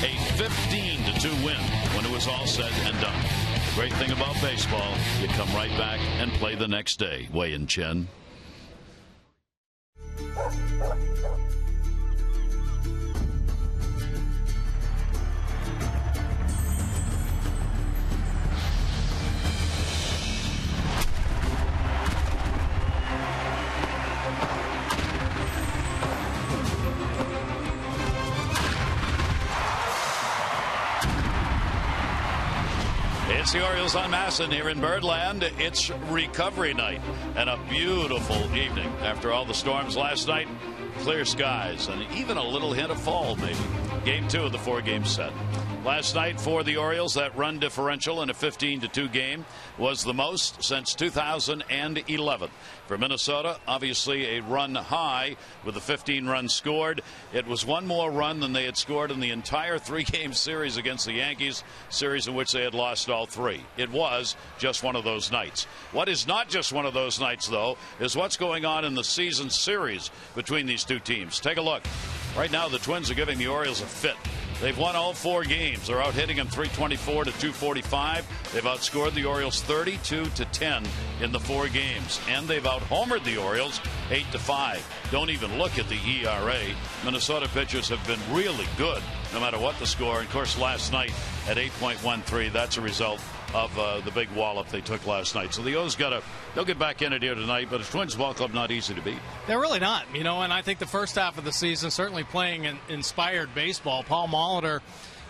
A 15-2 win when it was all said and done. The great thing about baseball, you come right back and play the next day. Wei and Chen. It's the Orioles on Masson here in Birdland. It's recovery night and a beautiful evening. After all the storms last night, clear skies and even a little hint of fall maybe. Game 2 of the 4-game set. Last night for the Orioles, that run differential in a 15-2 game was the most since 2011. For Minnesota, obviously a run high with the 15 runs scored. It was one more run than they had scored in the entire 3-game series against the Yankees, series in which they had lost all 3. It was just one of those nights. What is not just one of those nights, though, is what's going on in the season series between these two teams. Take a look. Right now, the Twins are giving the Orioles a fit. They've won all 4 games. They're out hitting them 324 to 245. They've outscored the Orioles 32-10 in the 4 games. And they've out-homered the Orioles 8-5. Don't even look at the ERA. Minnesota pitchers have been really good no matter what the score. And of course, last night at 8.13, that's a result of the big wallop they took last night. So the O's they'll get back in it here tonight, but a Twins ball club not easy to beat. They're really not, and I think the first half of the season certainly playing an inspired baseball. Paul Molitor,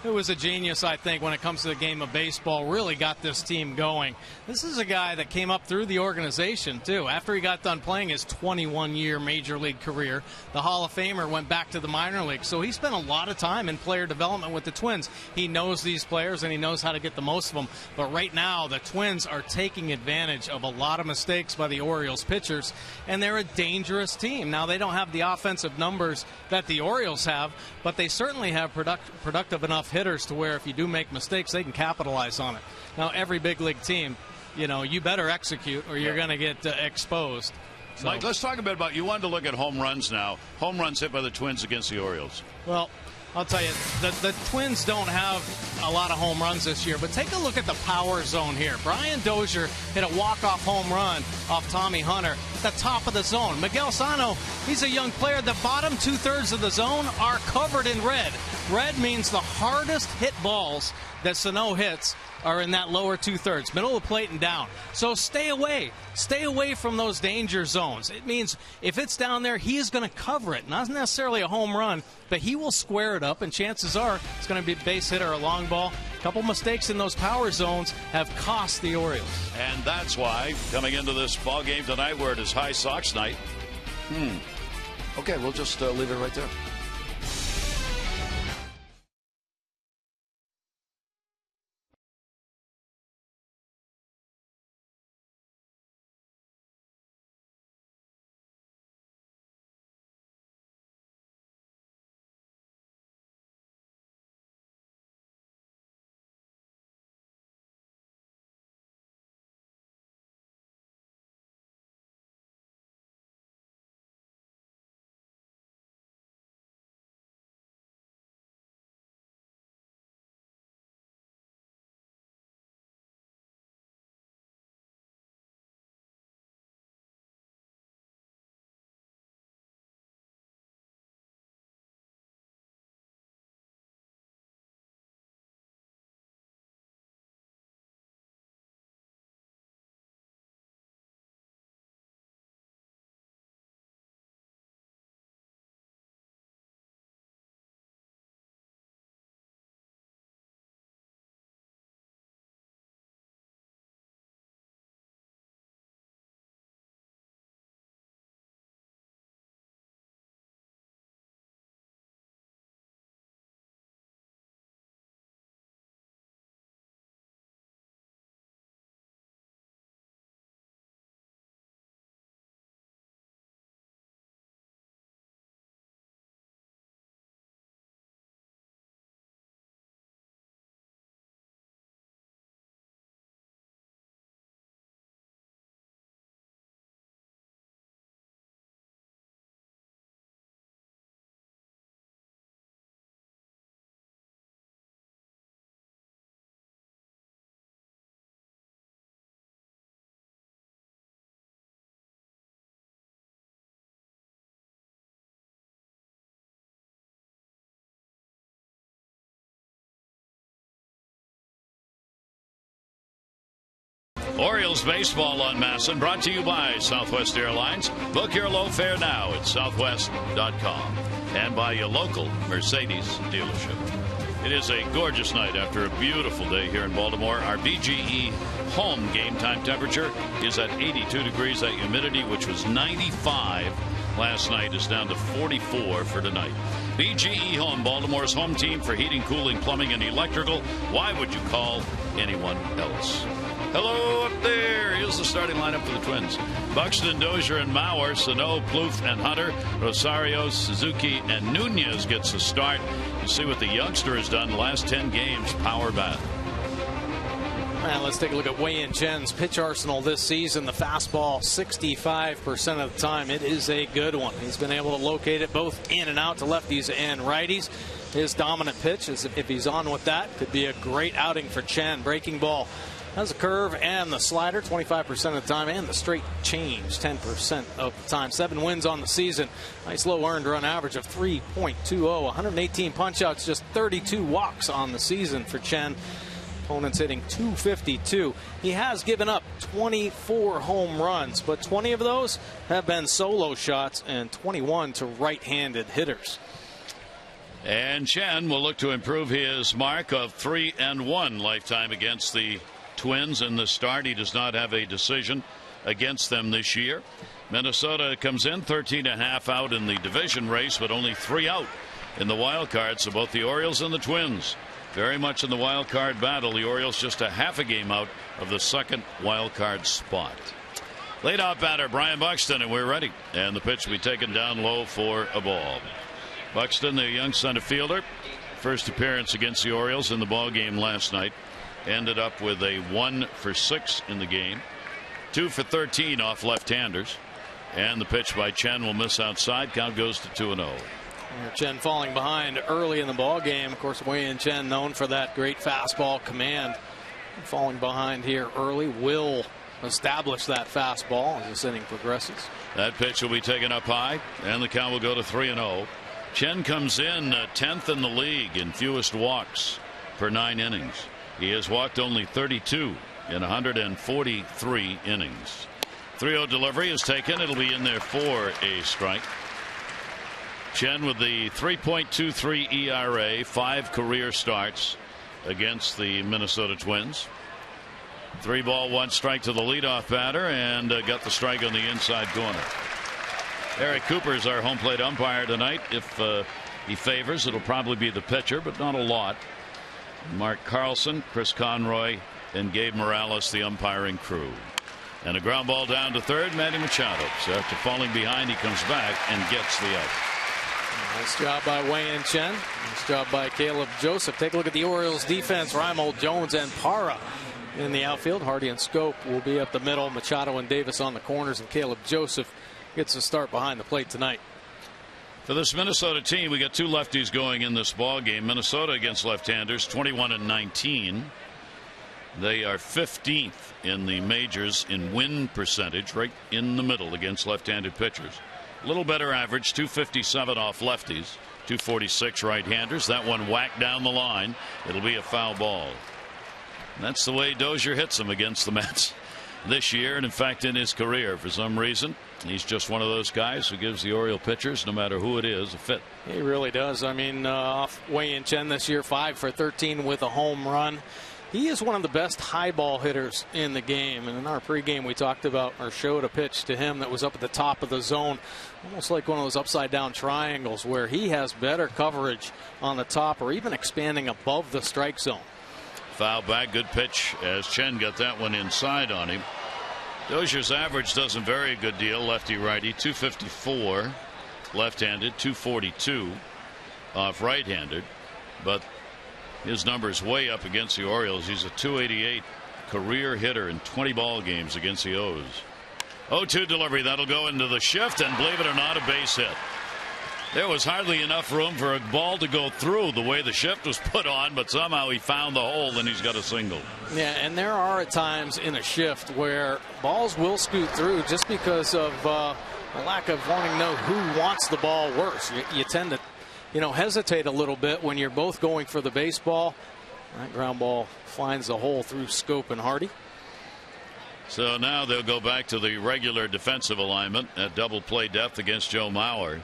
who was a genius, I think, when it comes to the game of baseball, really got this team going. This is a guy that came up through the organization, too. After he got done playing his 21-year Major League career, the Hall of Famer went back to the minor league. So he spent a lot of time in player development with the Twins. He knows these players, and he knows how to get the most of them. But right now, the Twins are taking advantage of a lot of mistakes by the Orioles pitchers, and they're a dangerous team. Now, they don't have the offensive numbers that the Orioles have, but they certainly have productive enough hitters to where if you do make mistakes, they can capitalize on it. Now, every big league team, you better execute or you're going to get exposed. So, Mike, let's talk a bit about, you wanted to look at home runs now. Home runs hit by the Twins against the Orioles. Well, I'll tell you, the Twins don't have a lot of home runs this year, but take a look at the power zone here. Brian Dozier hit a walk-off home run off Tommy Hunter, the top of the zone. Miguel Sano, he's a young player. The bottom 2/3 of the zone are covered in red. Red means the hardest hit balls that Sano hits are in that lower 2/3, middle of the plate and down. So stay away. Stay away from those danger zones. It means if it's down there, he is going to cover it. Not necessarily a home run, but he will square it up, and chances are it's going to be a base hit or a long ball. A couple mistakes in those power zones have cost the Orioles. And that's why, coming into this ball game tonight where it is High Sox night, okay, we'll just leave it right there. Orioles baseball on Masson, brought to you by Southwest Airlines. Book your low fare now at southwest.com and by your local Mercedes dealership. It is a gorgeous night after a beautiful day here in Baltimore. Our BGE home game time temperature is at 82 degrees. That humidity, which was 95 last night, is down to 44 for tonight. BGE Home, Baltimore's home team for heating, cooling, plumbing, and electrical. Why would you call anyone else? Hello up there. Here's the starting lineup for the Twins. Buxton, Dozier, and Mauer. Sano, Plouffe, and Hunter. Rosario, Suzuki, and Nunez gets the start. You see what the youngster has done the last 10 games. Power bat. And let's take a look at Wei-Yin Chen's pitch arsenal this season. The fastball, 65% of the time. It is a good one. He's been able to locate it both in and out to lefties and righties. His dominant pitch, is if he's on with that, could be a great outing for Chen. Breaking ball has a curve and the slider 25% of the time, and the straight change 10% of the time. 7 wins on the season. Nice low earned run average of 3.20. 118 punch-outs, just 32 walks on the season for Chen. Opponents hitting .252. He has given up 24 home runs, but 20 of those have been solo shots and 21 to right-handed hitters. And Chen will look to improve his mark of 3-1 lifetime against the Twins in the start. He does not have a decision against them this year. Minnesota comes in 13.5 out in the division race, but only 3 out in the wild card. So both the Orioles and the Twins very much in the wild card battle. The Orioles just a half a game out of the second wild card spot. Leadoff batter Brian Buxton, and we're ready. And the pitch will be taken down low for a ball. Buxton, the young center fielder, first appearance against the Orioles in the ball game last night. Ended up with a 1 for 6 in the game. 2 for 13 off left-handers. And the pitch by Chen will miss outside. Count goes to 2-0. Chen falling behind early in the ball game. Of course, Wei-Yin Chen known for that great fastball command. Falling behind here early will establish that fastball as this inning progresses. That pitch will be taken up high, and the count will go to 3-0. Chen comes in 10th in the league in fewest walks per 9 innings. He has walked only 32 in 143 innings. 3-0 delivery is taken. It'll be in there for a strike. Chen with the 3.23 ERA, 5 career starts against the Minnesota Twins. 3 ball, 1 strike to the leadoff batter, and got the strike on the inside corner. Eric Cooper is our home plate umpire tonight. If he favors, it'll probably be the pitcher, but not a lot. Mark Carlson, Chris Conroy, and Gabe Morales, the umpiring crew. And a ground ball down to third, Manny Machado. So after falling behind, he comes back and gets the out. Nice job by Wei-Yin Chen. Nice job by Caleb Joseph. Take a look at the Orioles defense. Reimold, Jones, and Parra in the outfield. Hardy and Scope will be up the middle. Machado and Davis on the corners, and Caleb Joseph gets a start behind the plate tonight. For this Minnesota team, we got 2 lefties going in this ball game. Minnesota against left-handers, 21-19. They are 15th in the majors in win percentage, right in the middle against left-handed pitchers. A little better average, 257 off lefties, 246 right-handers. That one whacked down the line. It'll be a foul ball. And that's the way Dozier hits them against the Mets this year, and in fact in his career. For some reason, he's just one of those guys who gives the Oriole pitchers, no matter who it is, a fit. He really does. I mean, off Wei-Yin Chen this year, 5 for 13 with a home run. He is one of the best high ball hitters in the game. And in our pregame, we talked about or showed a pitch to him that was up at the top of the zone, almost like one of those upside down triangles where he has better coverage on the top or even expanding above the strike zone. Foul back, good pitch as Chen got that one inside on him. Dozier's average doesn't vary a good deal, lefty righty, 254 left-handed, 242 off right-handed, but his numbers way up against the Orioles. He's a 288 career hitter in 20 ball games against the O's. 0-2 delivery, that'll go into the shift, and believe it or not, a base hit. There was hardly enough room for a ball to go through the way the shift was put on, but somehow he found the hole and he's got a single. Yeah, and there are at times in a shift where balls will scoot through just because of a lack of wanting to know who wants the ball worse. You tend to, hesitate a little bit when you're both going for the baseball. That ground ball finds the hole through Scope and Hardy. So now they'll go back to the regular defensive alignment at double play depth against Joe Mauer.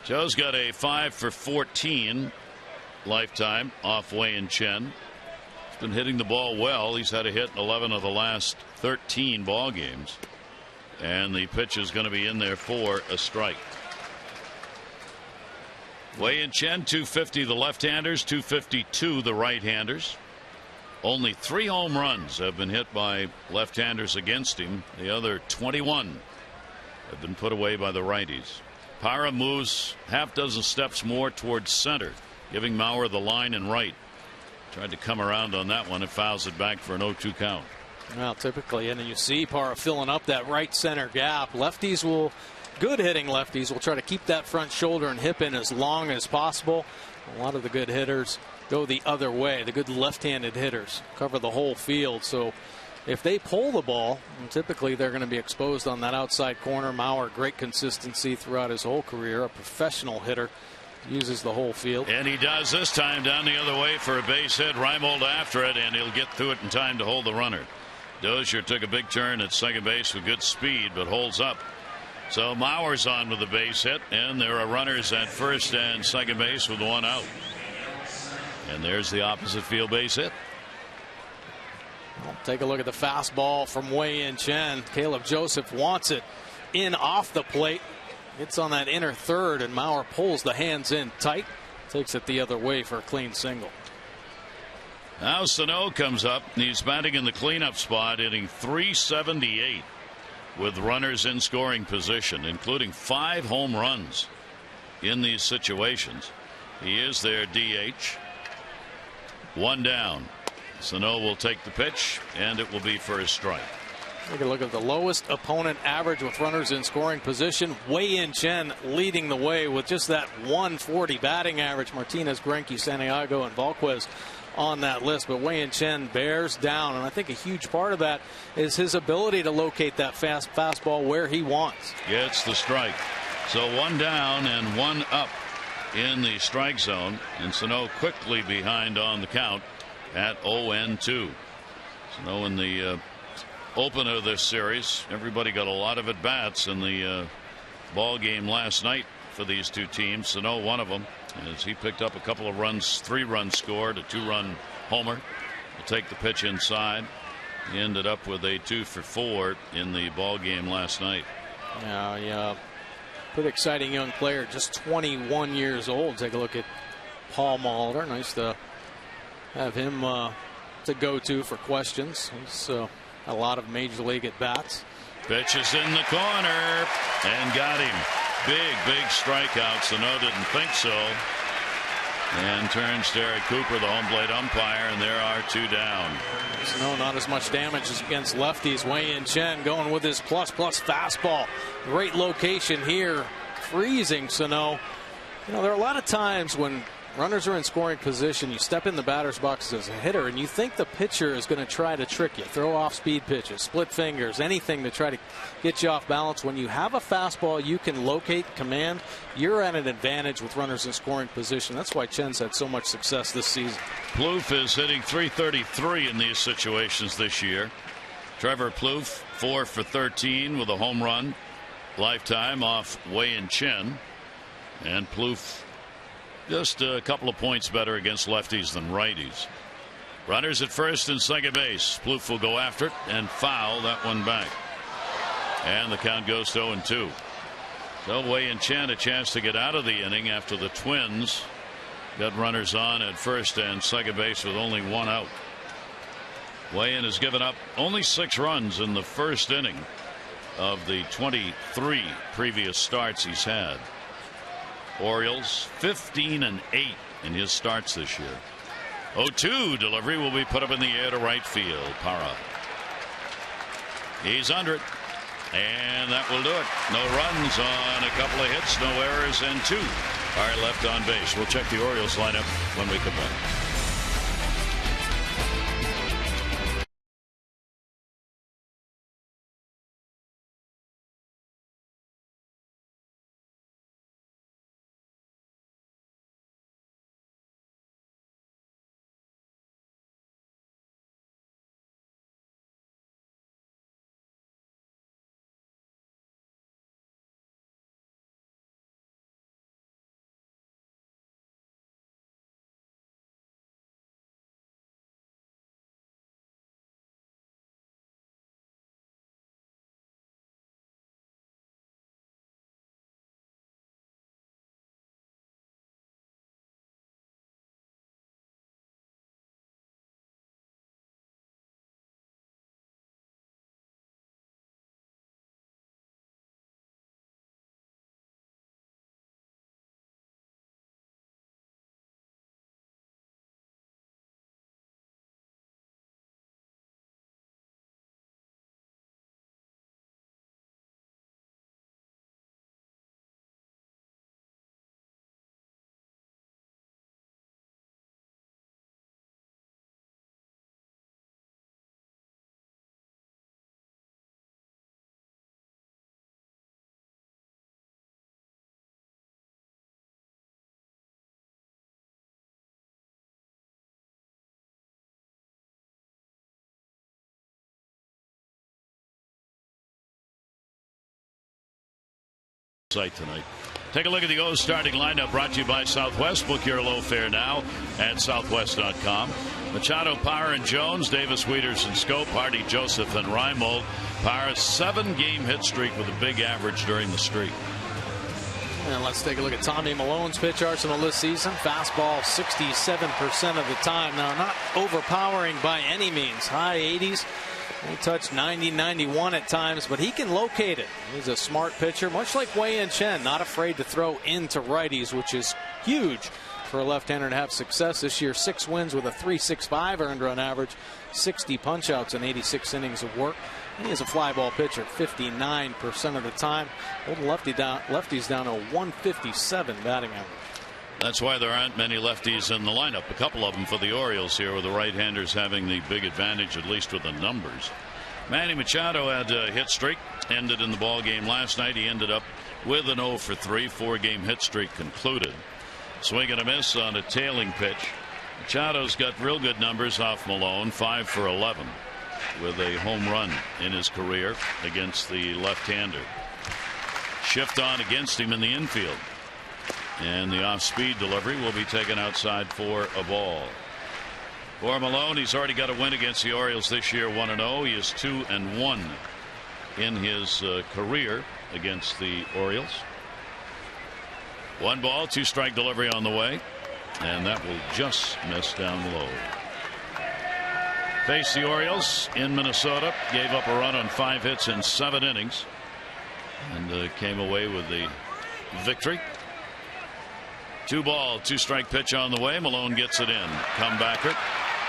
Joe's got a 5 for 14 lifetime off Wei Chen. He's been hitting the ball well. He's had a hit in 11 of the last 13 ball games. And the pitch is going to be in there for a strike. Wei Chen, 250 the left-handers, 252 the right-handers. Only 3 home runs have been hit by left-handers against him. The other 21 have been put away by the righties. Parra moves half dozen steps more towards center, giving Mauer the line and right. Tried to come around on that one and fouls it back for an 0-2 count. Well, typically, and then you see Parra filling up that right center gap. Lefties will, good hitting lefties will try to keep that front shoulder and hip in as long as possible. A lot of the good hitters go the other way. The good left-handed hitters cover the whole field. So if they pull the ball, typically they're going to be exposed on that outside corner. Mauer, great consistency throughout his whole career. A professional hitter, uses the whole field. And he does this time down the other way for a base hit. Reimold after it, and he'll get through it in time to hold the runner. Dozier took a big turn at second base with good speed, but holds up. So Mauer's on with the base hit, and there are runners at first and second base with 1 out. And there's the opposite field base hit. Well, take a look at the fastball from Wei Chen. Caleb Joseph wants it in off the plate. It's on that inner third, and Mauer pulls the hands in tight. Takes it the other way for a clean single. Now Sano comes up, and he's batting in the cleanup spot, hitting .378 with runners in scoring position, including 5 home runs in these situations. He is their DH. 1 down. Sano will take the pitch, and it will be for a strike. Take a look at the lowest opponent average with runners in scoring position. Wei Chen leading the way with just that 140 batting average. Martinez, Greinke, Santiago, and Valquez on that list, but Wei Chen bears down, and I think a huge part of that is his ability to locate that fastball where he wants. Gets the strike. So 1 down and 1 up in the strike zone, and Sano quickly behind on the count at 0-2. Sano in the opener of this series, everybody got a lot of at bats in the ball game last night for these two teams. Sano one of them, as he picked up a couple of runs, 3 runs scored, a 2-run homer. Will take the pitch inside. He ended up with a 2 for 4 in the ball game last night. Yeah, pretty exciting young player, just 21 years old. Take a look at Paul Molitor. Nice to have him to go to for questions. He's a lot of major league at bats. Pitch is in the corner and got him. Big strikeout. Sano didn't think so, and turns Derek Cooper, the home plate umpire, and there are 2 down. Sano not as much damage as against lefties. Wei Chen going with his plus fastball. Great location here, freezing Sano. You know, there are a lot of times when runners are in scoring position, you step in the batter's box as a hitter, and you think the pitcher is going to try to trick you, throw off speed pitches, split fingers, anything to try to get you off balance. When you have a fastball you can locate, command, you're at an advantage with runners in scoring position. That's why Chen's had so much success this season. Plouffe is hitting .333 in these situations this year. Trevor Plouffe 4 for 13 with a home run lifetime off Wei Chen, and Plouffe just a couple of points better against lefties than righties. Runners at first and second base. Plouffe will go after it and foul that one back. And the count goes to 0-2. So Wei Chen a chance to get out of the inning after the Twins got runners on at first and second base with only 1 out. Wei has given up only 6 runs in the first inning of the 23 previous starts he's had. Orioles 15-8 in his starts this year. 0-2 delivery will be put up in the air to right field. Parra. He's under it, and that will do it. No runs on a couple of hits, no errors, and 2 are left on base. We'll check the Orioles lineup when we come back. site tonight. Take a look at the O's starting lineup, brought to you by Southwest. Book your low fare now at southwest.com. Machado, Parra, and Jones, Davis, Wieters, and Scope, Hardy, Joseph, and Reimold. Parra's 7-game hit streak with a big average during the streak. And let's take a look at Tommy Milone's pitch arsenal this season. Fastball 67% of the time. Now, not overpowering by any means. High 80s. He touched 90, 91 at times, but he can locate it. He's a smart pitcher, much like Wei-Yin Chen, not afraid to throw into righties, which is huge for a left-hander to have success. This year, 6 wins with a 3.65 earned run average, 60 punch-outs in 86 innings of work. And he is a fly ball pitcher 59% of the time. Holding lefties down a 157 batting average. That's why there aren't many lefties in the lineup. A couple of them for the Orioles here, with the right-handers having the big advantage, at least with the numbers. Manny Machado had a hit streak, ended in the ball game last night. He ended up with an 0 for 3, 4-game hit streak concluded. Swing and a miss on a tailing pitch. Machado's got real good numbers off Malone, 5 for 11, with a home run in his career against the left-hander. Shift on against him in the infield. And the off-speed delivery will be taken outside for a ball. For Malone, he's already got a win against the Orioles this year, 1-0. He is 2-1 in his career against the Orioles. 1 ball, 2-strike delivery on the way, and that will just miss down low. Faced the Orioles in Minnesota, gave up a run on 5 hits in 7 innings, and came away with the victory. 2 ball, 2-strike pitch on the way. Malone gets it in. Comebacker.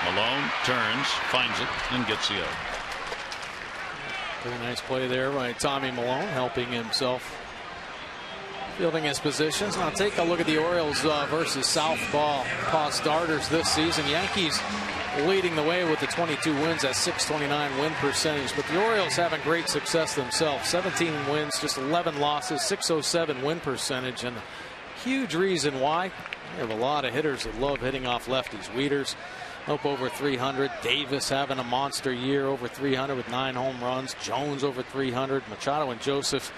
Malone turns, finds it, and gets the out. Very nice play there by Tommy Milone, helping himself, fielding his positions. Now take a look at the Orioles versus Southpaw starters this season. Yankees leading the way with the 22 wins at .629 win percentage, but the Orioles having great success themselves. 17 wins, just 11 losses, .607 win percentage, and huge reason why. We have a lot of hitters that love hitting off lefties. Wieters up over 300. Davis having a monster year, over 300 with 9 home runs. Jones over 300. Machado and Joseph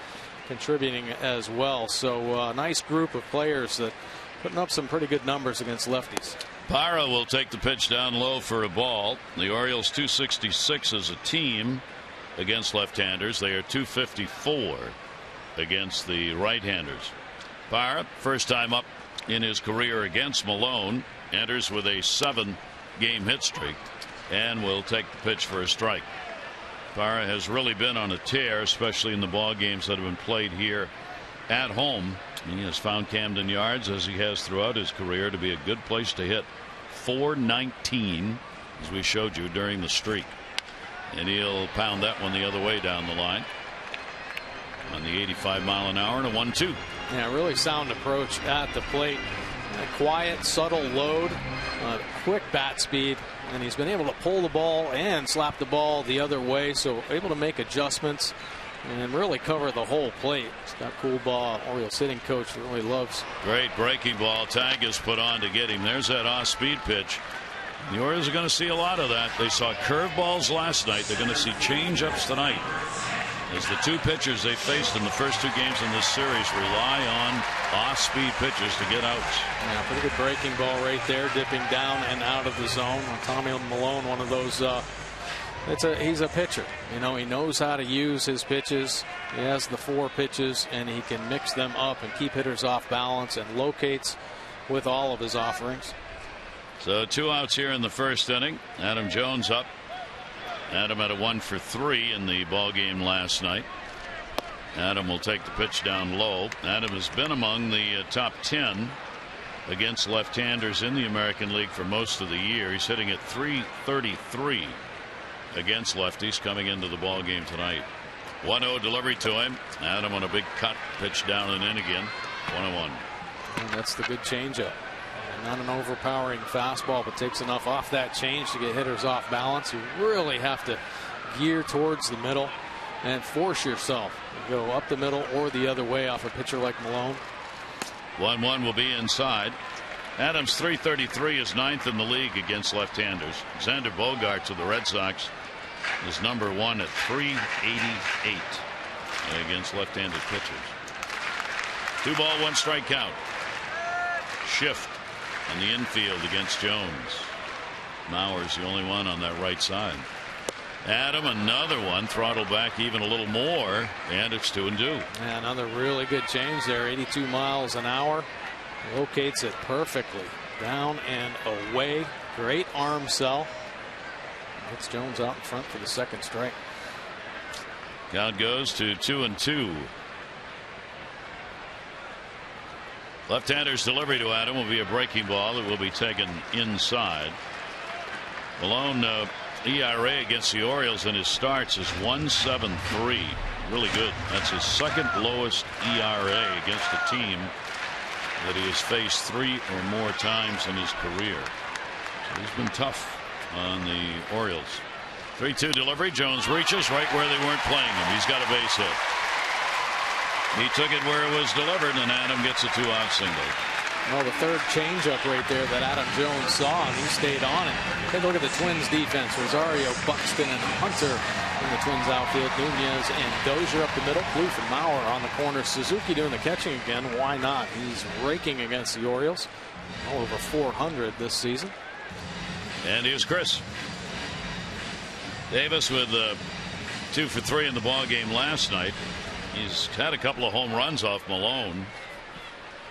contributing as well. So nice group of players that putting up some pretty good numbers against lefties. Parra will take the pitch down low for a ball. The Orioles 266 as a team against left-handers. They are 254 against the right-handers. Parra, first time up in his career against Malone, enters with a 7-game hit streak and will take the pitch for a strike. Parra has really been on a tear, especially in the ball games that have been played here at home. He has found Camden Yards, as he has throughout his career, to be a good place to hit. .419, as we showed you during the streak, and he'll pound that one the other way down the line on the 85-mile-an-hour and a 1-2. Yeah, really sound approach at the plate. A quiet, subtle load, quick bat speed, and he's been able to pull the ball and slap the ball the other way, so able to make adjustments and really cover the whole plate. He's got cool ball. Orioles hitting coach really loves. Great breaking ball. Tag is put on to get him. There's that off-speed pitch. The Orioles are going to see a lot of that. They saw curveballs last night. They're going to see change-ups tonight, as the 2 pitchers they faced in the first 2 games in this series rely on off-speed pitches to get outs. Yeah, pretty good breaking ball right there, dipping down and out of the zone. Tommy Malone, one of those. He's a pitcher. You know, he knows how to use his pitches. He has the 4 pitches, and he can mix them up and keep hitters off balance, and locates with all of his offerings. So 2 outs here in the first inning. Adam Jones up. Adam had a 1 for 3 in the ball game last night. Adam will take the pitch down low. Adam has been among the top 10 against left-handers in the American League for most of the year. He's hitting at .333 against lefties coming into the ball game tonight. 1-0 delivery to him. Adam on a big cut, pitch down and in again. 1-1. And that's the good changeup. Not an overpowering fastball, but takes enough off that change to get hitters off balance. You really have to gear towards the middle and force yourself to go up the middle or the other way off a pitcher like Malone. 1-1 will be inside. Adams .333 is 9th in the league against left-handers. Xander Bogaerts of the Red Sox is #1 at .388 against left-handed pitchers. 2 ball, 1 strike count. Shift in the infield against Jones. Mauer's the only one on that right side. Adam, another one, throttled back even a little more, and it's 2-2. Yeah, another really good change there. 82 miles an hour. Locates it perfectly. Down and away. Great arm sell. Gets Jones out in front for the 2nd strike. Count goes to 2-2. Left-hander's delivery to Adam will be a breaking ball that will be taken inside. Malone ERA against the Orioles in his starts is 1.73. Really good. That's his 2nd lowest ERA against a team that he has faced 3 or more times in his career. So he's been tough on the Orioles. 3-2 delivery. Jones reaches right where they weren't playing him. He's got a base hit. He took it where it was delivered, and Adam gets a 2-out single. Well, the 3rd changeup right there that Adam Jones saw, and he stayed on it. Take a look at the Twins defense. Rosario, Buxton, and Hunter in the Twins outfield. Nunez and Dozier up the middle. Plouffe and Mauer on the corner. Suzuki doing the catching again. Why not? He's raking against the Orioles. Well over 400 this season. And here's Chris Davis with 2 for 3 in the ball game last night. He's had a couple of home runs off Malone.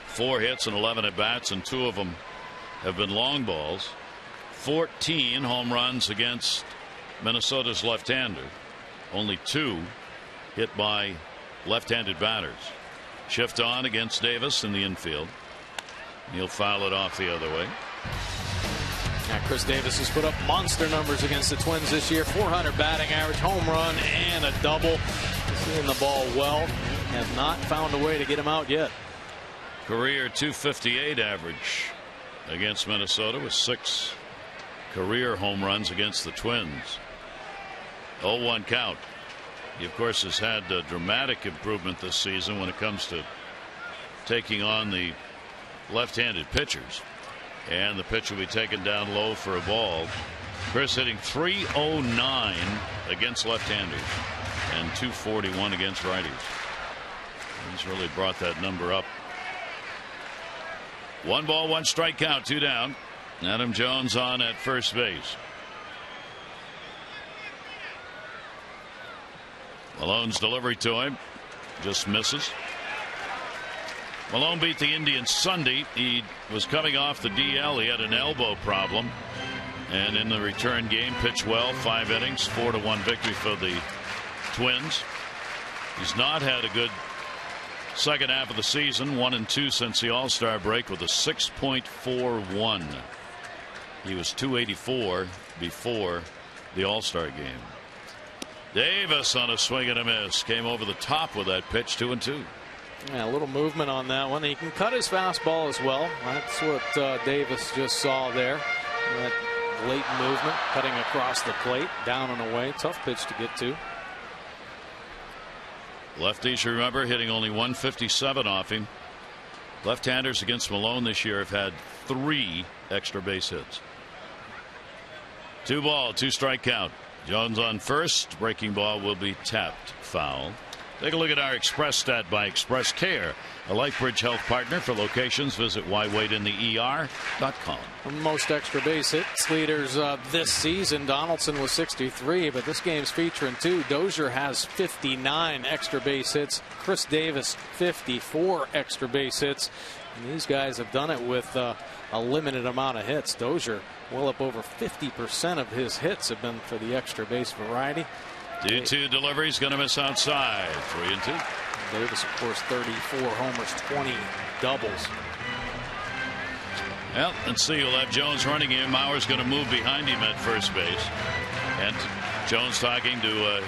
4 hits and 11 at bats, and 2 of them have been long balls. 14 home runs against Minnesota's left-hander. Only 2 hit by left-handed batters. Shift on against Davis in the infield. He'll foul it off the other way. Now Chris Davis has put up monster numbers against the Twins this year. 400 batting average, home run, and a double. Seeing the ball well. Have not found a way to get him out yet. Career .258 average against Minnesota with 6 career home runs against the Twins. 0-1 count. He of course has had a dramatic improvement this season when it comes to taking on the left-handed pitchers. And the pitch will be taken down low for a ball. Chris hitting .309 against left-handers and .241 against righties. He's really brought that number up. 1 ball, 1 strike count, 2 down. Adam Jones on at first base. Malone's delivery to him just misses. Malone beat the Indians Sunday. He was coming off the DL. He had an elbow problem, and in the return game pitched well. 5 innings, 4-1 victory for the Twins. He's not had a good second half of the season. 1-2 since the All-Star break with a 6.41. He was .284 before the All-Star game. Davis on a swing and a miss. Came over the top with that pitch. 2-2. Yeah, a little movement on that one. He can cut his fastball as well. That's what Davis just saw there. That late movement, cutting across the plate, down and away. Tough pitch to get to. Lefties, remember, hitting only 157 off him. Left-handers against Malone this year have had 3 extra base hits. 2 ball, 2 strike count. Jones on first. Breaking ball will be tapped foul. Take a look at our Express stat by Express Care, a LifeBridge Health partner. For locations, visit whywaitinther.com. Most extra base hits leaders this season. Donaldson was 63, but this game's featuring 2. Dozier has 59 extra base hits. Chris Davis 54 extra base hits. And these guys have done it with a limited amount of hits. Dozier well up over 50% of his hits have been for the extra base variety. 2-2 delivery's going to miss outside. 3-2. Davis, of course, 34 homers, 20 doubles. Well, let's see. We'll have Jones running in. Mauer's going to move behind him at first base. And Jones talking to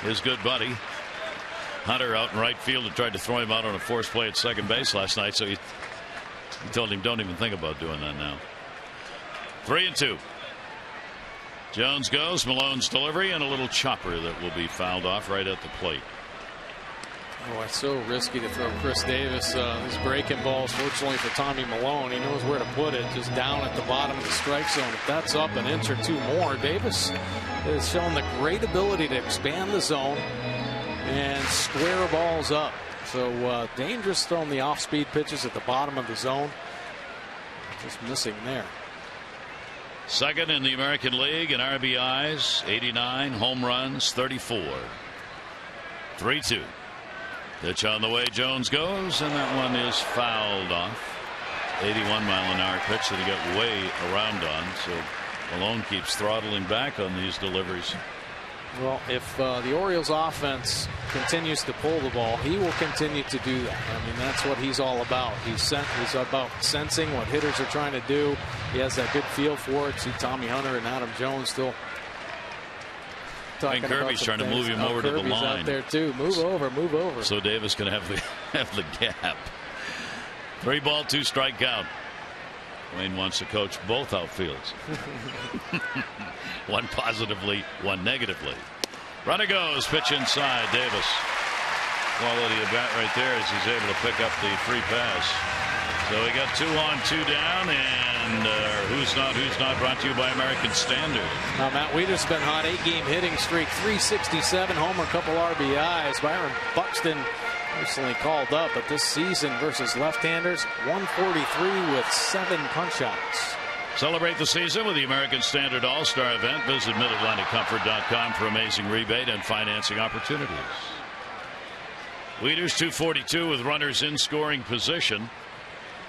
his good buddy Hunter out in right field, and tried to throw him out on a forced play at second base last night. So he told him, don't even think about doing that now. 3-2. Jones goes. Malone's delivery and a little chopper that will be fouled off right at the plate. Oh, it's so risky to throw Chris Davis his breaking balls. Fortunately for Tommy Malone, he knows where to put it, just down at the bottom of the strike zone. If that's up an inch or 2 more, Davis has shown the great ability to expand the zone and square balls up. So dangerous throwing the off-speed pitches at the bottom of the zone. Just missing there. Second in the American League in RBIs, 89, home runs, 34. 3-2. Pitch on the way, Jones goes, and that one is fouled off. 81-mile-an-hour pitch that he got way around on, so Malone keeps throttling back on these deliveries. Well, if the Orioles offense continues to pull the ball, he will continue to do that. I mean, that's what he's all about. He's about sensing what hitters are trying to do. He has that good feel for it. See Tommy Hunter and Adam Jones still talking about Kirby's trying to move him over to the Kirby's line. Out there too. Move over, move over. So Davis going to have the gap. 3-ball, 2-strike count. Wayne wants to coach both outfields. One positively, one negatively. Runner goes, pitch inside. Davis. Quality of bat right there as he's able to pick up the free pass. So we got 2 on, 2 down, and who's not brought to you by American Standard. Matt Wieters been hot, 8-game hitting streak, 367 homer, couple RBIs. Byron Buxton recently called up, but this season versus left-handers, 143 with 7 punch-outs. Celebrate the season with the American Standard All-Star event. Visit MidAtlanticComfort.com for amazing rebate and financing opportunities. Wieters 242 with runners in scoring position.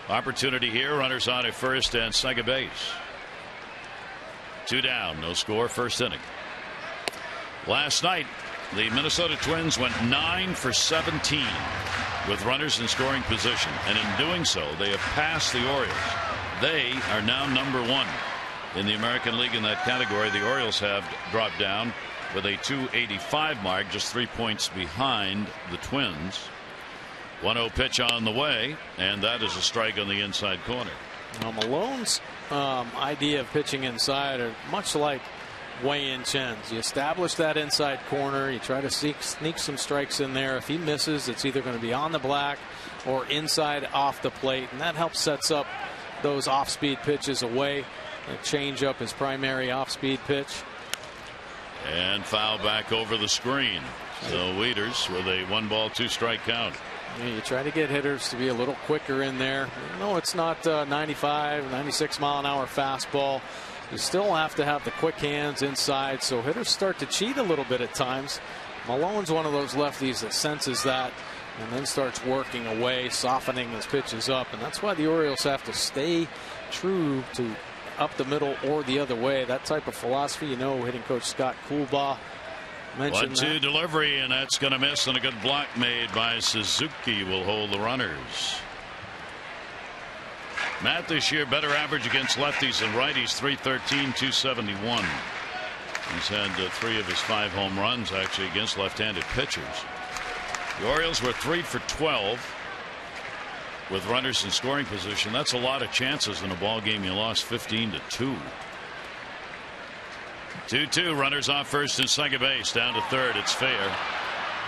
Opportunity here, runners on at first and second base. 2 down, no score, first inning. Last night, the Minnesota Twins went 9 for 17 with runners in scoring position, and in doing so, they have passed the Orioles. They are now number 1 in the American League in that category. The Orioles have dropped down with a 285 mark, just 3 points behind the Twins. 1-0 pitch on the way, and that is a strike on the inside corner. Now, Malone's idea of pitching inside are much like Wei-Yin Chen's. You establish that inside corner, you try to sneak some strikes in there. If he misses, it's either going to be on the black or inside off the plate, and that helps sets up those off-speed pitches away. A change up his primary off-speed pitch. And foul back over the screen. So Wieters with a 1-ball, 2-strike count. Yeah, you try to get hitters to be a little quicker in there. No, it's not 95, 96 mile an hour fastball. You still have to have the quick hands inside, so hitters start to cheat a little bit at times. Malone's one of those lefties that senses that and then starts working away, softening his pitches up, and that's why the Orioles have to stay true to up the middle or the other way. That type of philosophy, you know, hitting coach Scott Coolbaugh mentioned 1-2 delivery, and that's going to miss, and a good block made by Suzuki will hold the runners. Matt this year better average against lefties and righties, 313, 271. He's had 3 of his 5 home runs actually against left-handed pitchers. The Orioles were 3 for 12 with runners in scoring position. That's a lot of chances in a ball game you lost 15-2. 2-2, runners off first and second base, down to third. It's fair.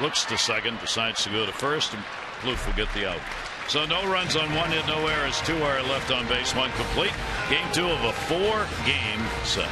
Looks to second, decides to go to first, and Plouffe will get the out. So no runs on 1 hit, no errors, 2 are left on base, 1 complete. Game 2 of a 4-game set.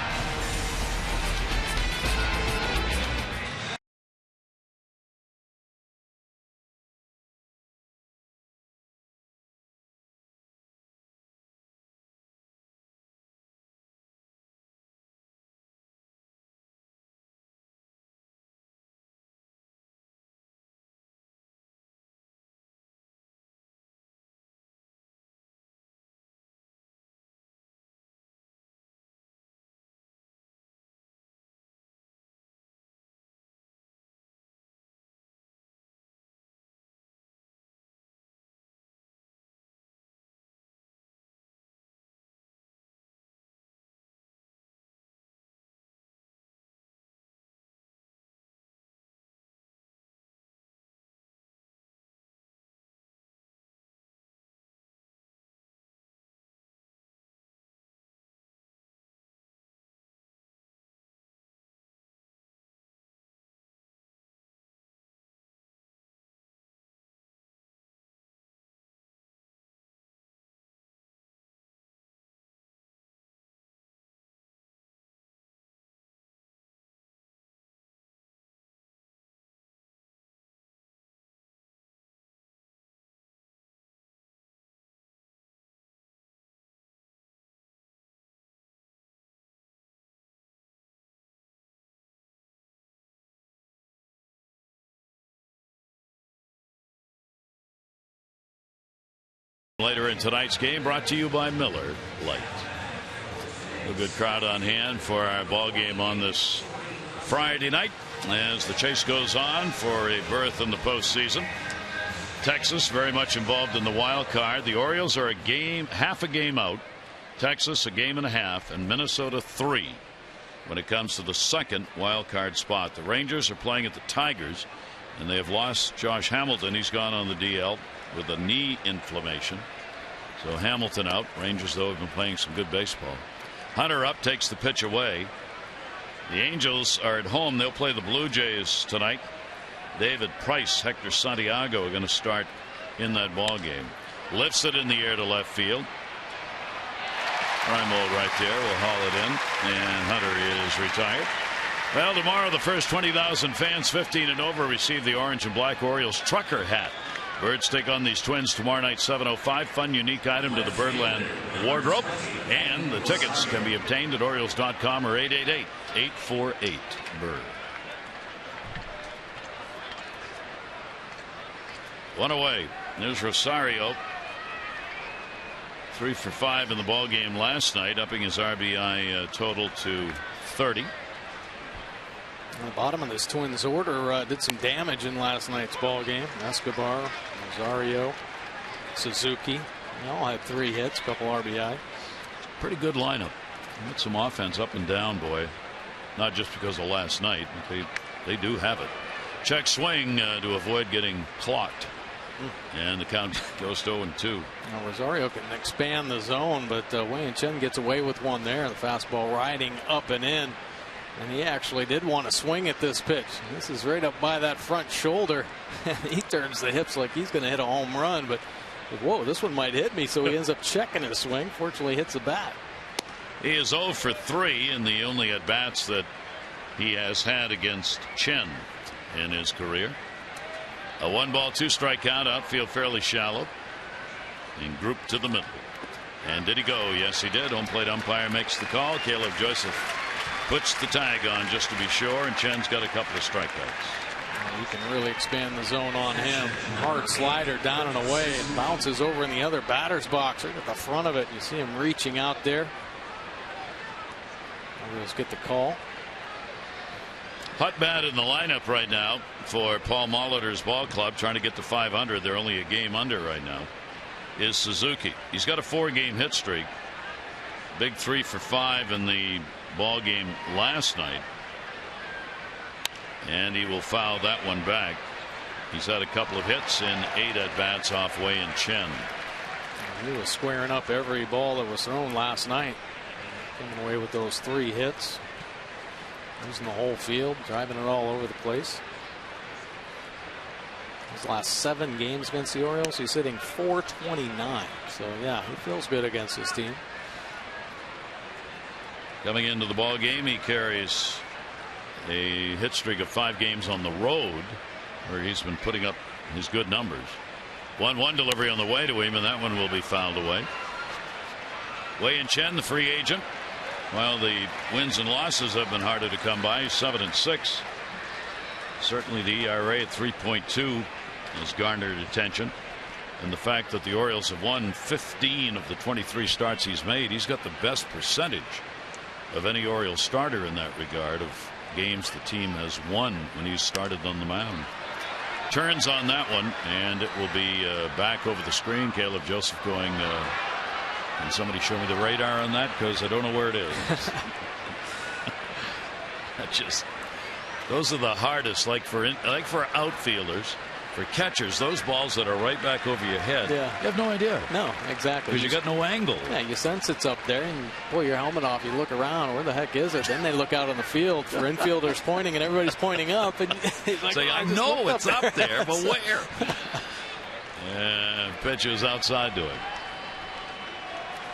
Later in tonight's game, brought to you by Miller Lite. A good crowd on hand for our ball game on this Friday night as the chase goes on for a berth in the postseason. Texas very much involved in the wild card. The Orioles are half a game out. Texas a game and a half, and Minnesota 3 when it comes to the second wild card spot. The Rangers are playing at the Tigers, and they have lost Josh Hamilton. He's gone on the DL with a knee inflammation. So Hamilton out. Rangers, though, have been playing some good baseball. Hunter up, takes the pitch away. The Angels are at home. They'll play the Blue Jays tonight. David Price, Hector Santiago are going to start in that ball game. Lifts it in the air to left field. Reimold right there will haul it in, and Hunter is retired. Well, tomorrow the first 20,000 fans 15 and over receive the orange and black Orioles trucker hat. Birds take on these Twins tomorrow night, 7:05. Fun, unique item to the Birdland wardrobe. And the tickets can be obtained at Orioles.com or 888-848-BIRD. One away. There's Rosario. 3 for 5 in the ball game last night, upping his RBI total to 30. The bottom of this Twins order did some damage in last night's ball game. Escobar, Rosario, Suzuki. They all had 3 hits, a couple RBI. Pretty good lineup. Got some offense up and down, boy. Not just because of last night, but they do have it. Check swing to avoid getting clocked. And the count goes to 0-2. Now Rosario can expand the zone, but Wei and Chen gets away with one there. The fastball riding up and in. And he actually did want to swing at this pitch. This is right up by that front shoulder. He turns the hips like he's going to hit a home run, but whoa, this one might hit me. So he ends up checking his swing. Fortunately, hits the bat. He is 0 for 3 in the only at bats that he has had against Chen in his career. A 1-ball, 2-strike count. Outfield fairly shallow and grouped to the middle. And did he go? Yes, he did. Home plate umpire makes the call. Caleb Joseph puts the tag on just to be sure, and Chen's got a couple of strikeouts. You can really expand the zone on him. Hard slider down and away. It bounces over in the other batter's box right at the front of it. You see him reaching out there. Let's get the call. Hot bat in the lineup right now for Paul Molitor's ball club, trying to get to 500. They're only a game under right now. Is Suzuki. He's got a 4-game hit streak. Big 3 for 5 in the ball game last night, and he will foul that one back. He's had a couple of hits and 8 at bats off Wei and Chen. He was squaring up every ball that was thrown last night, coming away with those 3 hits, using the whole field, driving it all over the place. His last 7 games against the Orioles, he's hitting .429. So yeah, he feels good against his team. Coming into the ball game, he carries a hit streak of 5 games on the road, where he's been putting up his good numbers. 1-1 delivery on the way to him, and that one will be fouled away. Wei and Chen, the free agent. While the wins and losses have been harder to come by, 7-6. Certainly the ERA at 3.2 has garnered attention. And the fact that the Orioles have won 15 of the 23 starts he's made, he's got the best percentage of any Orioles starter in that regard of games the team has won when he's started on the mound. Turns on that one, and it will be back over the screen. Caleb Joseph going, can somebody show me the radar on that, because I don't know where it is. Those are the hardest, like for outfielders. For catchers, those balls that are right back over your head, you have no idea. No, exactly. Because you got no angle. Yeah, you sense it's up there, and pull your helmet off. You look around, where the heck is it? Then they look out on the field for infielders pointing, and everybody's pointing up. And he's like, say, I know it's up there, but where? And pitch is outside to it.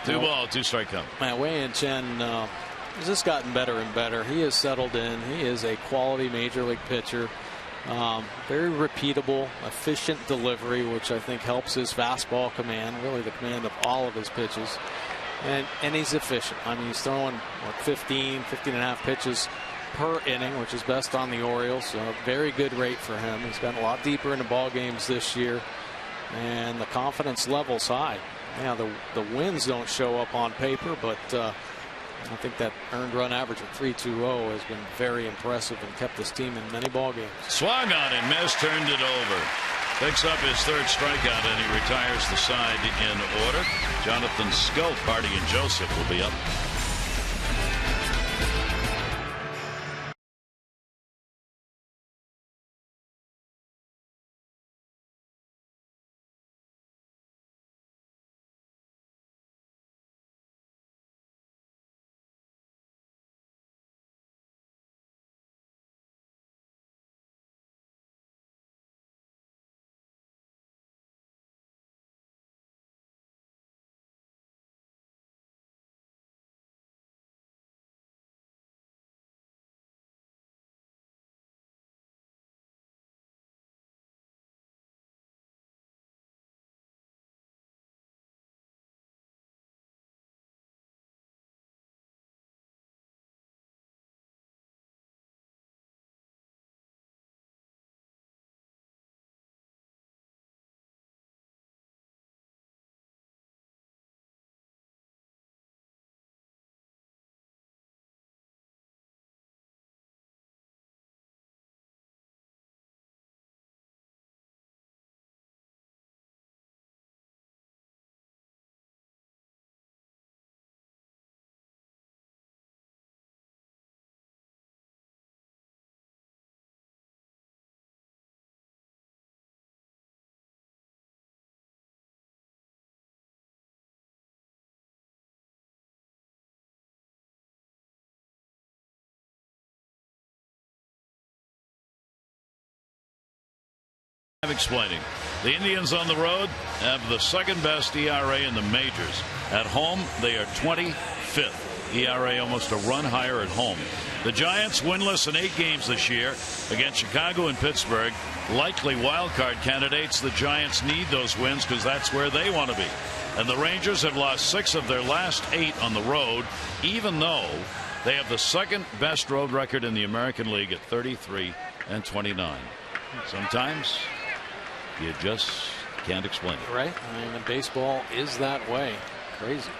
2-ball, 2-strike count. Man, Wei and Chen has just gotten better and better. He has settled in. He is a quality major league pitcher. Very repeatable, efficient delivery, which I think helps his fastball command, really the command of all of his pitches. And he's efficient. I mean, he's throwing 15 and a half pitches per inning, which is best on the Orioles. So a very good rate for him. He's gotten a lot deeper into ball games this year, and the confidence level's high. Yeah, the wins don't show up on paper, but I think that earned run average of 3.20 has been very impressive and kept this team in many ball games. Swung on and missed, turned it over. Picks up his third strikeout, and he retires the side in order. Jonathan Schoop, Hardy, and Joseph will be up. Explaining. The Indians on the road have the second best ERA in the majors. At home, they are 25th. ERA almost a run higher at home. The Giants winless in 8 games this year against Chicago and Pittsburgh. Likely wild card candidates. The Giants need those wins because that's where they want to be. And the Rangers have lost 6 of their last 8 on the road, even though they have the second best road record in the American League at 33-29. Sometimes you just can't explain it. Right. I mean, baseball is that way. Crazy.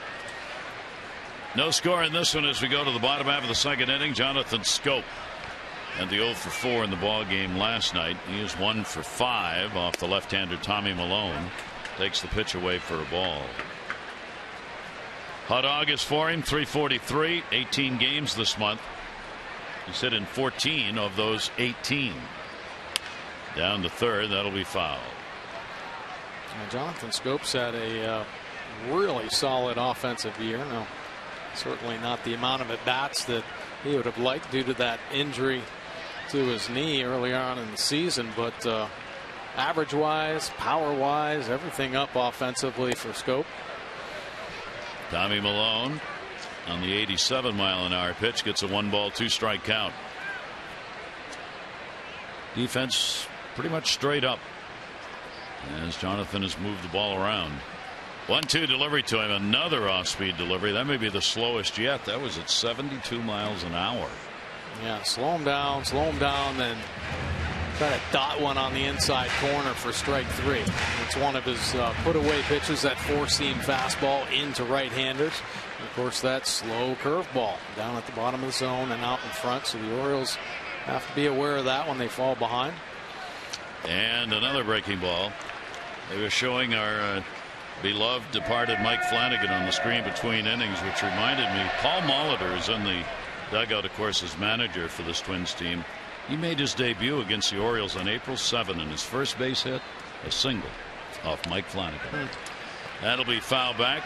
No score in this one as we go to the bottom half of the second inning. Jonathan Schoop and the 0 for 4 in the ball game last night. He is 1 for 5 off the left-hander Tommy Malone. Takes the pitch away for a ball. Hot August for him, 343, 18 games this month. He's hit in 14 of those 18. Down to third, that'll be foul. Jonathan Schoop's had a really solid offensive year. No, certainly not the amount of at-bats that he would have liked due to that injury to his knee early on in the season, but average-wise, power-wise, everything up offensively for Schoop. Tommy Malone on the 87-mile-an-hour pitch gets a 1-ball, 2-strike count. Defense pretty much straight up as Jonathan has moved the ball around. 1-2 delivery to him. Another off-speed delivery. That may be the slowest yet. That was at 72 miles an hour. Yeah, slow him down, then try to dot one on the inside corner for strike 3. It's one of his put away pitches, that 4-seam fastball into right-handers. Of course, that slow curveball down at the bottom of the zone and out in front. So the Orioles have to be aware of that when they fall behind. And another breaking ball. They were showing our beloved departed Mike Flanagan on the screen between innings, which reminded me Paul Molitor is in the dugout, of course, as manager for this Twins team. He made his debut against the Orioles on April 7, and his first base hit, a single off Mike Flanagan. That'll be foul back.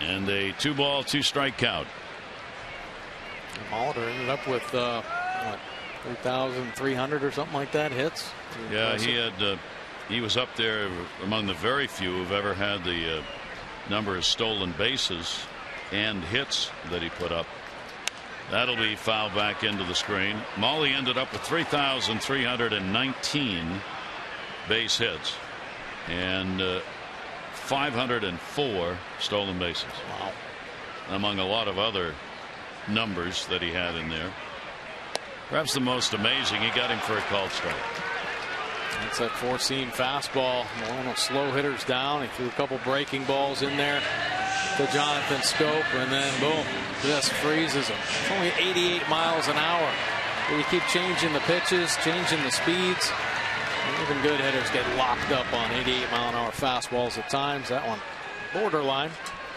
And a 2-ball, 2-strike count. Molitor ended up with what, 3,300 or something like that hits. Yeah, he was up there among the very few who've ever had the number of stolen bases and hits that he put up. That'll be fouled back into the screen. Molly ended up with 3,319 base hits and 504 stolen bases. Wow. Among a lot of other numbers that he had in there. Perhaps the most amazing, he got him for a called strike. That's that four-seam fastball. One of the slow hitters down. He threw a couple breaking balls in there to Jonathan Scope, and then boom, just freezes him. It's only 88 miles an hour. You keep changing the pitches, changing the speeds. And even good hitters get locked up on 88-mile-an-hour fastballs at times. That one, borderline.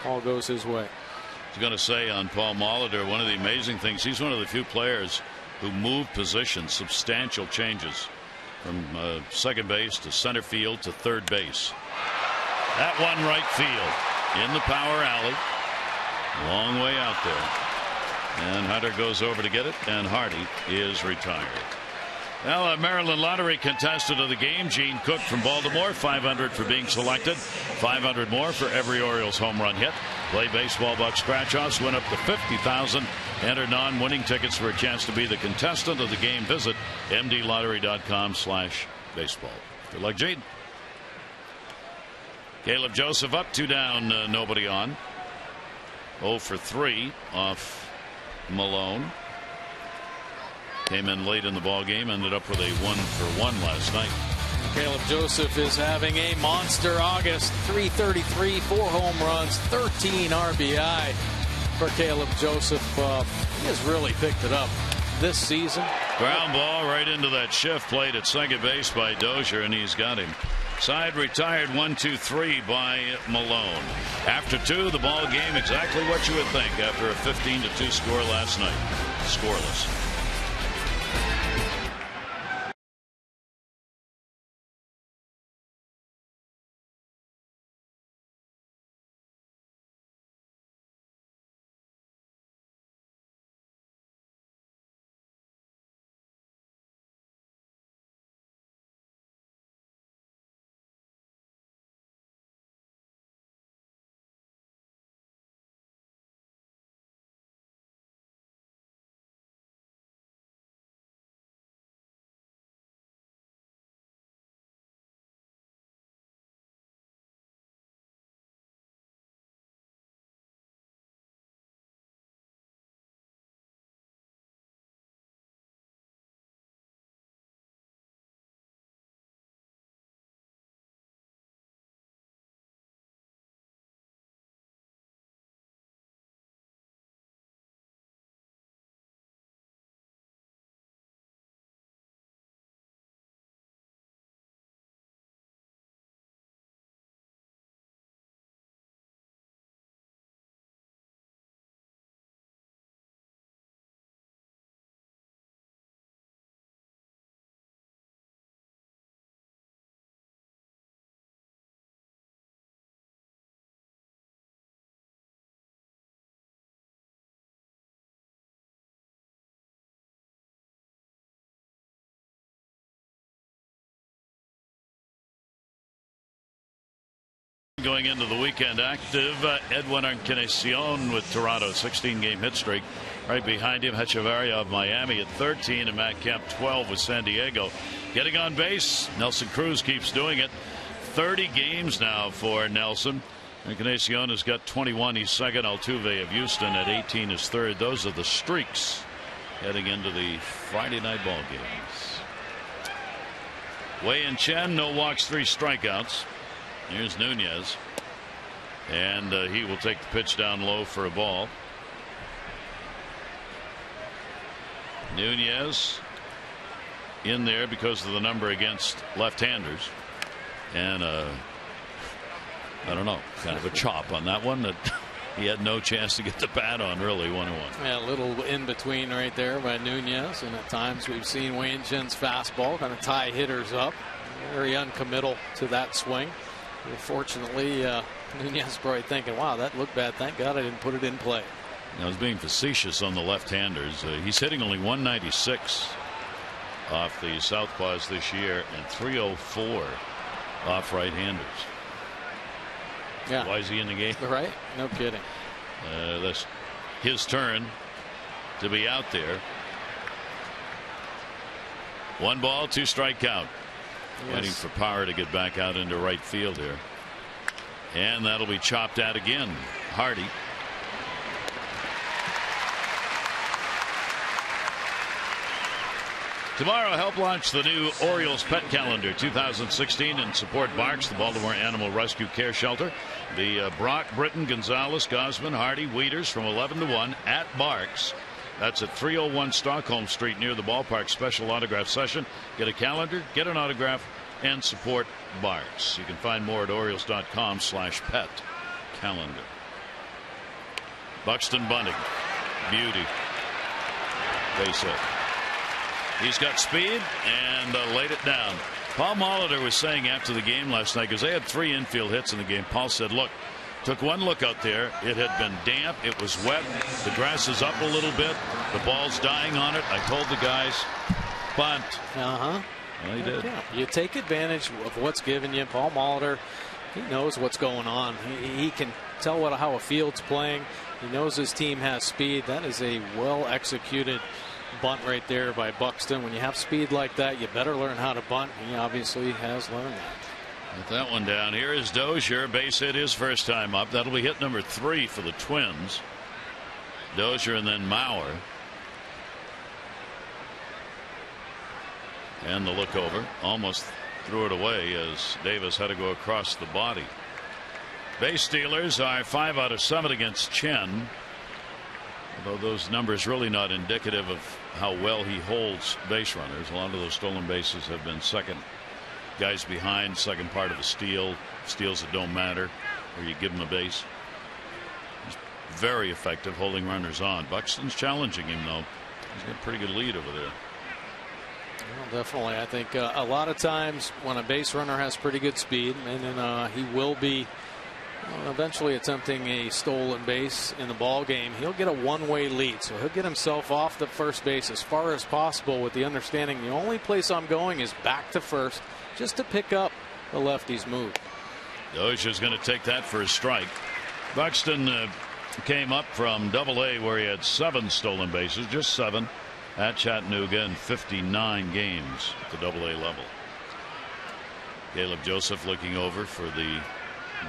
All goes his way. I was going to say on Paul Molitor, one of the amazing things, he's one of the few players who move positions, substantial changes from second base to center field to third base. That one right field in the power alley. Long way out there. And Hunter goes over to get it, and Hardy is retired. Well, a Maryland Lottery contestant of the game, Gene Cook from Baltimore, $500 for being selected, $500 more for every Orioles home run hit. Play baseball buck scratch-offs, win up to $50,000. Enter non-winning tickets for a chance to be the contestant of the game. Visit mdlottery.com/baseball. Good luck, Gene. Caleb Joseph up, 2 down, nobody on. 0 for 3 off Malone. Came in late in the ball game, ended up with a 1-for-1 last night. Caleb Joseph is having a monster August. 333, 4 home runs, 13 RBI for Caleb Joseph. He has really picked it up this season. Ground ball right into that shift, played at second base by Dozier, and he's got him. Side retired, 1-2-3 by Malone. After 2, the ball game exactly what you would think after a 15-2 score last night. Scoreless. Going into the weekend active, Edwin Encarnacion with Toronto, 16-game hit streak. Right behind him, Hechavarria of Miami at 13, and Matt Kemp 12 with San Diego. Getting on base, Nelson Cruz keeps doing it. 30 games now for Nelson. Encarnacion has got 21. He's second. Altuve of Houston at 18 is third. Those are the streaks heading into the Friday night ball games. Wei-Yin Chen, no walks, 3 strikeouts. Here's Nunez, and he will take the pitch down low for a ball. Nunez in there because of the number against left-handers, and I don't know, kind of a chop on that one that he had no chance to get the bat on, really. 1-1. Yeah, a little in between right there by Nunez, and at times we've seen Wei-Yin Chen's fastball kind of tie hitters up. Very uncommittal to that swing. Fortunately, Nunez is probably thinking, wow, that looked bad. Thank God I didn't put it in play. I was being facetious on the left-handers. He's hitting only 196 off the southpaws this year and 304 off right-handers. Yeah. Why is he in the game? Right? No kidding. That's his turn to be out there. 1 ball, 2 strike count. Yes. Waiting for Power to get back out into right field here. And that'll be chopped out again. Hardy. Tomorrow, help launch the new Orioles Pet Calendar 2016 and support Barks, the Baltimore Animal Rescue Care Shelter. The Brock, Britton, Gonzalez, Gosman, Hardy, Wieters from 11 to 1 at Barks. That's at 301 Stockholm Street near the ballpark. Special autograph session. Get a calendar, get an autograph, and support Barks. You can find more at Orioles.com/pet calendar. Buxton bunting. Beauty. Base hit. He's got speed and laid it down. Paul Molitor was saying after the game last night, because they had 3 infield hits in the game, Paul said, look, took one look out there. It had been damp. It was wet. The grass is up a little bit. The ball's dying on it. I told the guys, bunt. Well, he did. Yeah. You take advantage of what's given you. Paul Molitor, he knows what's going on. He can tell how a field's playing. He knows his team has speed. That is a well-executed bunt right there by Buxton. When you have speed like that, you better learn how to bunt. He obviously has learned that. Get that one down. Here is Dozier. Base hit his first time up. That'll be hit number 3 for the Twins. Dozier and then Mauer. And the look over. Almost threw it away as Davis had to go across the body. Base stealers are 5 out of 7 against Chen. Although those numbers really not indicative of how well he holds base runners. A lot of those stolen bases have been second guys behind, second part of a steal, steals that don't matter, or you give him a base. He's very effective holding runners on. Buxton's challenging him, though. He's got a pretty good lead over there. Well, definitely. I think a lot of times when a base runner has pretty good speed, and then he will be eventually attempting a stolen base in the ball game, he'll get a one-way lead, so he'll get himself off the first base as far as possible with the understanding the only place I'm going is back to first, just to pick up the lefty's move. Dozier's going to take that for a strike. Buxton came up from Double-A where he had 7 stolen bases, just 7 at Chattanooga in 59 games at the Double-A level. Caleb Joseph looking over for the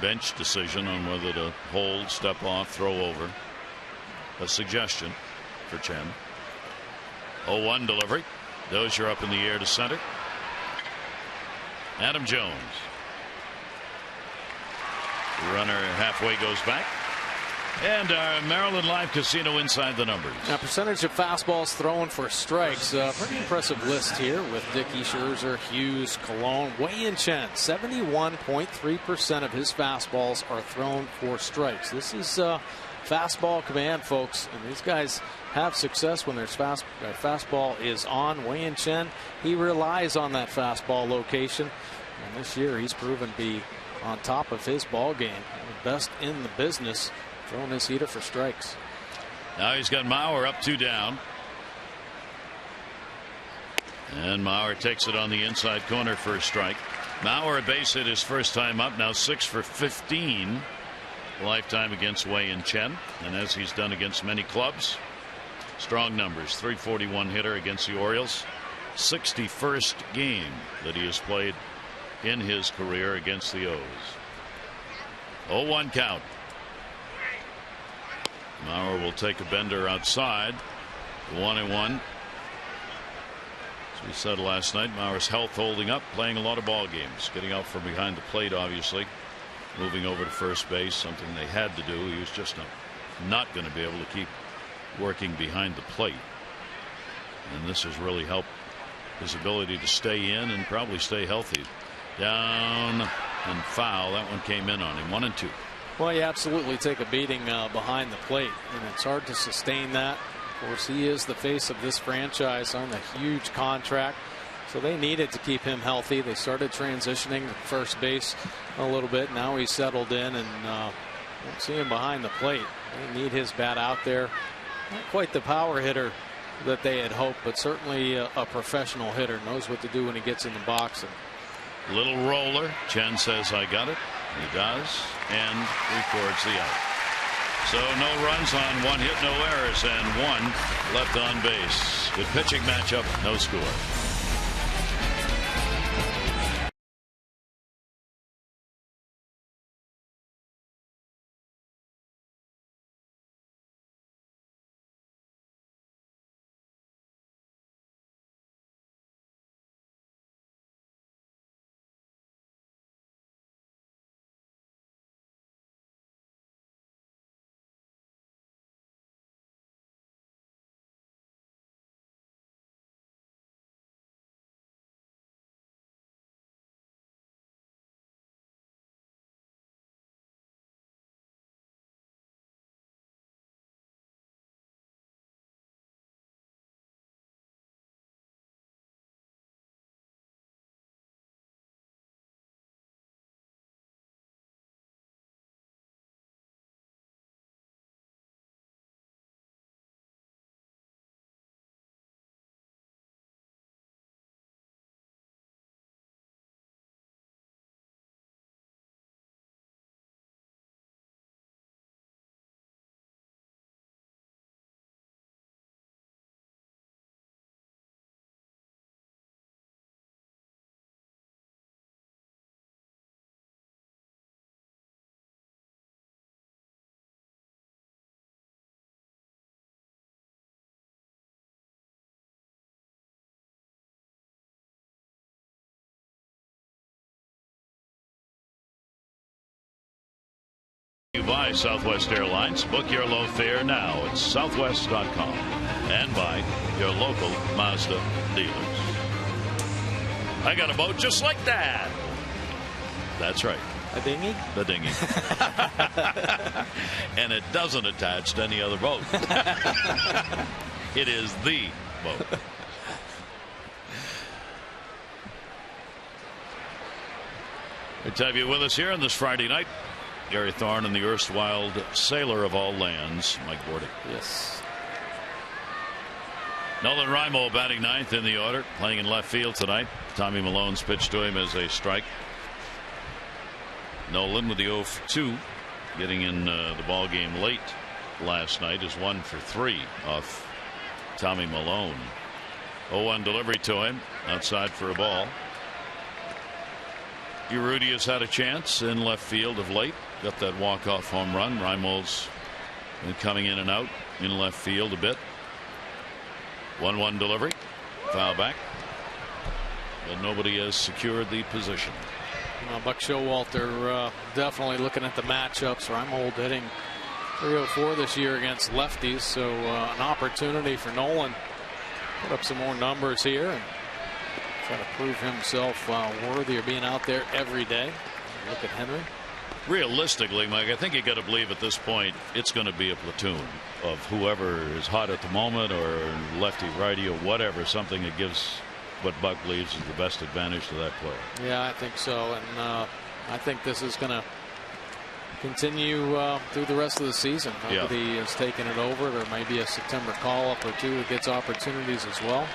bench decision on whether to hold, step off, throw over. A suggestion for Chen. 0-1 delivery. Dozier up in the air to center. Adam Jones. The runner halfway goes back. And our Maryland Live Casino inside the numbers. Now, percentage of fastballs thrown for strikes. Pretty impressive list here with Dickey, Scherzer, Hughes, Cologne, Wei-Yin Chen. 71.3% of his fastballs are thrown for strikes. This is fastball command, folks. And these guys have success when their fastball is on. Wei-Yin Chen, he relies on that fastball location. And this year he's proven to be on top of his ball game. The best in the business. Throwing his heater for strikes. Now he's got Mauer up 2 down. And Mauer takes it on the inside corner for a strike. Mauer a base hit his first time up. Now 6 for 15 lifetime against Wei-Yin Chen. And as he's done against many clubs, strong numbers. 341 hitter against the Orioles. 61st game that he has played in his career against the O's. 0-1 count. Mauer will take a bender outside. 1-1. As we said last night, Mauer's health holding up, playing a lot of ball games, getting out from behind the plate, obviously, moving over to first base, something they had to do. He was just not going to be able to keep working behind the plate, and this has really helped his ability to stay in and probably stay healthy. Down and foul. That one came in on him. 1-2. Well, you absolutely take a beating behind the plate, and it's hard to sustain that. Of course, he is the face of this franchise on a huge contract, so they needed to keep him healthy. They started transitioning to first base a little bit. Now he's settled in, and don't see him behind the plate. They need his bat out there. Not quite the power hitter that they had hoped, but certainly a professional hitter. Knows what to do when he gets in the box. And little roller. Chen says, I got it. He does, and records the out. So no runs on 1 hit, no errors, and 1 left on base. Good pitching matchup, no score. you by Southwest Airlines. Book your low fare now at southwest.com and by your local Mazda dealers. I got a boat just like that. That's right. A dinghy? The dinghy. And it doesn't attach to any other boat. It is the boat. Good to have you with us here on this Friday night. Gary Thorne and the erstwhile sailor of all lands, Mike Bordy. Yes. Nolan Reimold batting ninth in the order, playing in left field tonight. Tommy Malone's pitch to him as a strike. Nolan with the 0-2, getting in the ball game late last night, is 1 for 3 off Tommy Malone. 0-1 delivery to him, outside for a ball. Urruti has had a chance in left field of late. Got that walk-off home run. Reimold's been coming in and out in left field a bit. 1-1 delivery, foul back, but nobody has secured the position. Buck Showalter definitely looking at the matchups. Reimold hitting .304 this year against lefties, so an opportunity for Nolan to put up some more numbers here and try to prove himself worthy of being out there every day. Look at Henry. Realistically, Mike, I think you got to believe at this point it's going to be a platoon of whoever is hot at the moment, or lefty, righty, or whatever, something that gives what Buck believes is the best advantage to that player. Yeah, I think so, and I think this is going to continue through the rest of the season. Nobody has taken it over. There may be a September call-up or two that gets opportunities as well.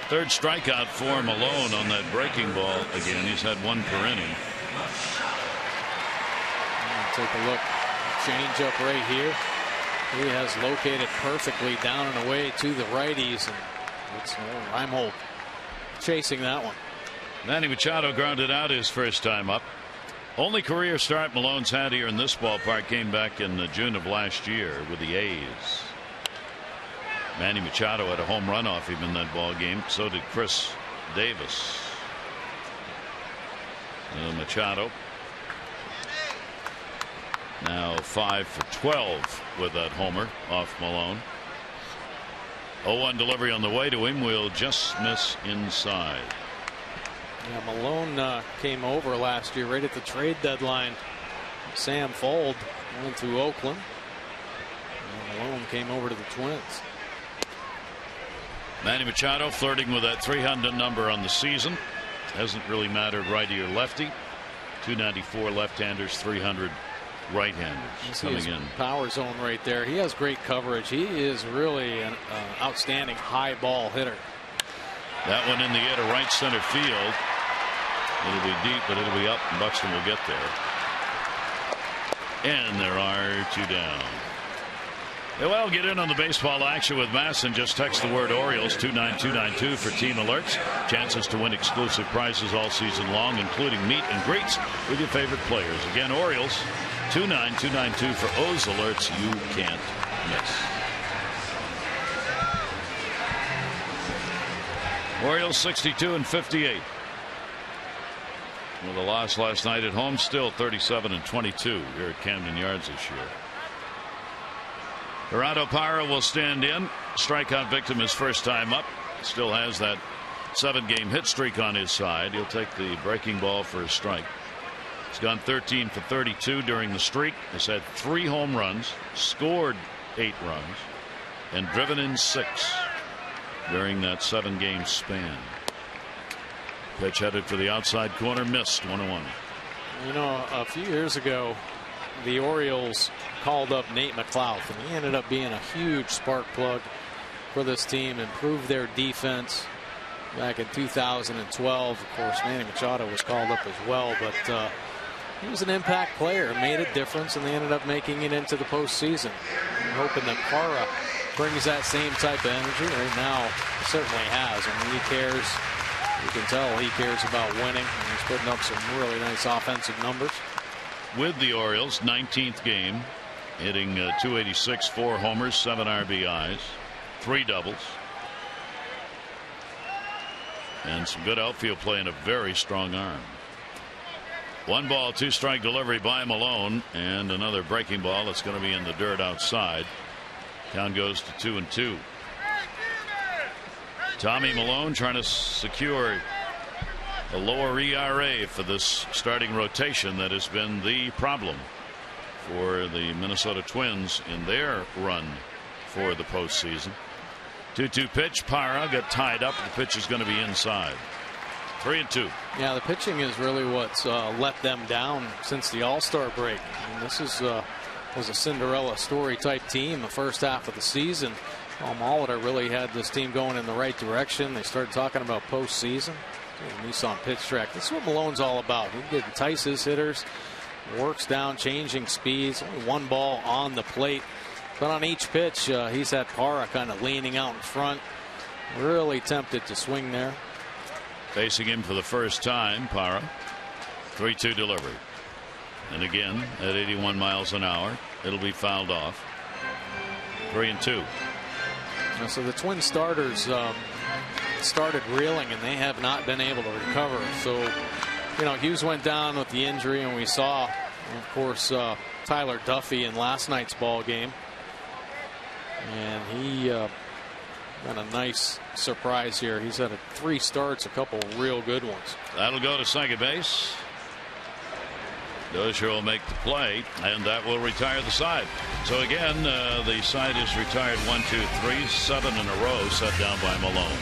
Third strikeout for Malone on that breaking ball again. He's had 1 per inning. Take a look. Change up right here. He has located perfectly down and away to the righties, and it's Reimold chasing that one. Manny Machado grounded out his first time up. Only career start Malone's had here in this ballpark came back in June of last year with the A's. Manny Machado had a home run off him in that ball game. So did Chris Davis. Machado now 5 for 12 with that homer off Malone. 0-1 delivery on the way to him, will just miss inside. Yeah, Malone came over last year right at the trade deadline. Sam Fuld went to Oakland, and Malone came over to the Twins. Manny Machado flirting with that 300 number on the season. Hasn't really mattered righty or lefty. 294 left-handers, 300 right-handers coming in. Power zone right there. He has great coverage. He is really an outstanding high ball hitter. That one in the air to right center field. It'll be deep, but it'll be up, and Buxton will get there. And there are 2 down. Well, get in on the baseball action with Masson. Just text the word Orioles 29292 for team alerts. Chances to win exclusive prizes all season long, including meet and greets with your favorite players. Again, Orioles 29292 for O's alerts you can't miss. Orioles 62-58. With a loss last night at home, still 37-22 here at Camden Yards this year. Gerardo Parra will stand in. Strikeout victim his first time up. Still has that 7-game hit streak on his side. He'll take the breaking ball for a strike. He's gone 13 for 32 during the streak. Has had 3 home runs, scored 8 runs, and driven in 6 during that 7-game span. Pitch headed for the outside corner, missed 1-1. You know, a few years ago, the Orioles called up Nate McLouth, and he ended up being a huge spark plug for this team, improved their defense back in 2012. Of course, Manny Machado was called up as well, but he was an impact player, made a difference, and they ended up making it into the postseason. I'm hoping that Parra brings that same type of energy. Right now, he certainly has. I mean, he cares. You can tell he cares about winning, and he's putting up some really nice offensive numbers. With the Orioles, 19th game, hitting .286, 4 homers, 7 RBIs, 3 doubles, and some good outfield play and a very strong arm. 1 ball, 2 strike delivery by Malone, and another breaking ball that's going to be in the dirt outside. Count goes to 2-2. Tommy Malone trying to secure a lower ERA for this starting rotation that has been the problem for the Minnesota Twins in their run for the postseason. 2-2 pitch. Parra got tied up. The pitch is going to be inside. 3-2. Yeah, the pitching is really what's let them down since the All-Star break. And this is was a Cinderella story type team the first half of the season. Molitor really had this team going in the right direction. They started talking about postseason. Nissan pitch track. This is what Malone's all about. He can entice his hitters, works down, changing speeds. Only 1 ball on the plate, but on each pitch he's had Parra kind of leaning out in front, really tempted to swing there. Facing him for the first time, Parra. 3-2 delivery, and again at 81 miles an hour, it'll be fouled off. 3-2. So the Twin starters started reeling, and they have not been able to recover. So, Hughes went down with the injury, and we saw, of course, Tyler Duffy in last night's ball game, and he got a nice surprise here. He's had 3 starts, a couple real good ones. That'll go to second base. Dozier will make the play, and that will retire the side. So again, the side is retired 1, 2, 3, 7 in a row set down by Malone.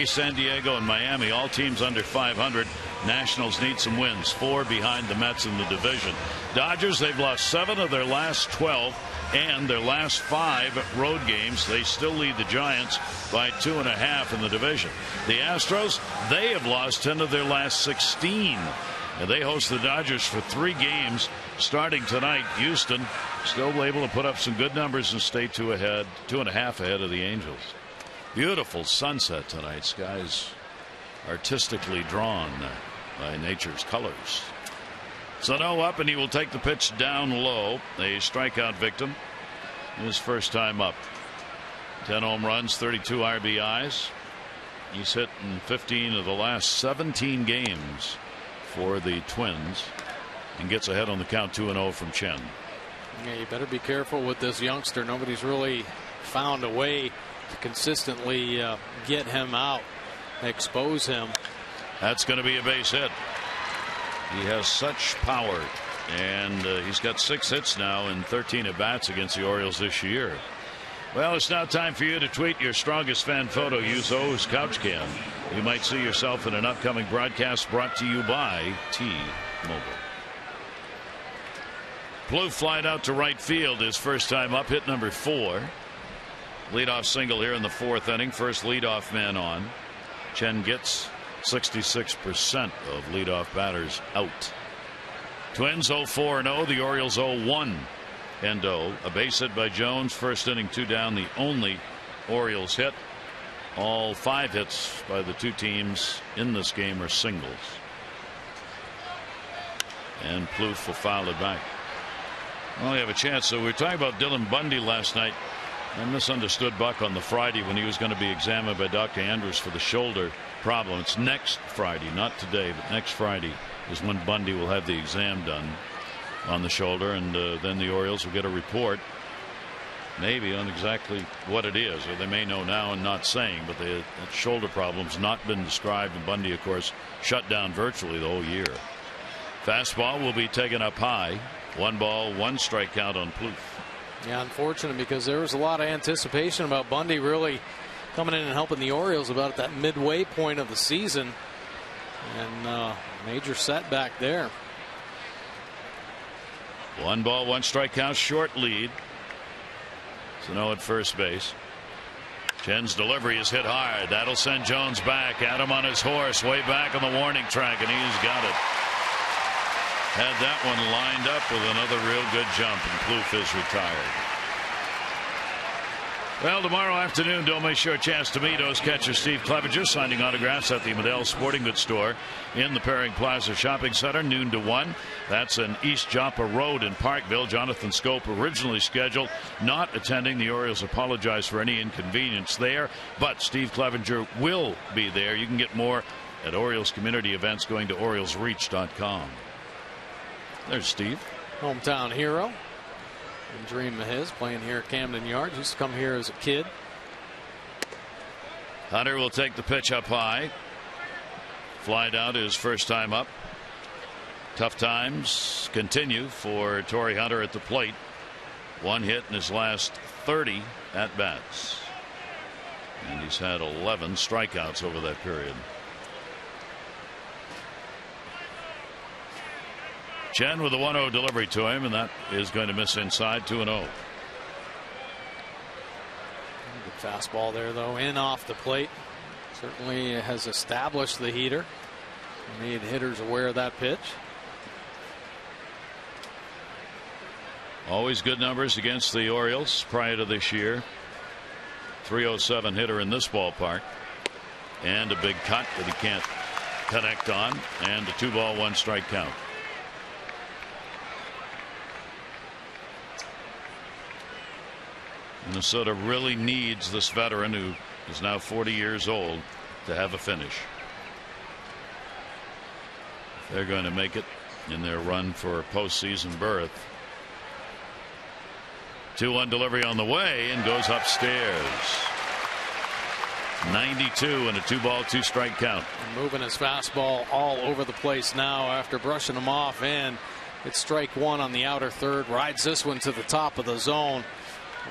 San Diego and Miami, all teams under 500. Nationals need some wins, 4 behind the Mets in the division. Dodgers, they've lost 7 of their last 12 and their last 5 road games. They still lead the Giants by 2.5 in the division. The Astros, they have lost 10 of their last 16, and they host the Dodgers for 3 games starting tonight. Houston still able to put up some good numbers and stay 2.5 ahead of the Angels. Beautiful sunset tonight. Skies artistically drawn by nature's colors. Sano up, and he will take the pitch down low. A strikeout victim. His first time up. 10 home runs, 32 RBIs. He's hit in 15 of the last 17 games for the Twins, and gets ahead on the count 2-0 from Chen. Yeah, you better be careful with this youngster. Nobody's really found a way to consistently get him out, expose him. That's going to be a base hit. He has such power, and he's got 6 hits now in 13 at bats against the Orioles this year. Well, it's now time for you to tweet your strongest fan photo. Use O's Couch Cam. You might see yourself in an upcoming broadcast brought to you by T-Mobile. Plouffe flied out to right field his first time up, hit number 4. Leadoff single here in the 4th inning. First leadoff man on. Chen gets 66% of leadoff batters out. Twins 0-4-0. The Orioles 0-1. Endo. A base hit by Jones. First inning, 2 down. The only Orioles hit. All 5 hits by the 2 teams in this game are singles. And Plouffe will foul it back. Well, we have a chance. So we were talking about Dylan Bundy last night. I misunderstood Buck on the Friday when he was going to be examined by Dr. Andrews for the shoulder problem. It's next Friday, not today, but next Friday is when Bundy will have the exam done on the shoulder, and then the Orioles will get a report maybe on exactly what it is, or they may know now and not saying, but the shoulder problem's not been described, and Bundy, of course, shut down virtually the whole year. Fastball will be taken up high. 1 ball, 1 strike count on Plouffe. Yeah, unfortunate, because there was a lot of anticipation about Bundy really coming in and helping the Orioles about at that midway point of the season, and major setback there. 1 ball, 1 strike count, short lead. Sano at first base. Chen's delivery is hit hard. That'll send Jones back. At him on his horse, way back on the warning track, and he's got it. Had that one lined up with another real good jump, and Plouffe is retired. Well, tomorrow afternoon, don't miss your chance to meet O's catcher Steve Clevenger, signing autographs at the Medell Sporting Goods Store in the Perring Plaza Shopping Center, noon to 1. That's in East Joppa Road in Parkville. Jonathan Scope, originally scheduled, not attending. The Orioles apologize for any inconvenience there, but Steve Clevenger will be there. You can get more at Orioles community events going to OriolesReach.com. There's Steve. Hometown hero. A dream of his, playing here at Camden Yards. Used to come here as a kid. Hunter will take the pitch up high. Flied out his first time up. Tough times continue for Torrey Hunter at the plate. 1 hit in his last 30 at bats. And he's had 11 strikeouts over that period. Chen with a 1-0 delivery to him, and that is going to miss inside. 2-0. Good fastball there, though, in off the plate. Certainly has established the heater. Made hitters aware of that pitch. Always good numbers against the Orioles prior to this year. 307 hitter in this ballpark, and a big cut that he can't connect on, and a 2 ball 1 strike count. Minnesota really needs this veteran, who is now 40 years old, to have a finish. They're going to make it in their run for postseason berth. 2-1 delivery on the way, and goes upstairs. 92 and a 2 ball 2 strike count. And moving his fastball all over the place now after brushing him off, and it's strike 1 on the outer third. Rides this one to the top of the zone.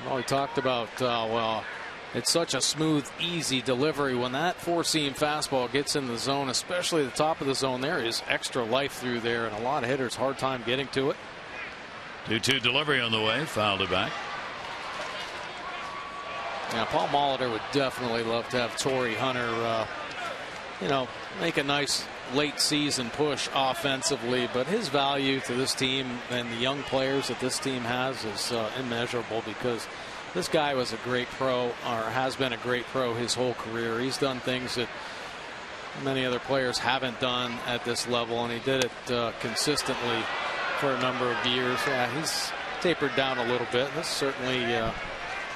Well, we talked about, well, it's such a smooth, easy delivery. When that 4-seam fastball gets in the zone, especially the top of the zone, there is extra life through there, and a lot of hitters hard time getting to it. 2-2 delivery on the way, fouled it back. Yeah, Paul Molitor would definitely love to have Torrey Hunter, you know, make a nice late season push offensively, but his value to this team and the young players that this team has is immeasurable, because this guy was a great pro, or has been a great pro his whole career. He's done things that many other players haven't done at this level, and he did it consistently for a number of years. Yeah, he's tapered down a little bit. This is certainly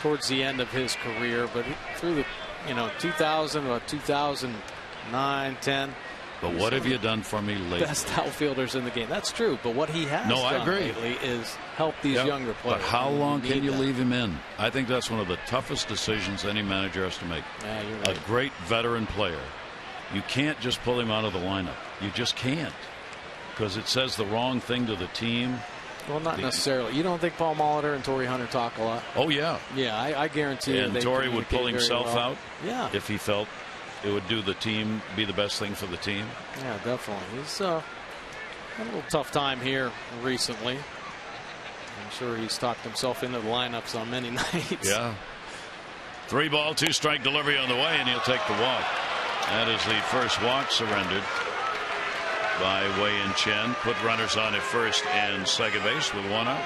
towards the end of his career, but through the 2009, 10. But what have you done for me lately? Best outfielders in the game. That's true. But what he has done lately is help these younger players. But how long can you leave him in? I think that's one of the toughest decisions any manager has to make. Yeah, you're right. A great veteran player, you can't just pull him out of the lineup. You just can't, because it says the wrong thing to the team. Well, not necessarily. You don't think Paul Molitor and Torrey Hunter talk a lot? Oh, yeah. Yeah, I guarantee. And Torrey would pull himself out. Yeah. If he felt it would do the team, be the best thing for the team. Yeah, definitely. He's had a little tough time here recently. I'm sure he's talked himself into the lineups on many nights. Yeah. 3 ball 2 strike delivery on the way, and he'll take the walk. That is the first walk surrendered by Wei and Chen. Put runners on at first and second base with 1 out.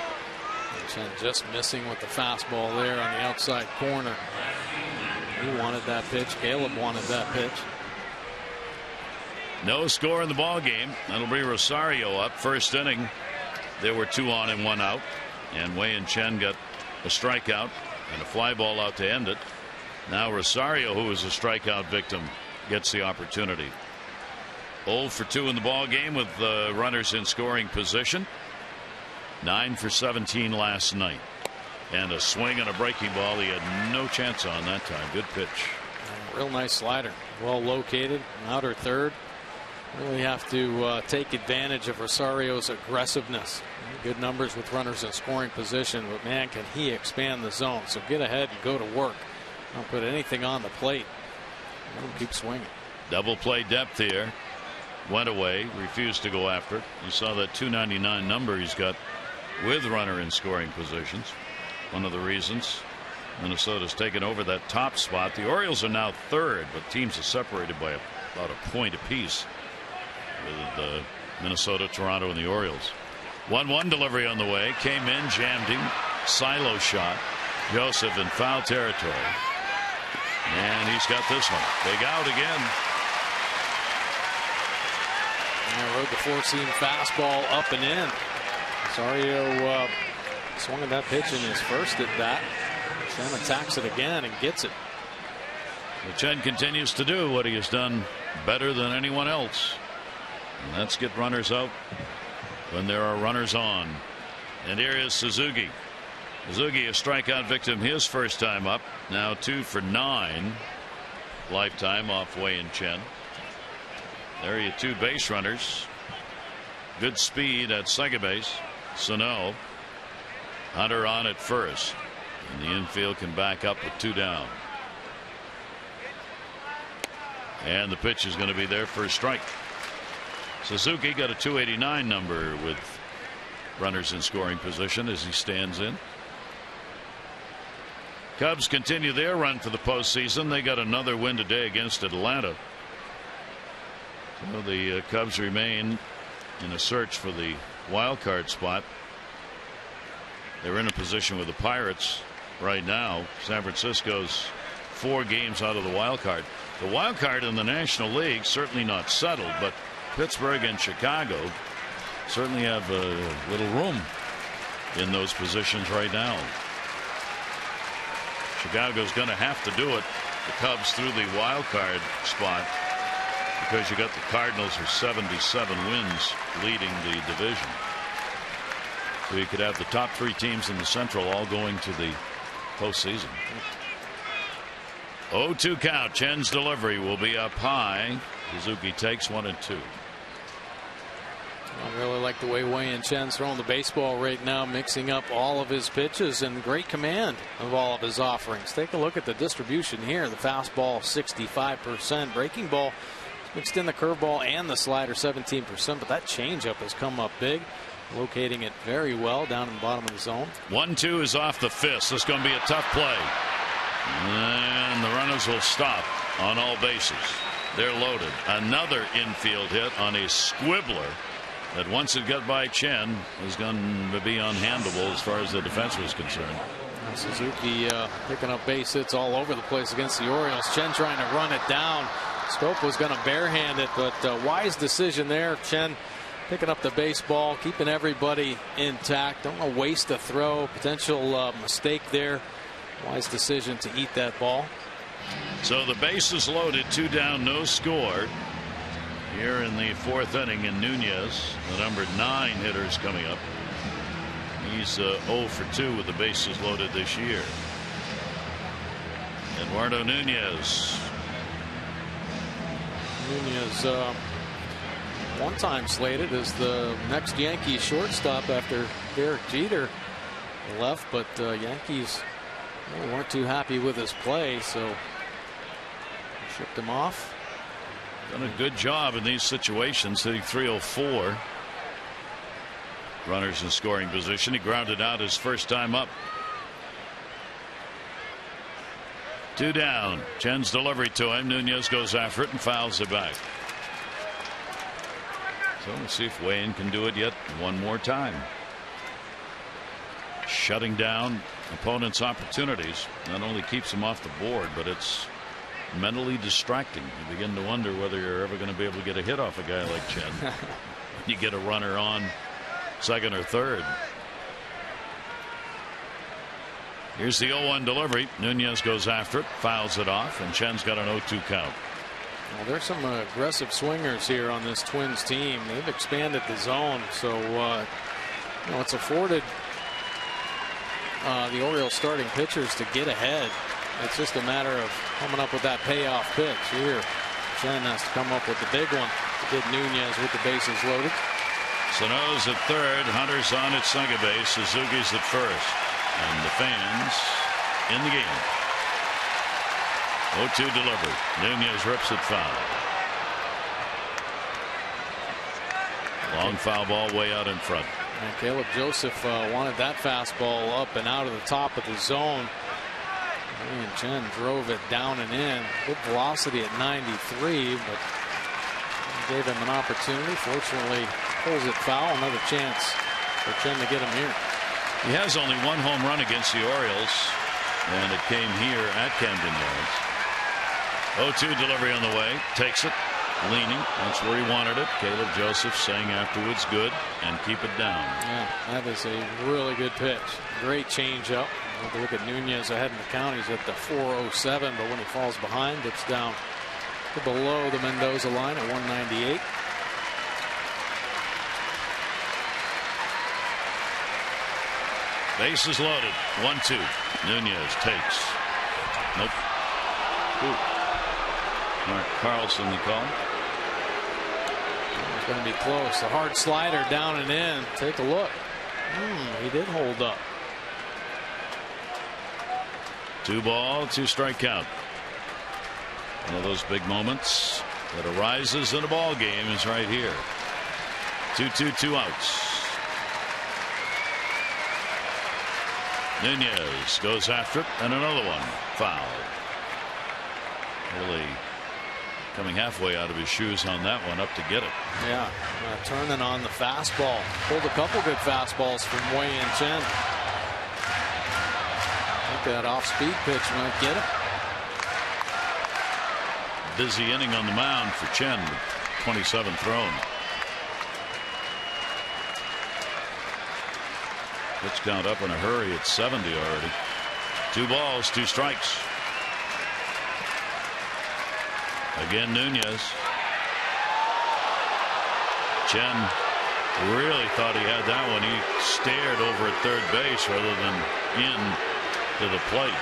Chen just missing with the fastball there on the outside corner. He wanted that pitch. Caleb wanted that pitch. No score in the ball game. That'll be Rosario up. First inning, there were 2 on and 1 out, and Wei and Chen got a strikeout and a fly ball out to end it. Now Rosario, who is a strikeout victim, gets the opportunity. 0 for 2 in the ball game with runners in scoring position. 9 for 17 last night, and a swing and a breaking ball he had no chance on that time. Good pitch. Real nice slider, well located, outer third. Really have to take advantage of Rosario's aggressiveness. Good numbers with runners in scoring position, but man, can he expand the zone. So get ahead and go to work. Don't put anything on the plate. Let him keep swinging. Double play depth here. Went away, refused to go after it. You saw that 299 number he's got with runner in scoring positions. One of the reasons Minnesota's taken over that top spot. The Orioles are now third, but teams are separated by about a point apiece with Minnesota, Toronto, and the Orioles. 1-1 delivery on the way. Came in, jammed him. Silo shot. Joseph in foul territory. And he's got this one. Big out again. And rode the four-seam fastball up and in. Rosario swung at that pitch in his first at bat. Chen attacks it again and gets it. Well, Chen continues to do what he has done better than anyone else. And that's get runners out when there are runners on. And here is Suzuki. Suzuki, a strikeout victim his first time up. Now 2 for 9 lifetime off Wei and Chen. There are your 2 base runners. Good speed at second base. Sano. Hunter on at first. And the infield can back up with 2 down. And the pitch is going to be there for a strike. Suzuki got a 289 number with runners in scoring position as he stands in. Cubs continue their run for the postseason. They got another win today against Atlanta. So the Cubs remain in a search for the wild card spot. They're in a position with the Pirates right now. San Francisco's 4 games out of the wild card. The wild card in the National League certainly not settled, but Pittsburgh and Chicago certainly have a little room in those positions right now. Chicago's going to have to do it. The Cubs through the wild card spot, because you got the Cardinals with 77 wins leading the division. So you could have the top 3 teams in the Central all going to the postseason. 0-2 count. Chen's delivery will be up high. Suzuki takes 1 and 2. I really like the way Wei and Chen's throwing the baseball right now, mixing up all of his pitches and great command of all of his offerings. Take a look at the distribution here. The fastball 65%, breaking ball mixed in the curveball and the slider 17%, but that changeup has come up big, locating it very well down in the bottom of the zone. 1-2 is off the fist. This is going to be a tough play, and the runners will stop on all bases. They're loaded. Another infield hit on a squibbler that once it got by Chen is going to be unhandleable as far as the defense was concerned. Suzuki picking up base hits all over the place against the Orioles. Chen trying to run it down. Schoop was going to barehand it, but wise decision there. Chen picking up the baseball, keeping everybody intact. Don't want to waste a throw. Potential mistake there. Wise decision to eat that ball. So the base is loaded, 2 down, no score. Here in the 4th inning, and Nunez, the number 9 hitter, is coming up. He's 0 for 2 with the bases loaded this year. Eduardo Nunez. Nunez one time slated as the next Yankees shortstop after Derek Jeter left, but Yankees weren't too happy with his play, so shipped him off. Done a good job in these situations, hitting .304. Runners in scoring position. He grounded out his first time up. 2 down. Chen's delivery to him. Nunez goes after it and fouls it back. So we'll see if Wayne can do it yet one more time. shutting down opponents' opportunities not only keeps them off the board, but it's mentally distracting. You begin to wonder whether you're ever going to be able to get a hit off a guy like Chen. You get a runner on second or third. Here's the 0-1 delivery. Nunez goes after it, fouls it off, and Chen's got an 0-2 count. Well, there's some aggressive swingers here on this Twins team. They've expanded the zone, so it's afforded the Orioles starting pitchers to get ahead. It's just a matter of coming up with that payoff pitch. Here, Chen has to come up with the big one to get Nunez with the bases loaded. Sano's at third, Hunter's on at second base, Suzuki's at first, and the fans in the game. 0-2 delivery. Nunez rips it foul. Long foul ball way out in front. And Caleb Joseph wanted that fastball up and out of the top of the zone. And Chen drove it down and in. Good velocity at 93, but gave him an opportunity. Fortunately, pulls it foul. Another chance for Chen to get him here. He has only one home run against the Orioles, and it came here at Camden Yards. 0-2 delivery on the way. Takes it. Leaning. That's where he wanted it. Caleb Joseph saying afterwards, good, and keep it down. Yeah, that is a really good pitch. Great changeup. Look at Nunez ahead in the count. He's at the 407, but when he falls behind, dips down to below the Mendoza line at 198. Bases loaded. 1-2. Nunez takes. Nope. Mark Carlson, the call. It's going to be close. The hard slider down and in. Take a look. He did hold up. 2 ball, 2 strike count. One of those big moments that arises in a ball game is right here. 2-2, 2 outs. Nunez goes after it, and another one. Foul. Really coming halfway out of his shoes on that one, up to get it. Yeah, turning on the fastball. Pulled a couple good fastballs from Wei and Chen. I think that off-speed pitch might get him. Busy inning on the mound for Chen, with 27 thrown. Pitch count up in a hurry at 70 already. 2 balls, 2 strikes. Again, Nunez. Chen really thought he had that one. He stared over at third base rather than in to the plate.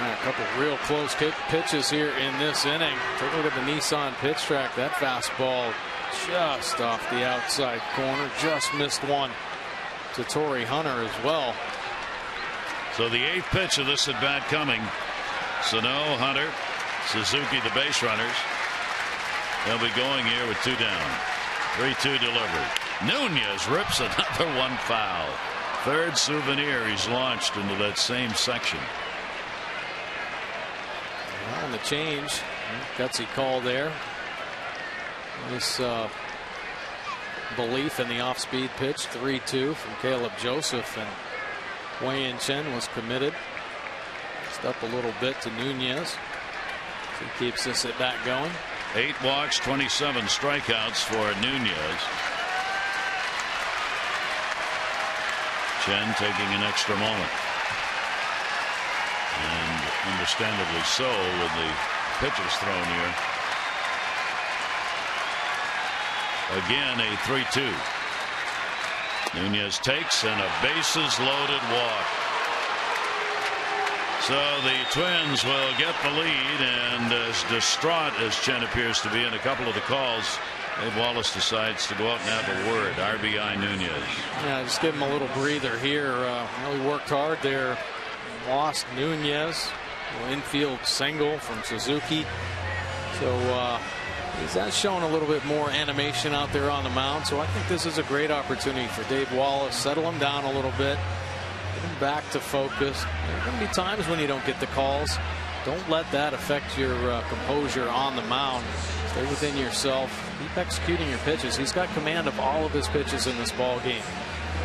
A couple real close pitches here in this inning. Take a look at the Nissan pitch track. That fastball just off the outside corner. Just missed one to Torrey Hunter as well. So the 8th pitch of this at bat coming. Sano, Hunter, Suzuki, the base runners. They'll be going here with 2 down. 3-2 delivery. Nunez rips another one foul. 3rd souvenir he's launched into that same section. Well, on the change, gutsy call there. This belief in the off-speed pitch. 3-2 from Caleb Joseph, and Wei and Chen was committed. Just up a little bit to Nunez. He keeps this at bat going. 8 walks, 27 strikeouts for Nunez. Chen taking an extra moment, and understandably so with the pitches thrown here. Again, a 3-2. Nunez takes, and a bases loaded walk. So the Twins will get the lead, and as distraught as Chen appears to be in a couple of the calls, Dave Wallace decides to go out and have a word. RBI Nunez. Yeah, just give him a little breather here. Really worked hard there. Lost Nunez. Infield single from Suzuki. So he's shown a little bit more animation out there on the mound. So I think this is a great opportunity for Dave Wallace. Settle him down a little bit. Get him back to focus. There are going to be times when you don't get the calls. Don't let that affect your composure on the mound. Stay within yourself. Keep executing your pitches. He's got command of all of his pitches in this ball game.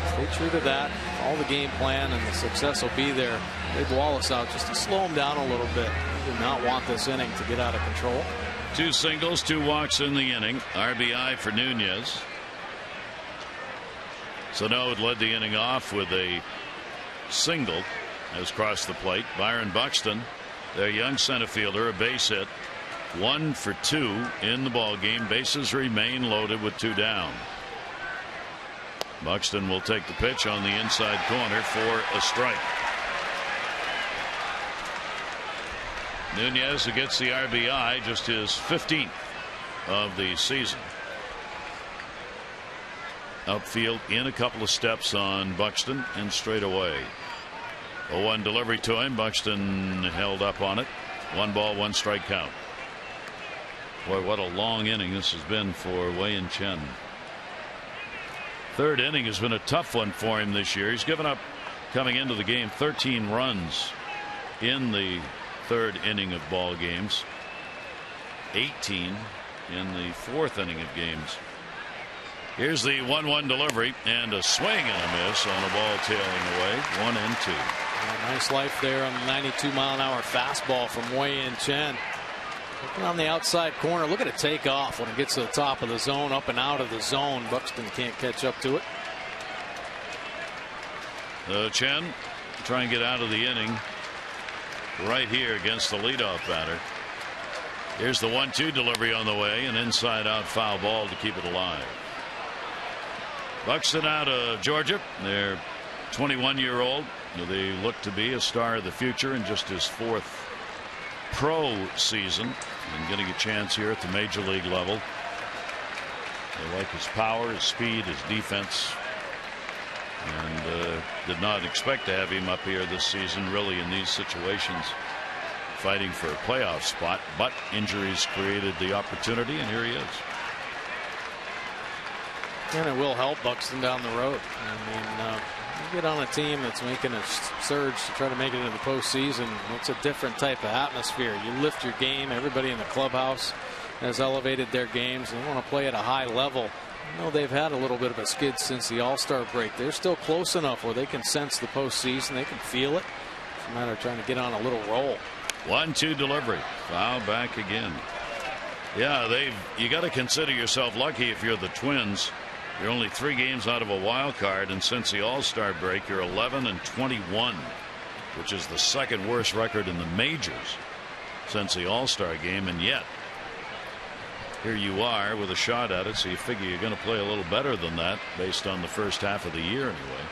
Stay true to that. All the game plan and the success will be there. They'd Wallace out just to slow him down a little bit. He did not want this inning to get out of control. 2 singles, 2 walks in the inning. RBI for Nunez. Sano had led the inning off with a single as crossed the plate. Byron Buxton, their young center fielder, a base hit. 1 for 2 in the ball game. Bases remain loaded with 2 down. Buxton will take the pitch on the inside corner for a strike. Nunez, who gets the RBI, just his 15th of the season. Outfield in a couple of steps on Buxton and straight away. A 1 delivery to him. Buxton held up on it. 1 ball, 1 strike count. Boy, what a long inning this has been for Wei-Yin Chen. 3rd inning has been a tough one for him this year. He's given up, coming into the game, 13 runs in the 3rd inning of ball games. 18 in the 4th inning of games. Here's the 1-1 delivery and a swing and a miss on a ball tailing away. 1-2. Nice life there on the 92-mile-an-hour fastball from Wei-Yin Chen. Looking on the outside corner. Look at it take off when it gets to the top of the zone, up and out of the zone. Buxton can't catch up to it. Chen trying to get out of the inning right here against the leadoff batter. Here's the 1-2 delivery on the way, an inside out foul ball to keep it alive. Buxton out of Georgia. Their 21-year-old. They look to be a star of the future in just his 4th pro season and getting a chance here at the major league level. They like his power, his speed, his defense, and did not expect to have him up here this season really in these situations fighting for a playoff spot, but injuries created the opportunity, and here he is. And it will help Buxton down the road. I mean, you get on a team that's making a surge to try to make it into the postseason. It's a different type of atmosphere. You lift your game. Everybody in the clubhouse has elevated their games. They want to play at a high level. I know they've had a little bit of a skid since the All-Star break. They're still close enough where they can sense the postseason. They can feel it. It's a matter of trying to get on a little roll. 1-2 delivery. Foul back again. Yeah, you got to consider yourself lucky if you're the Twins. You're only 3 games out of a wild card, and since the All-Star break, you're 11-21, which is the 2nd worst record in the majors since the All-Star game, and yet here you are with a shot at it. So you figure you're going to play a little better than that based on the first half of the year anyway.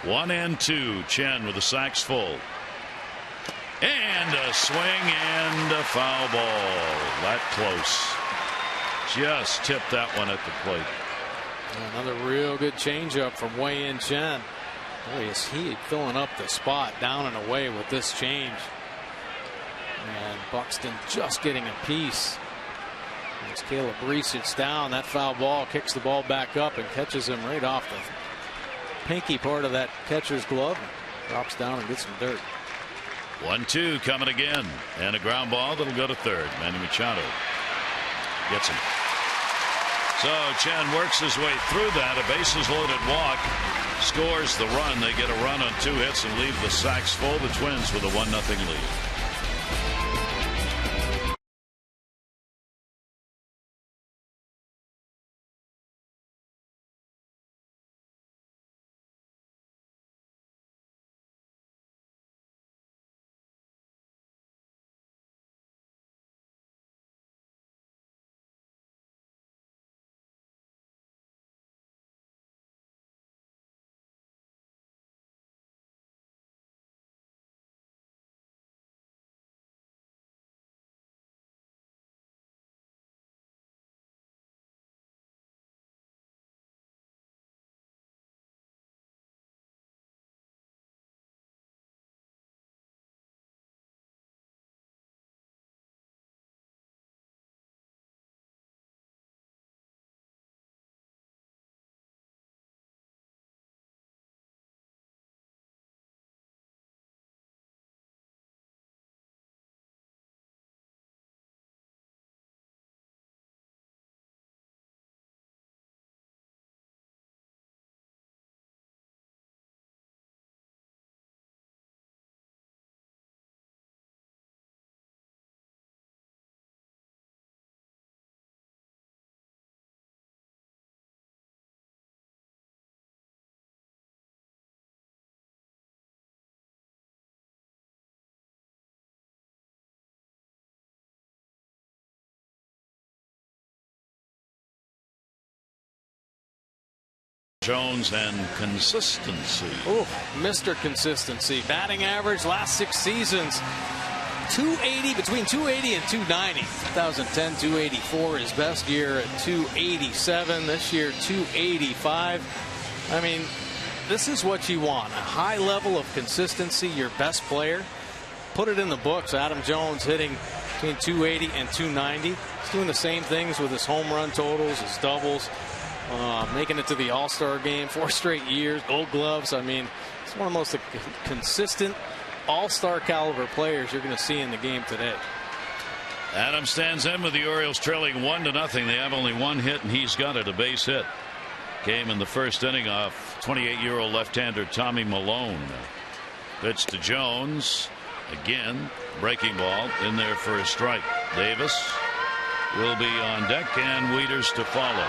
1-2. Chen with the sacks full, and a swing and a foul ball. That close. Just tipped that one at the plate. Another real good changeup from Wei-Yin Chen. Boy, is he filling up the spot down and away with this change. And Buxton just getting a piece. As Caleb Reese hits down, that foul ball kicks the ball back up and catches him right off the pinky part of that catcher's glove. Drops down and gets some dirt. 1-2 coming again, and a ground ball that'll go to 3rd. Manny Machado gets him. So Chen works his way through that. A bases loaded walk, scores the run. They get a run on 2 hits and leave the sacks full. The Twins with a 1-0 lead. Jones and consistency. Oh, Mr. Consistency. Batting average last 6 seasons, 280, between 280 and 290. 2010, 284, his best year at 287. This year, 285. I mean, this is what you want. A high level of consistency, your best player. Put it in the books. Adam Jones hitting between 280 and 290. He's doing the same things with his home run totals, his doubles, making it to the All-Star game 4 straight years, Gold Gloves. I mean, it's one of the most consistent All-Star caliber players you're going to see in the game today. Adam stands in with the Orioles trailing 1-0. They have only 1 hit, and he's got it, a base hit. Came in the first inning off 28-year-old left-hander Tommy Milone. Pitch to Jones. Again, breaking ball in there for a strike. Davis will be on deck, and Wieters to follow.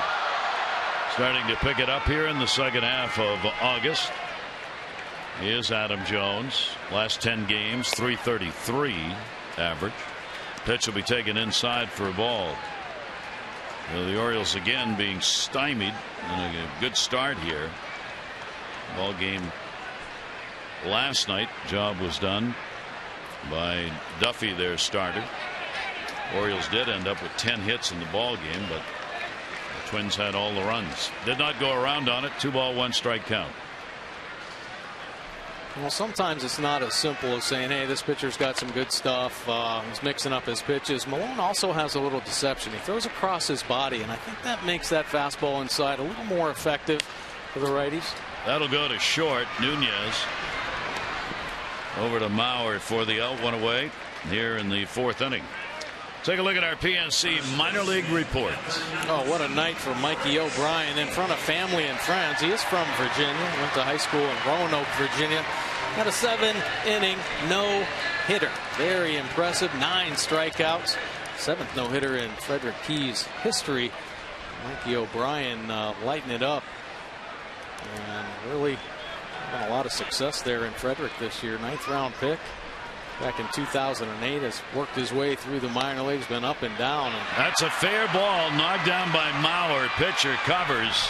Starting to pick it up here in the second half of August is Adam Jones. Last 10 games, .333 average. Pitch will be taken inside for a ball. The Orioles again being stymied in a good start here. Ball game last night. Job was done by Duffy, their starter. Orioles did end up with 10 hits in the ball game, but the Twins had all the runs. Did not go around on it. 2-ball, 1-strike count. Well, sometimes it's not as simple as saying, hey, this pitcher's got some good stuff. He's mixing up his pitches. Malone also has a little deception. He throws across his body, and I think that makes that fastball inside a little more effective for the righties. That'll go to short. Nunez over to Mauer for the out, 1 away here in the 4th inning. Take a look at our PNC minor league report. Oh, what a night for Mikey O'Brien in front of family and friends. He is from Virginia. Went to high school in Roanoke, Virginia. Got a 7-inning no-hitter. Very impressive. 9 strikeouts. 7th no-hitter in Frederick Key's history. Mikey O'Brien lighting it up. And really having a lot of success there in Frederick this year. 9th round pick. Back in 2008, has worked his way through the minor leagues, been up and down. That's a fair ball, knocked down by Mauer. Pitcher covers.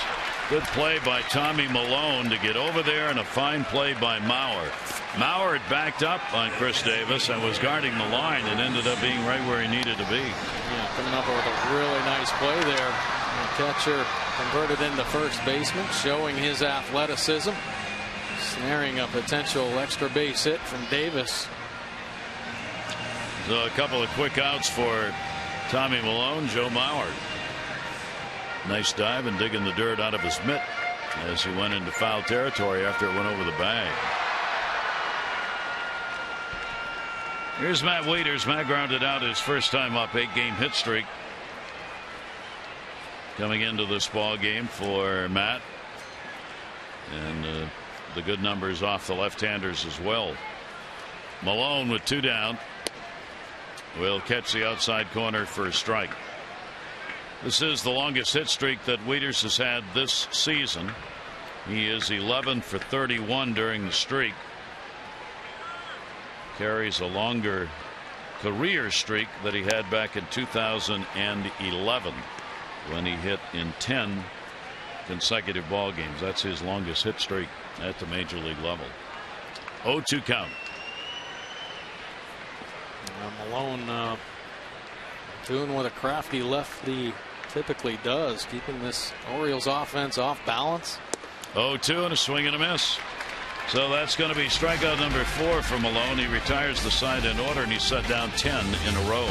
Good play by Tommy Milone to get over there, and a fine play by Mauer. Mauer had backed up on Chris Davis and was guarding the line, and ended up being right where he needed to be. Yeah, coming up with a really nice play there. The catcher converted into first baseman, showing his athleticism, snaring a potential extra base hit from Davis. So a couple of quick outs for Tommy Milone. Joe Mauer. Nice dive and digging the dirt out of his mitt as he went into foul territory after it went over the bag. Here's Matt Wieters. Matt grounded out his first time up, 8-game hit streak. Coming into this ball game for Matt. And the good numbers off the left-handers as well. Milone with 2 down. Will catch the outside corner for a strike. This is the longest hit streak that Wieters has had this season. He is 11 for 31 during the streak. Carries a longer career streak that he had back in 2011 when he hit in 10 consecutive ball games. That's his longest hit streak at the major league level. 0-2 count. Milone doing what a crafty lefty typically does, keeping this Orioles offense off balance. 0-2 and a swing and a miss. So that's going to be strikeout number 4 for Milone. He retires the side in order, and he's set down 10 in a row.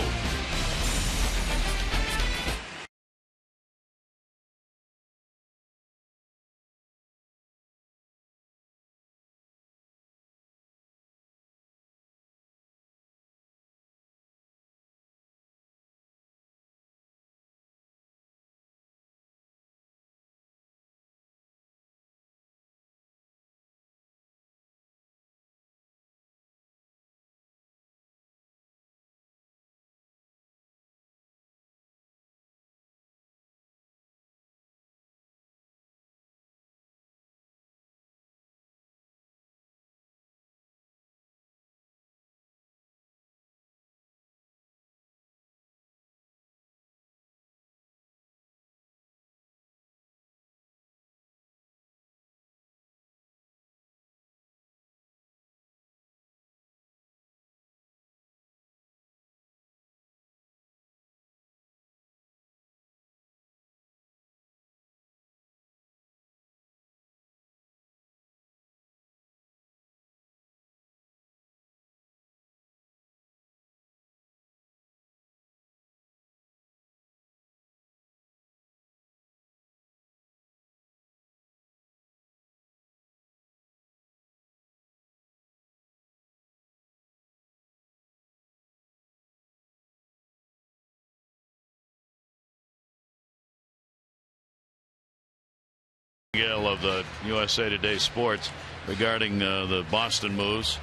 Gale of the USA Today Sports regarding the Boston moves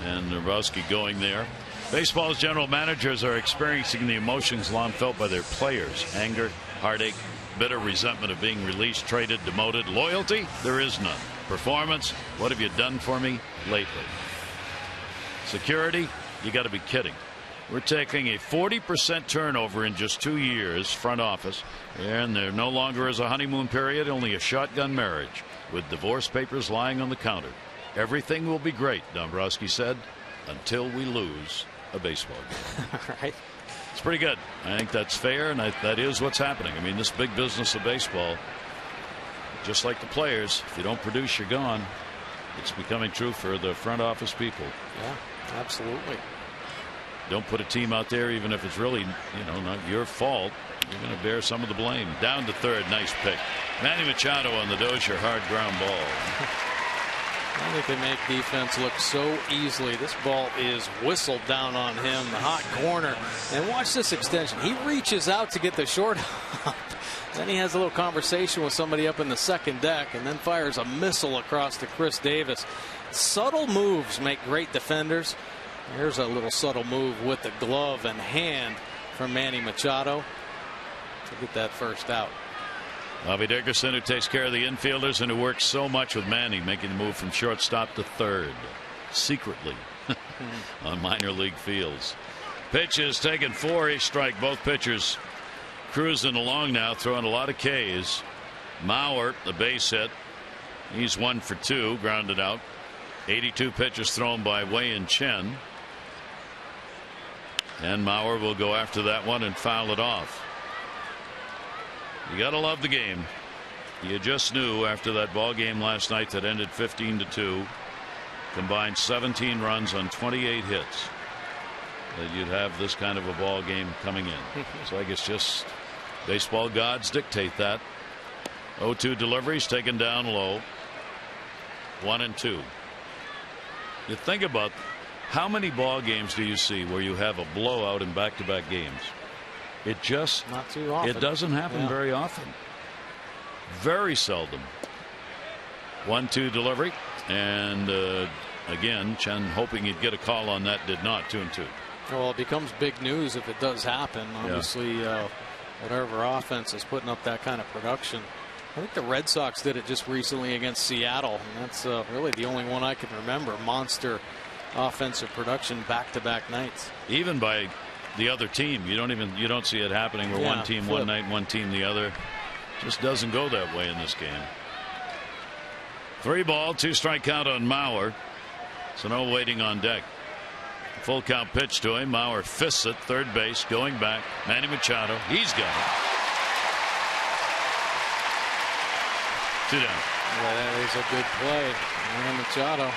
and Dombrowski going there. Baseball's general managers are experiencing the emotions long felt by their players. Anger, heartache, bitter resentment of being released, traded, demoted. Loyalty, there is none. Performance, what have you done for me lately? Security, you got to be kidding. We're taking a 40% turnover in just 2 years, front office, and there no longer is a honeymoon period, only a shotgun marriage with divorce papers lying on the counter. Everything will be great, Dombrowski said, until we lose a baseball game. All right. It's pretty good. I think that's fair, and that is what's happening. I mean, this big business of baseball, just like the players, if you don't produce, you're gone. It's becoming true for the front office people. Yeah, absolutely. Don't put a team out there, even if it's really, not your fault. You're going to bear some of the blame. Down to third, nice pick. Manny Machado on the Dozier hard ground ball. I think they make defense look so easily. This ball is whistled down on him, the hot corner. And watch this extension. He reaches out to get the short hop. Then he has a little conversation with somebody up in the second deck and then fires a missile across to Chris Davis. Subtle moves make great defenders. Here's a little subtle move with the glove and hand from Manny Machado to get that first out. Bobby Dickerson, who takes care of the infielders and who works so much with Manny, making the move from shortstop to third secretly on minor league fields. Pitch is taken 4. Strike. Both pitchers cruising along now, throwing a lot of Ks. Mauer, the base hit. He's 1 for 2, grounded out. 82 pitches thrown by Wei-Yin Chen. And Mauer will go after that one and foul it off. You got to love the game. You just knew after that ball game last night that ended 15-2, combined 17 runs on 28 hits, that you'd have this kind of a ball game coming in. So I guess just baseball gods dictate that. 0-2 deliveries taken down low. 1-2. You think about how many ball games do you see where you have a blowout in back-to-back games? It just not too often. It doesn't happen very often. Very seldom. 1-2 delivery, and again, Chen hoping he'd get a call on that, did not. 2-2. Well, it becomes big news if it does happen. Obviously, whatever offense is putting up that kind of production. I think the Red Sox did it just recently against Seattle, and that's really the only one I can remember. Monster offensive production back-to-back nights. Even by the other team, you don't see it happening where one team one night, one team the other. Just doesn't go that way in this game. 3 ball, 2 strike count on Mauer. So no waiting on deck. Full count pitch to him. Mauer fists it, third base, going back. Manny Machado, he's got it. 2 down. That is a good play. Manny Machado.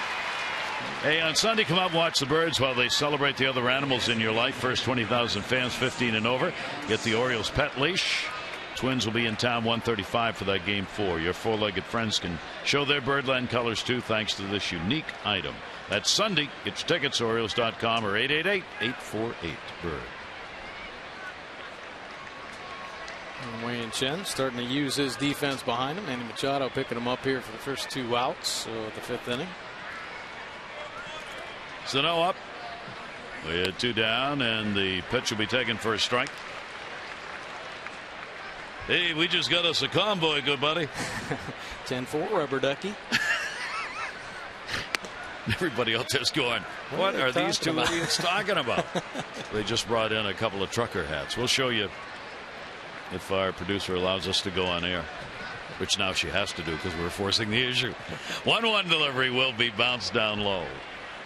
Hey, on Sunday, come out and watch the birds while they celebrate the other animals in your life. First 20,000 fans, 15 and over, get the Orioles pet leash. Twins will be in town 1:35 for that game 4. Your 4-legged friends can show their Birdland colors too, thanks to this unique item. That's Sunday. Get your tickets, Orioles.com or 888-848-BIRD. Wei-Yin Chen starting to use his defense behind him. Manny Machado picking him up here for the first 2 outs of the 5th inning. Sano up. We had 2 down, and the pitch will be taken for a strike. Hey, we just got us a convoy, good buddy. 10-4, rubber ducky. Everybody else is going, what are these 2 idiots talking about? They just brought in a couple of trucker hats. We'll show you if our producer allows us to go on air, which now she has to do because we're forcing the issue. 1-1 delivery will be bounced down low.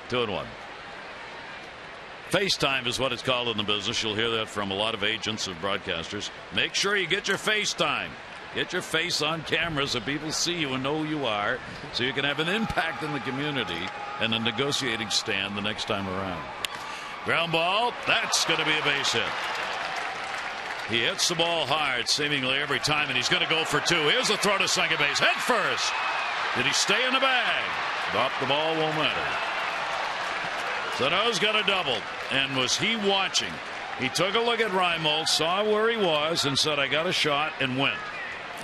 2-1. FaceTime is what it's called in the business. You'll hear that from a lot of agents and broadcasters. Make sure you get your FaceTime. Get your face on camera so people see you and know who you are, so you can have an impact in the community and a negotiating stand the next time around. Ground ball. That's going to be a base hit. He hits the ball hard seemingly every time, and he's going to go for 2. Here's the throw to second base. Head first. Did he stay in the bag? Drop the ball, won't matter. Sano's got a double. And was he watching? He took a look at Reimold, saw where he was, and said, I got a shot, and went.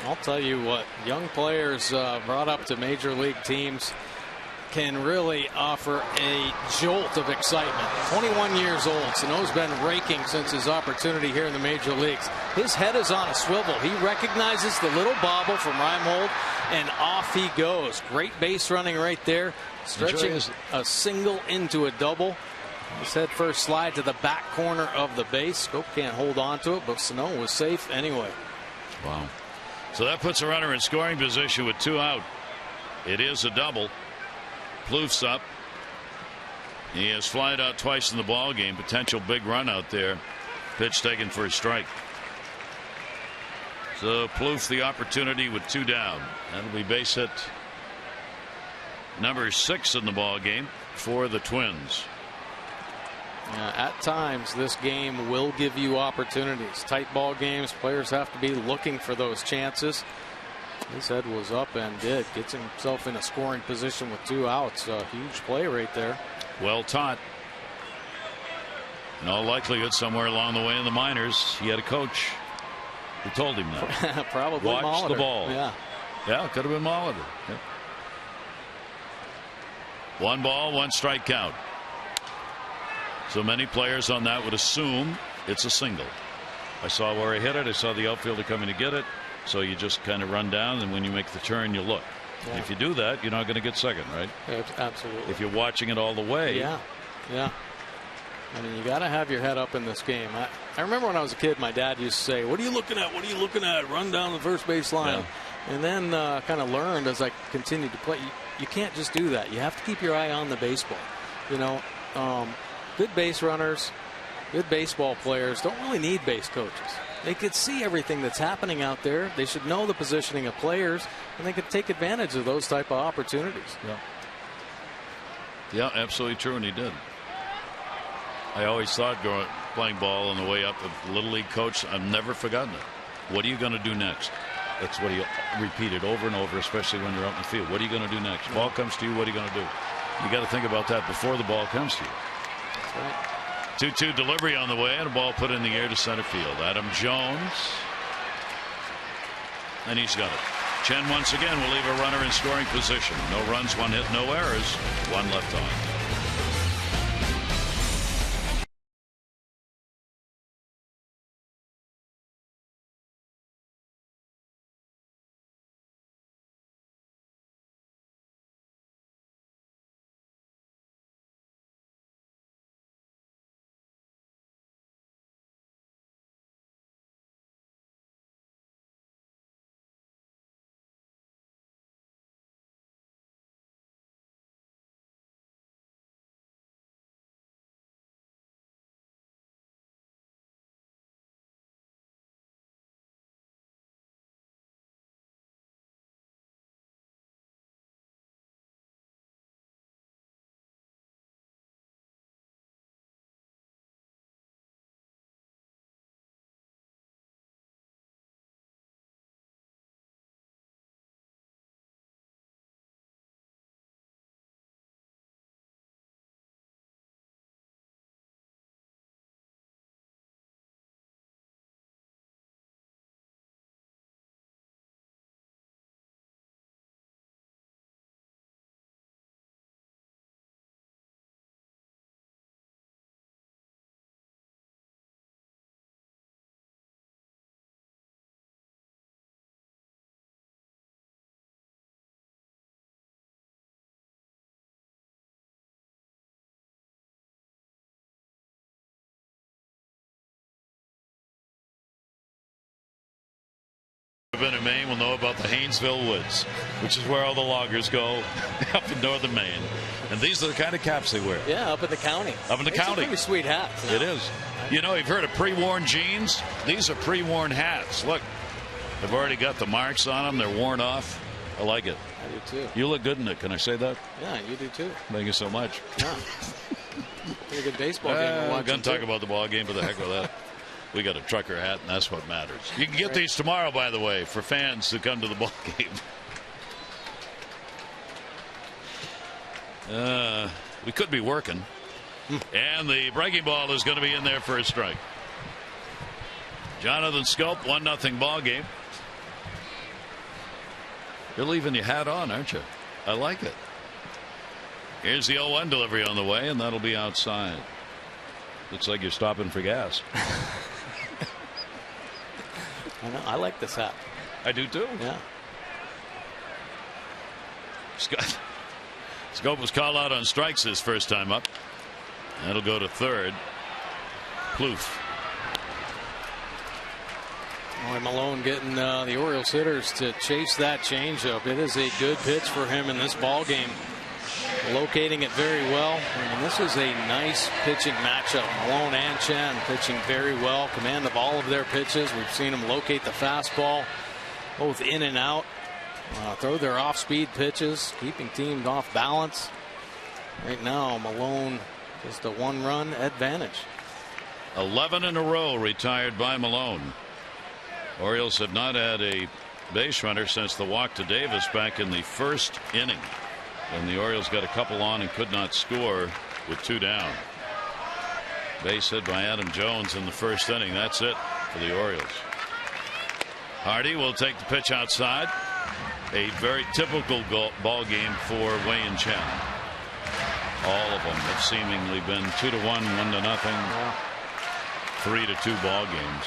I'll tell you what, young players brought up to major league teams can really offer a jolt of excitement. 21 years old. Sano's been raking since his opportunity here in the major leagues. His head is on a swivel. He recognizes the little bobble from Reimhold, and off he goes. Great base running right there. Stretching a single into a double. His head first slide to the back corner of the base. Scope can't hold on to it, but Sano was safe anyway. Wow. So that puts a runner in scoring position with 2 out. It is a double. Plouffe's up. He has flied out twice in the ball game. Potential big run out there. Pitch taken for a strike. So Plouffe the opportunity with 2 down. That'll be base hit number 6 in the ball game for the Twins. At times this game will give you opportunities. Tight ball games, players have to be looking for those chances. His head was up and gets himself in a scoring position with 2 outs. A huge play right there. Well taught. In all likelihood, somewhere along the way in the minors, he had a coach who told him that. Probably watch Molitor. the ball. Yeah, it could have been Molitor. Yep. 1 ball, 1 strike count. So many players on that would assume it's a single. I saw where he hit it. I saw the outfielder coming to get it. So you just kind of run down, and when you make the turn, you look. Yeah. If you do that, you're not going to get second, right? Absolutely. If you're watching it all the way. Yeah. I mean, you got to have your head up in this game. I remember when I was a kid, my dad used to say, "What are you looking at? What are you looking at? Run down the first base line." Yeah. And then kind of learned as I continued to play, you can't just do that. You have to keep your eye on the baseball. You know, good base runners, good baseball players don't really need base coaches. They could see everything that's happening out there. They should know the positioning of players, and they could take advantage of those type of opportunities. Yeah, absolutely true, and he did. I always thought playing ball on the way up, a Little League coach, I've never forgotten it. What are you going to do next? That's what he repeated over and over, especially when you're out in the field. What are you going to do next? Ball comes to you, what are you going to do? You got to think about that before the ball comes to you. That's right. 2-2 delivery on the way, and a ball put in the air to center field. Adam Jones, and he's got it. Chen once again will leave a runner in scoring position. No runs, 1 hit, no errors, 1 left on. Been in Maine will know about the Haynesville Woods, which is where all the loggers go up in northern Maine. And these are the kind of caps they wear. Yeah, up in the county. Up in the county. Pretty sweet hats. It is. You know, you've heard of pre-worn jeans. These are pre-worn hats. Look, they've already got the marks on them. They're worn off. I like it. I do too. You look good in it. Can I say that? Yeah, you do too. Thank you so much. Yeah. Pretty good baseball game. We're going to talk about the ball game, but the heck with that. We got a trucker hat, and that's what matters. You can get these tomorrow, by the way, for fans who come to the ball game. We could be working. And the breaking ball is going to be in there for a strike. Jonathan Scope, 1-0 ball game. You're leaving your hat on, aren't you? I like it. Here's the 0-1 delivery on the way, and that'll be outside. Looks like you're stopping for gas. I know. I like this hat. I do too. Yeah. Scope was called out on strikes his first time up. That'll go to third. Plouffe. Boy, Malone getting the Orioles hitters to chase that changeup. It is a good pitch for him in this ball game. Locating it very well. I mean, this is a nice pitching matchup. Malone and Chen pitching very well. Command of all of their pitches. We've seen them locate the fastball, both in and out. Throw their off-speed pitches, keeping teams off balance. Right now, Malone just a one-run advantage. 11 in a row retired by Malone. Orioles have not had a base runner since the walk to Davis back in the first inning. And the Orioles got a couple on and could not score with 2 down. Base hit by Adam Jones in the first inning. That's it for the Orioles. Hardy will take the pitch outside. A very typical ball game for Wei and Chen. All of them have seemingly been 2-1, 1-0, 3-2 ball games.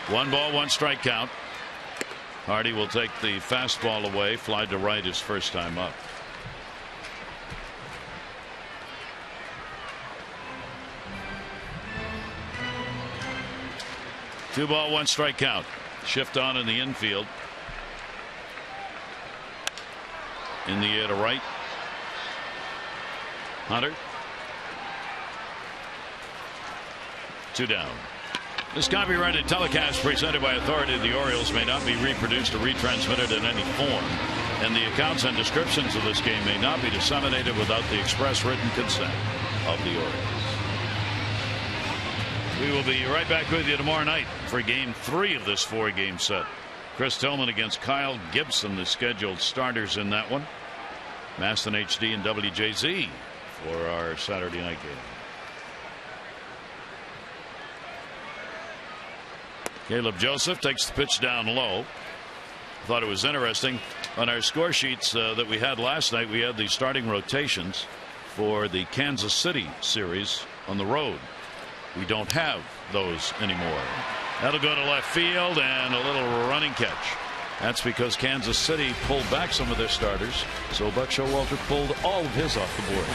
1 ball, 1 strike count. Hardy will take the fastball away. Fly to right his first time up. Two ball, 1 strike count. Shift on in the infield. In the air to right. Hunter. 2 down. This copyrighted telecast presented by authority of the Orioles may not be reproduced or retransmitted in any form, and the accounts and descriptions of this game may not be disseminated without the express written consent of the Orioles. We will be right back with you tomorrow night for game 3 of this 4-game set. Chris Tillman against Kyle Gibson, the scheduled starters in that one. Maston HD and WJZ for our Saturday night game. Caleb Joseph takes the pitch down low. Thought it was interesting. On our score sheets that we had last night, we had the starting rotations for the Kansas City series on the road. We don't have those anymore. That'll go to left field and a little running catch. That's because Kansas City pulled back some of their starters, so Buck Showalter pulled all of his off the board.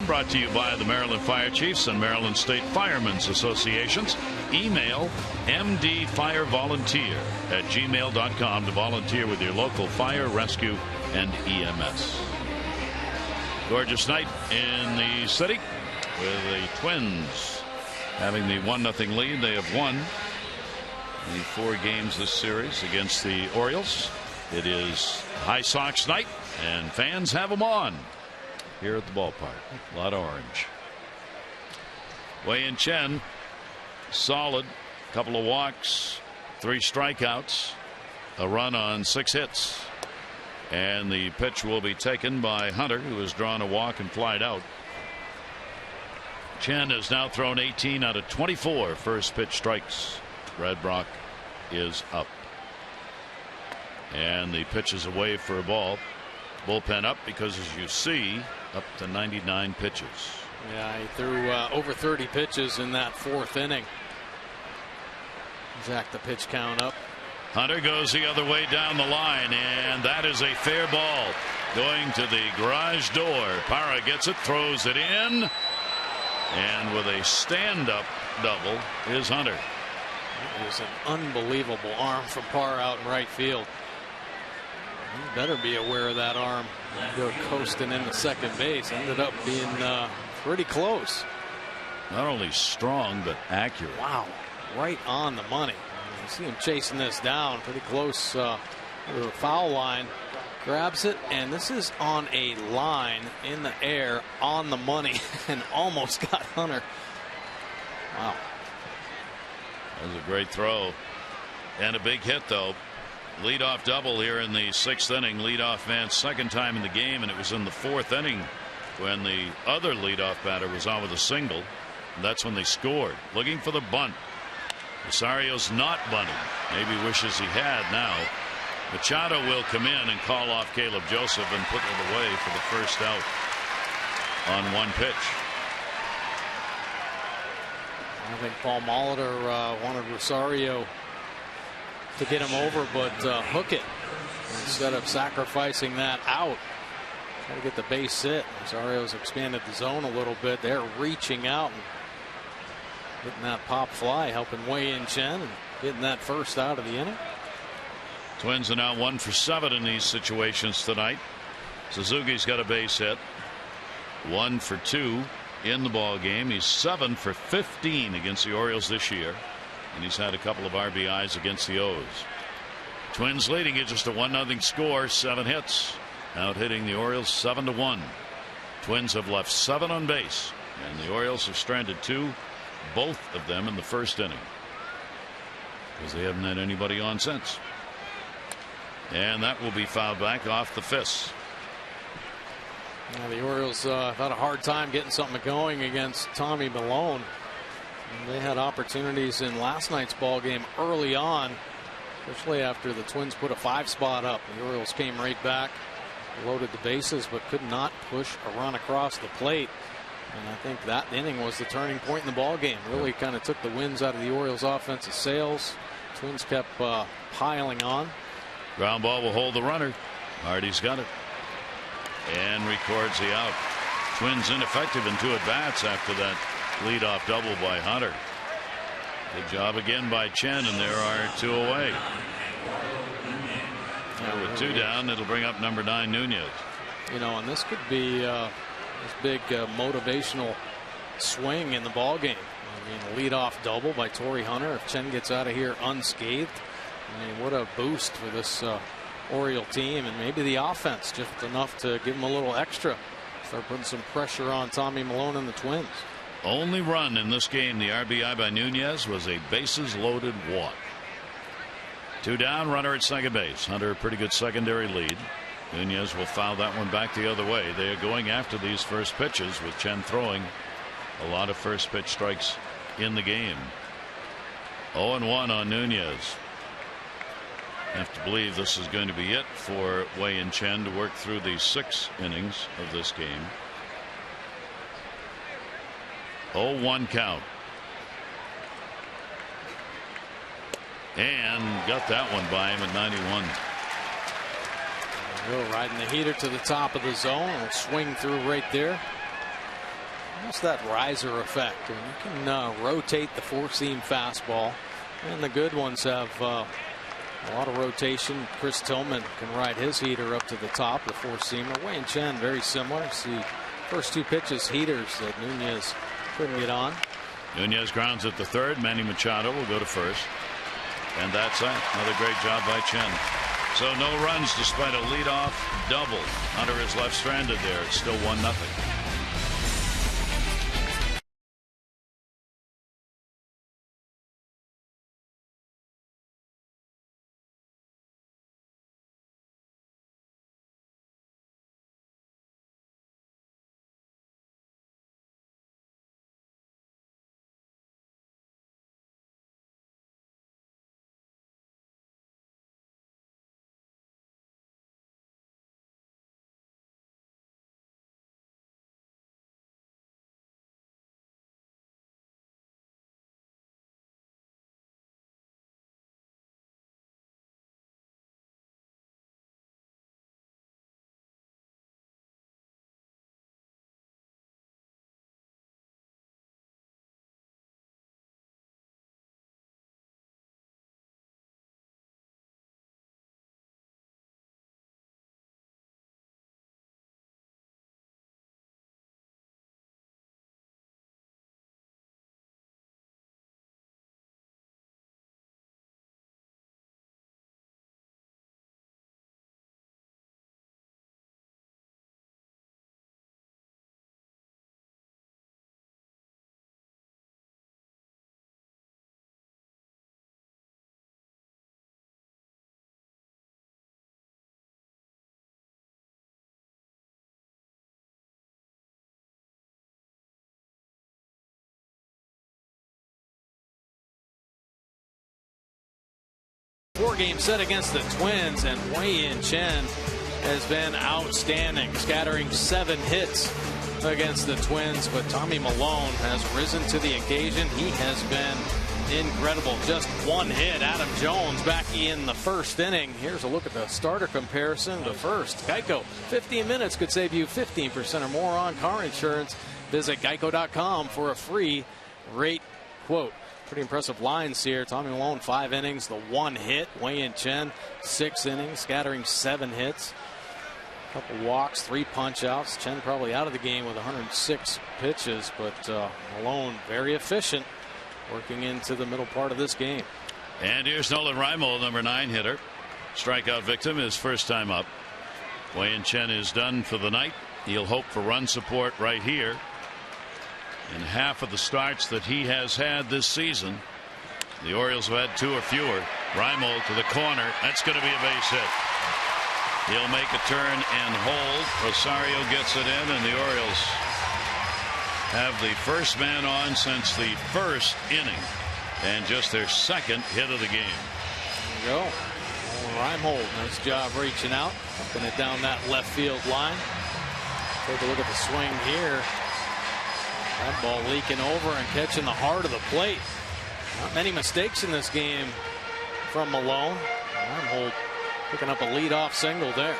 Brought to you by the Maryland Fire Chiefs and Maryland State Firemen's Associations. Email mdfirevolunteer@gmail.com to volunteer with your local fire, rescue, and EMS. Gorgeous night in the city with the Twins having the 1-0 lead. They have won the 4 games this series against the Orioles. It is High Sox night, and fans have them on here at the ballpark. A lot of orange. Wei-Yin Chen, solid. Couple of walks, 3 strikeouts, a run on 6 hits. And the pitch will be taken by Hunter, who has drawn a walk and flied out. Chen has now thrown 18 out of 24 first pitch strikes. Red Brock is up. And the pitch is away for a ball. Bullpen up because, as you see, up to 99 pitches. Yeah, he threw over 30 pitches in that 4th inning. Jack the pitch count up. Hunter goes the other way down the line, and that is a fair ball going to the garage door. Parra gets it, throws it in, and with a stand-up double is Hunter. It was an unbelievable arm from Parra out in right field. You better be aware of that arm. Go coasting into second base. Ended up being pretty close. Not only strong, but accurate. Wow. Right on the money. You see him chasing this down pretty close to the foul line. Grabs it, and this is on a line in the air on the money and almost got Hunter. Wow. That was a great throw and a big hit, though. Leadoff double here in the 6th inning. Leadoff man's 2nd time in the game, and it was in the 4th inning when the other leadoff batter was on with a single. And that's when they scored. Looking for the bunt. Rosario's not bunting. Maybe wishes he had now. Machado will come in and call off Caleb Joseph and put it away for the first out on 1 pitch. I think Paul Molitor wanted Rosario to get him over, but hook it instead of sacrificing that out. Try to get the base hit. Rosario's expanded the zone a little bit. They're reaching out and getting that pop fly, helping Wei-Yin Chen and getting that first out of the inning. Twins are now 1 for 7 in these situations tonight. Suzuki's got a base hit. 1 for 2 in the ball game. He's 7 for 15 against the Orioles this year, and he's had a couple of RBIs against the O's. Twins leading it just a 1-0 score. 7 hits, out hitting the Orioles 7-1. Twins have left 7 on base, and the Orioles have stranded 2, both of them in the 1st inning, because they haven't had anybody on since. And that will be fouled back off the fist. Now the Orioles had a hard time getting something going against Tommy Milone. And they had opportunities in last night's ball game early on, especially after the Twins put a 5 spot up. The Orioles came right back, loaded the bases, but could not push a run across the plate. And I think that inning was the turning point in the ball game. Really kind of took the winds out of the Orioles' offensive sails. Twins kept piling on. Ground ball will hold the runner. Hardy's got it and records the out. Twins ineffective in 2 at-bats after that leadoff double by Hunter. Good job again by Chen, and there are 2 away. Now with 2 down, it'll bring up number 9, Nunez. You know, and this could be this big motivational swing in the ball game. I mean, a leadoff double by Torrey Hunter. If Chen gets out of here unscathed, I mean, what a boost for this Oriole team, and maybe the offense just enough to give them a little extra. Start putting some pressure on Tommy Milone and the Twins. Only run in this game, the RBI by Nunez, was a bases loaded walk. 2 down, runner at second base. Hunter a pretty good secondary lead. Nunez will foul that one back the other way. They are going after these first pitches, with Chen throwing a lot of first pitch strikes in the game. 0-1 on Nunez. Have to believe this is going to be it for Wei-Yin Chen to work through the 6 innings of this game. 0-1 count. And got that one by him at 91. Go riding the heater to the top of the zone. It'll swing through right there. Almost that riser effect. And you can rotate the 4-seam fastball, and the good ones have a lot of rotation. Chris Tillman can ride his heater up to the top, the 4-seamer. Wei-Yin Chen very similar. See, first 2 pitches heaters that Nunez couldn't get on. Nunez grounds at the 3rd. Manny Machado will go to 1st. And that's that. Another great job by Chen. So no runs despite a leadoff double. Hunter is left stranded there. It's still 1-0. 4-game set against the Twins, and Wei-Yin Chen has been outstanding, scattering 7 hits against the Twins. But Tommy Milone has risen to the occasion. He has been incredible. Just 1 hit. Adam Jones back in the first inning. Here's a look at the starter comparison to first. Geico, 15 minutes could save you 15% or more on car insurance. Visit geico.com for a free rate quote. Pretty impressive lines here. Tommy Milone, 5 innings, the 1 hit. Wei-Yin Chen, 6 innings, scattering 7 hits. Couple walks, 3 punch outs. Chen probably out of the game with 106 pitches, but Milone very efficient working into the middle part of this game. And here's Nolan Reimold, number 9 hitter. Strikeout victim, his first time up. Wei-Yin Chen is done for the night. He'll hope for run support right here. In half of the starts that he has had this season, the Orioles have had 2 or fewer. Reimold to the corner. That's going to be a base hit. He'll make a turn and hold. Rosario gets it in, and the Orioles have the first man on since the first inning, and just their 2nd hit of the game. There you go. Reimold, nice job reaching out, upping it down that left field line. Take a look at the swing here. That ball leaking over and catching the heart of the plate. Not many mistakes in this game from Milone. Reimold picking up a leadoff single there.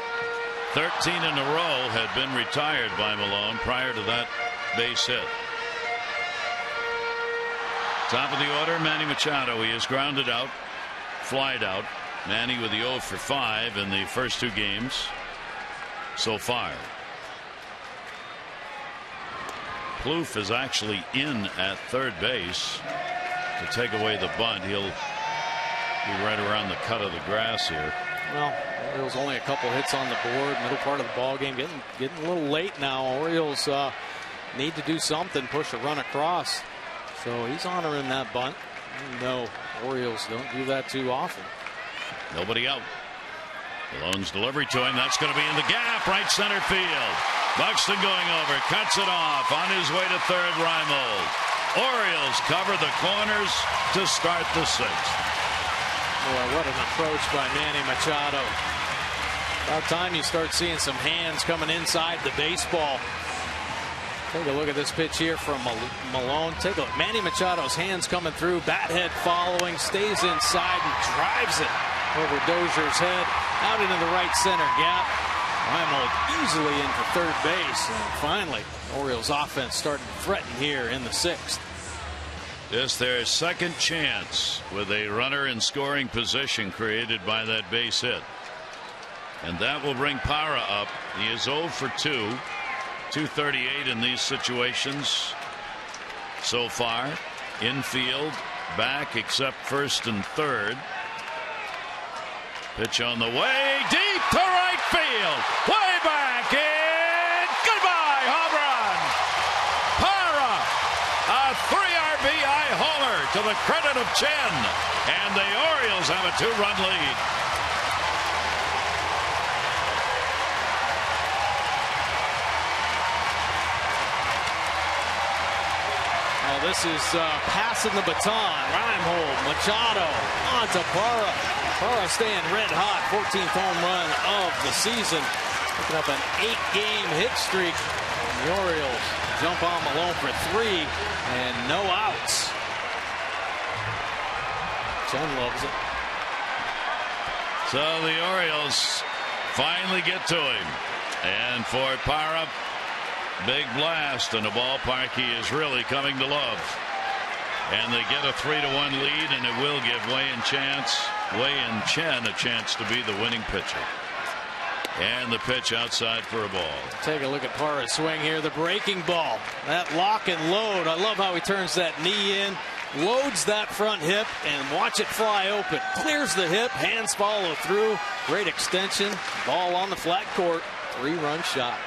13 in a row had been retired by Milone prior to that base hit. Top of the order, Manny Machado. He is grounded out, flied out. Manny with the 0 for 5 in the first 2 games so far. Plouffe is actually in at third base to take away the bunt. He'll be right around the cut of the grass here. Well, Orioles only a couple hits on the board. Middle part of the ball game, getting a little late now. Orioles need to do something, push a run across. So he's honoring that bunt. No, Orioles don't do that too often. Nobody out. Malone's delivery to him. That's going to be in the gap, right center field. Buxton going over, cuts it off. On his way to third, Reimold. Orioles cover the corners to start the 6th. Boy, what an approach by Manny Machado. About time you start seeing some hands coming inside the baseball. Take a look at this pitch here from Milone. Take a look. Manny Machado's hands coming through. Bat head following. Stays inside and drives it over Dozier's head. Out into the right center gap. Reimold easily in for third base. And finally, Orioles offense starting to threaten here in the 6th. Just their 2nd chance with a runner in scoring position created by that base hit. And that will bring Parra up. He is 0 for 2. 238 in these situations so far. Infield, back except first and third. Pitch on the way, deep to right field. Way back in. Goodbye, home run. Parra, a 3 RBI homer to the credit of Chen. And the Orioles have a 2-run lead. This is passing the baton. Reimold, Machado, onto Parra. Parra staying red hot. 14th home run of the season. Picking up an 8-game hit streak. The Orioles jump on Milone for 3 and no outs. Chen loves it. So the Orioles finally get to him. And for Parra, big blast in a ballpark he is really coming to love. And they get a 3-1 lead, and it will give Wei-Yin Chen a chance to be the winning pitcher. And the pitch outside for a ball. Take a look at Parra's swing here. The breaking ball. That lock and load. I love how he turns that knee in. Loads that front hip and watch it fly open. Clears the hip. Hands follow through. Great extension. Ball on the flat court. 3-run shot.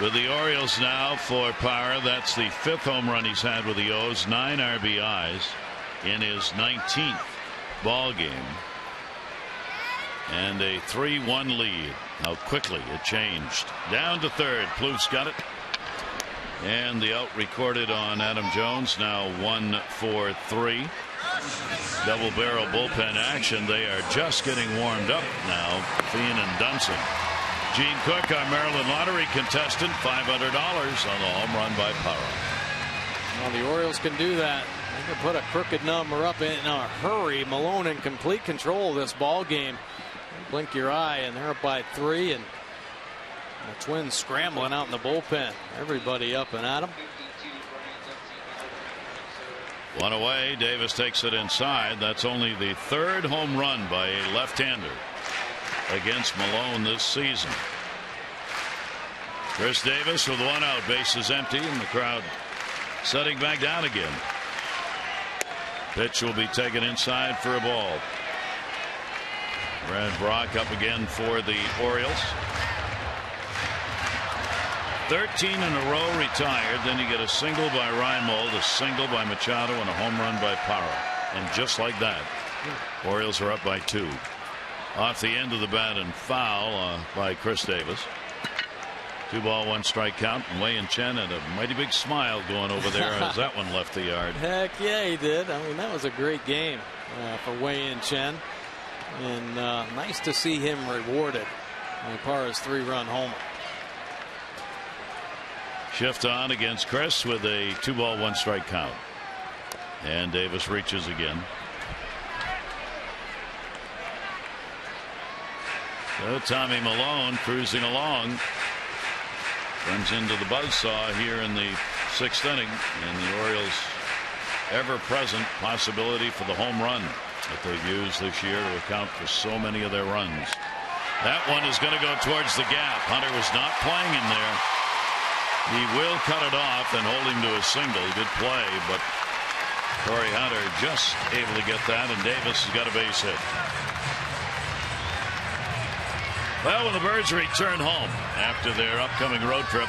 With the Orioles now for Parra, that's the 5th home run he's had with the O's. 9 RBIs in his 19th ball game. And a 3-1 lead. How quickly it changed. Down to third. Plouffe's got it. And the out recorded on Adam Jones, now 1-for-3. Double barrel bullpen action. They are just getting warmed up now. Thien and Dunson. Gene Cook, our Maryland lottery contestant, $500 on the home run by Parra. Well, the Orioles can do that. They can put a crooked number up in a hurry. Malone in complete control of this ball game. Blink your eye, and they're up by 3, and the Twins scrambling out in the bullpen. Everybody up and at them. One away. Davis takes it inside. That's only the 3rd home run by a left-hander against Malone this season. Chris Davis with 1 out. Bases empty, and the crowd setting back down again. Pitch will be taken inside for a ball. Brad Brock up again for the Orioles. 13 in a row retired. Then you get a single by Reinmold, a single by Machado, and a home run by Parra. And just like that, Orioles are up by 2. Off the end of the bat and foul by Chris Davis. 2 ball, 1 strike count. And Wei and Chen had a mighty big smile going over there as that one left the yard. Heck yeah, he did. I mean, that was a great game for Wei and Chen. And nice to see him rewarded by Parra's 3-run homer. Shift on against Chris with a 2 ball, 1 strike count. And Davis reaches again. So Tommy Malone cruising along. Runs into the buzzsaw here in the 6th inning. And the Orioles' ever-present possibility for the home run that they've used this year to account for so many of their runs. That one is going to go towards the gap. Hunter was not playing in there. He will cut it off and hold him to a single. Good play, but Corey Hunter just able to get that, and Davis has got a base hit. Well, when the Birds return home after their upcoming road trip,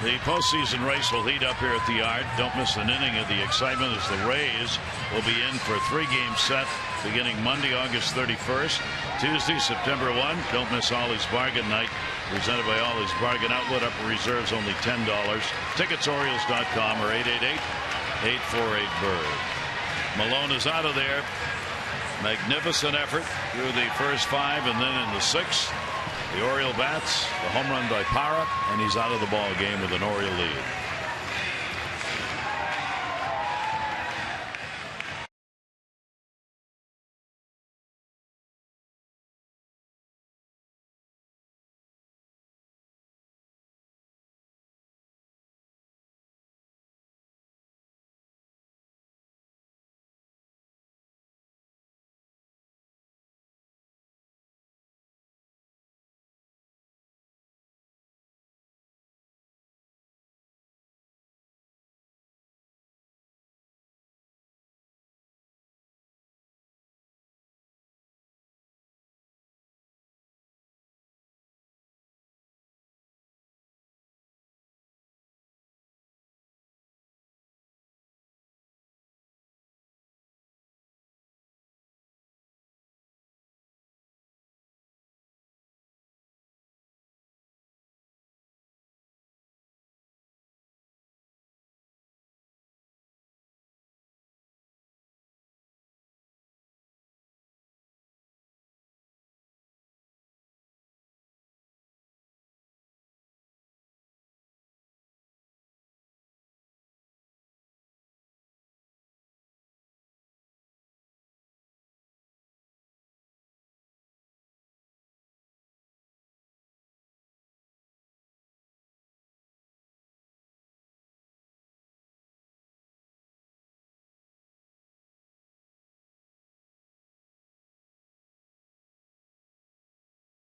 the postseason race will heat up here at the Yard. Don't miss an inning of the excitement as the Rays will be in for a 3-game set beginning Monday, August 31st. Tuesday, September 1. Don't miss Ollie's Bargain Night, presented by Ollie's Bargain Outlet. Upper reserves only $10. Tickets Orioles.com or 888-848-BIRD. Malone is out of there. Magnificent effort through the first 5, and then in the 6th, the Oriole bats, the home run by Parra, and he's out of the ball game with an Oriole lead.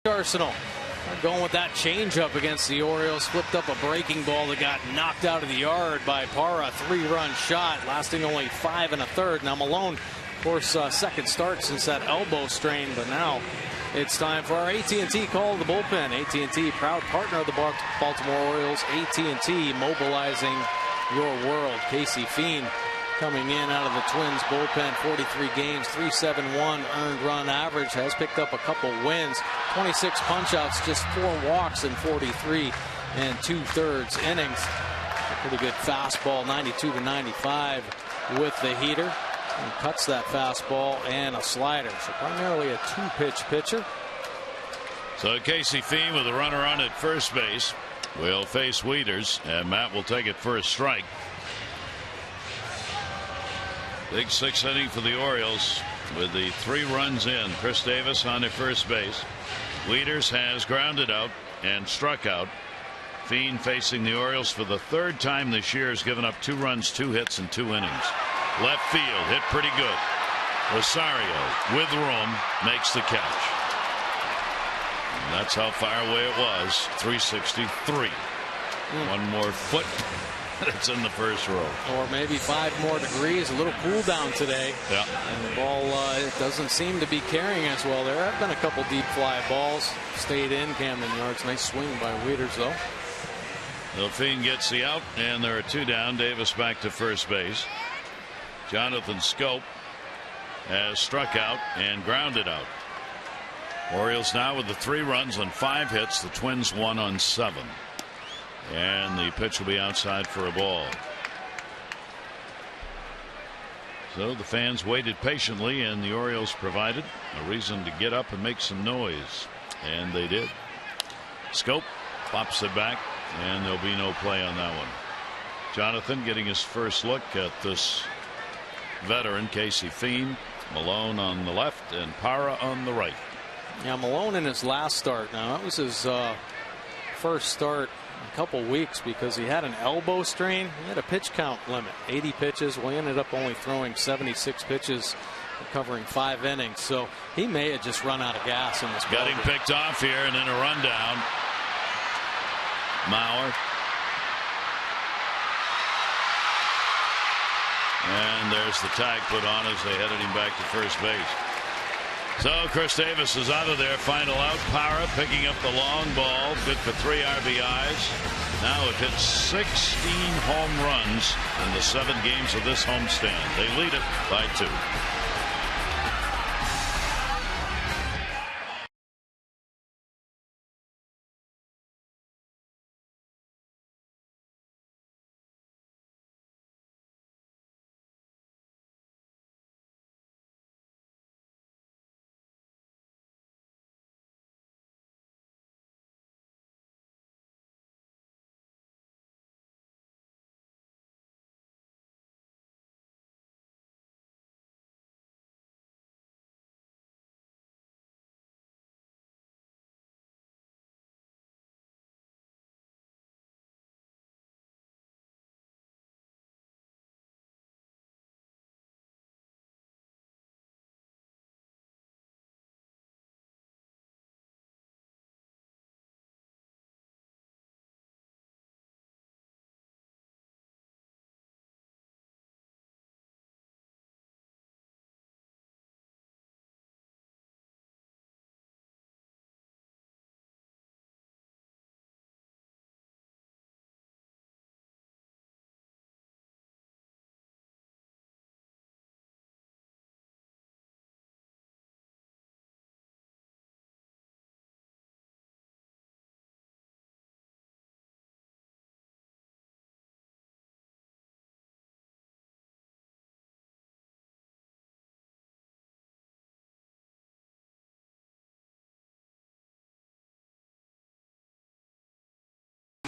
Arsenal. They're going with that changeup against the Orioles. Flipped up a breaking ball that got knocked out of the yard by Parra. 3-run shot lasting only 5 1/3. Now Malone, of course, second start since that elbow strain, but now it's time for our AT&T call of the bullpen. AT&T, proud partner of the Baltimore Orioles. AT&T mobilizing your world. Casey Fiend coming in out of the Twins bullpen. 43 games, 3.71 earned run average. Has picked up a couple wins. 26 punch outs, just 4 walks in 43 2/3 innings. Pretty good fastball, 92 to 95 with the heater. And cuts that fastball and a slider. So primarily a two-pitch pitcher. So Casey Feen with a runner on at first base will face Wieters, and Matt will take it for a strike. Big sixth inning for the Orioles with the 3 runs in. Chris Davis on at first base. Wieters has grounded out and struck out. Feen facing the Orioles for the 3rd time this year has given up 2 runs, 2 hits in 2 innings. Left field hit pretty good. Rosario with room makes the catch. And that's how far away it was. 363. 1 more foot. It's in the first row. Or maybe 5 more degrees. A little cool down today. Yeah. And the ball it doesn't seem to be carrying as well. There have been a couple deep fly balls. Stayed in Camden Yards. Nice swing by Wieters though. Delphine gets the out, and there are 2 down. Davis back to first base. Jonathan Scope has struck out and grounded out. Orioles now with the 3 runs on 5 hits. The Twins 1 on 7. And the pitch will be outside for a ball. So the fans waited patiently, and the Orioles provided a reason to get up and make some noise. And they did. Scope pops it back, and there'll be no play on that one. Jonathan getting his first look at this veteran, Casey Feen. Malone on the left and Parra on the right. Yeah, Malone in his last start. Now that was his first start in a couple weeks because he had an elbow strain. He had a pitch count limit, 80 pitches. Well, he ended up only throwing 76 pitches, covering 5 innings. So he may have just run out of gas in this. Got him picked off here, and then a rundown. Mauer. And there's the tag put on as they headed him back to first base. So Chris Davis is out of there. Final out. Parra picking up the long ball. Good for 3 RBIs. Now it hits 16 home runs in the 7 games of this homestand. They lead it by 2.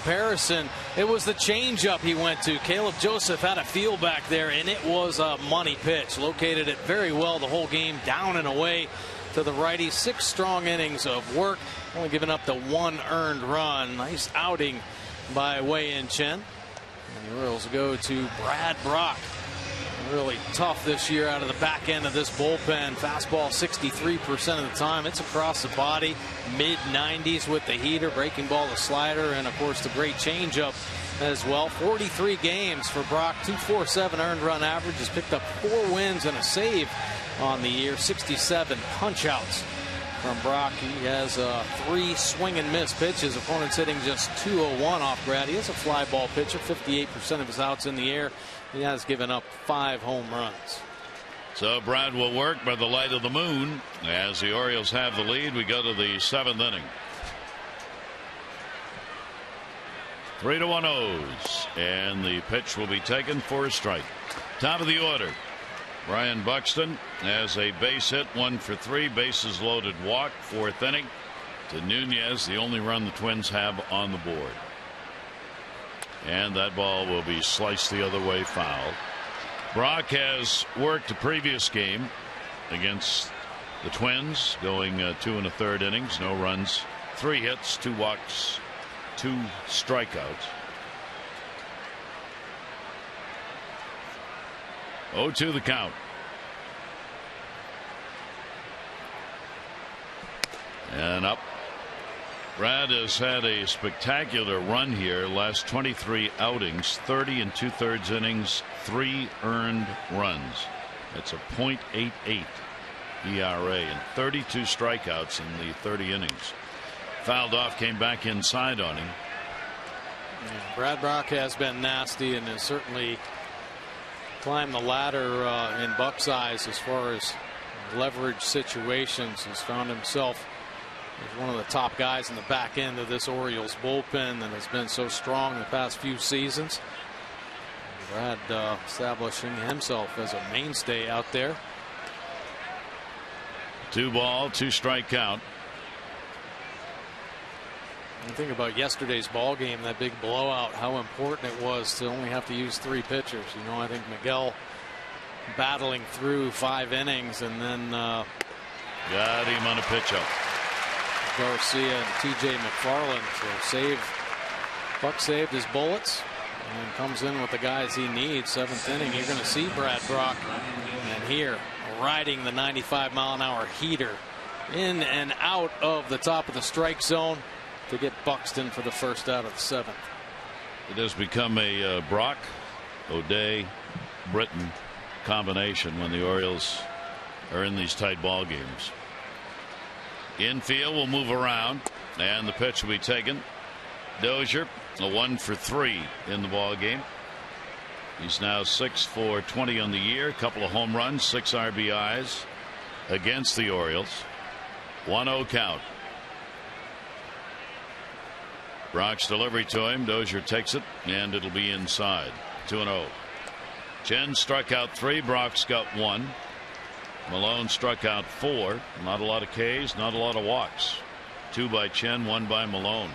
Comparison, it was the changeup he went to. Caleb Joseph had a feel back there, and it was a money pitch. Located it very well the whole game, down and away to the righty. 6 strong innings of work, only giving up the 1 earned run. Nice outing by Wei-Yin Chen. And the Orioles go to Brad Brock. Really tough this year out of the back end of this bullpen. Fastball 63% of the time. It's across the body, mid-90s with the heater, breaking ball, the slider, and of course the great changeup as well. 43 games for Brock, 247 earned run average. Has picked up 4 wins and a save on the year. 67 punch outs from Brock. He has 3 swing and miss pitches. Opponents hitting just 201 off Brad. He is a fly ball pitcher. 58% of his outs in the air. He has given up 5 home runs. So Brad will work by the light of the moon as the Orioles have the lead. We go to the 7th inning. 3-1 O's, and the pitch will be taken for a strike. Top of the order, Brian Buxton has a base hit, 1 for 3, bases loaded walk, 4th inning. To Nunez, the only run the Twins have on the board. And that ball will be sliced the other way, foul. Brock has worked the previous game against the Twins, going 2 1/3 innings, no runs, 3 hits, 2 walks, 2 strikeouts. 0-2 the count. And up. Brad has had a spectacular run here. Last 23 outings, 30 2/3 innings, 3 earned runs. That's a .88 ERA and 32 strikeouts in the 30 innings. Fouled off, came back inside on him. Yeah, Brad Brock has been nasty and has certainly climbed the ladder in Buck's eyes as far as leverage situations. He's found himself as one of the top guys in the back end of this Orioles bullpen that has been so strong in the past few seasons. Brad establishing himself as a mainstay out there. 2 ball, 2 strike count. And think about yesterday's ball game, that big blowout, how important it was to only have to use 3 pitchers. You know, I think Miguel battling through 5 innings and then got him on a pitch up. Garcia and TJ McFarland. Buck saved his bullets and comes in with the guys he needs. 7th inning, you're going to see Brad Brock and here riding the 95-mile-an-hour heater in and out of the top of the strike zone to get Buxton for the first out of the 7th. It has become a Brock, O'Day, Britton combination when the Orioles are in these tight ball games. Infield will move around and the pitch will be taken. Dozier, a 1 for 3 in the ball game. He's now 6 for 20 on the year, a couple of home runs, 6 RBIs against the Orioles. 1-0 count. Brock's delivery to him. Dozier takes it and it'll be inside. 2-0. Chen struck out 3. Brock's got 1. Malone struck out 4. Not a lot of Ks, not a lot of walks. 2 by Chen, 1 by Malone.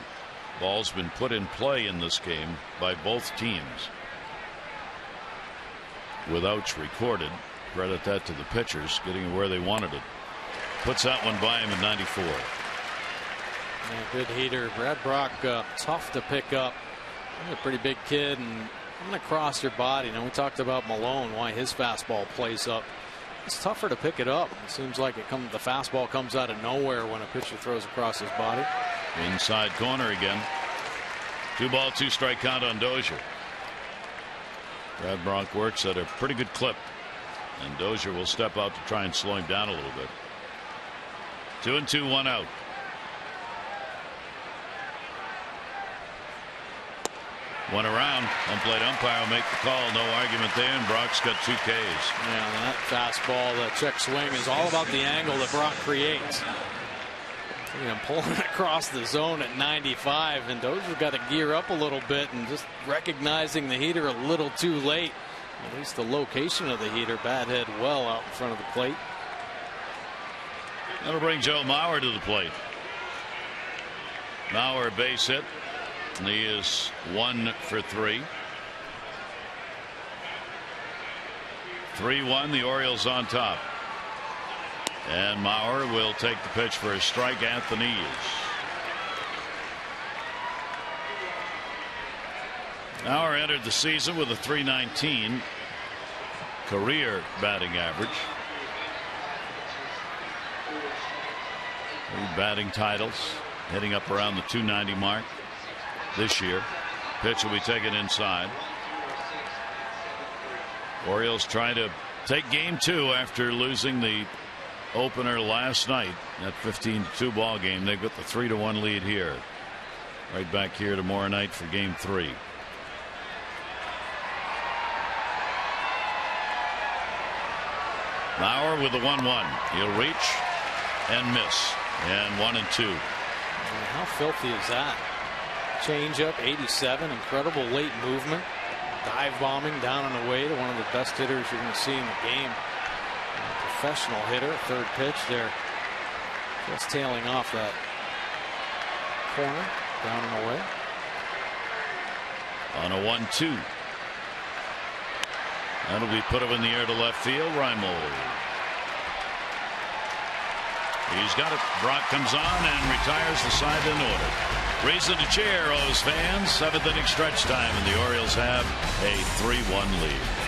Ball's been put in play in this game by both teams. With outs recorded. Credit that to the pitchers, getting it where they wanted it. Puts that one by him at 94. Yeah, good heater. Brad Brock, tough to pick up. He's a pretty big kid and coming across your body. Now we talked about Malone, why his fastball plays up. It's tougher to pick it up. It seems like the fastball comes out of nowhere when a pitcher throws across his body. Inside corner again. 2 ball, 2 strike count on Dozier. Brad Brock works at a pretty good clip, and Dozier will step out to try and slow him down a little bit. 2-2, 1 out. One around. Home plate umpire will make the call. No argument there, and Brock's got 2 Ks. Yeah, that fastball, the check swing is all about the angle that Brock creates. I'm pulling it across the zone at 95, and Dozier's got to gear up a little bit and just recognizing the heater a little too late. At least the location of the heater, bat head well out in front of the plate. That'll bring Joe Mauer to the plate. Mauer base hit. He is 1 for 3. 3-1, the Orioles on top. And Mauer will take the pitch for a strike at the knees. Mauer entered the season with a .319 career batting average. 3 batting titles, hitting up around the .290 mark this year. Pitch will be taken inside. Orioles trying to take game 2 after losing the opener last night. That 15-2 ball game. They've got the 3-1 lead here. Right back here tomorrow night for game 3. Mauer with the 1-1. He'll reach and miss. And 1-2. How filthy is that? Changeup, 87, incredible late movement. Dive bombing down and away to one of the best hitters you're going to see in the game. Professional hitter, third pitch there. Just tailing off that corner, down and away. On a 1-2. That'll be put up in the air to left field. Reimold. He's got it. Brock comes on and retires the side in order. Reason to cheer, O's fans. 7th inning stretch time, and the Orioles have a 3-1 lead.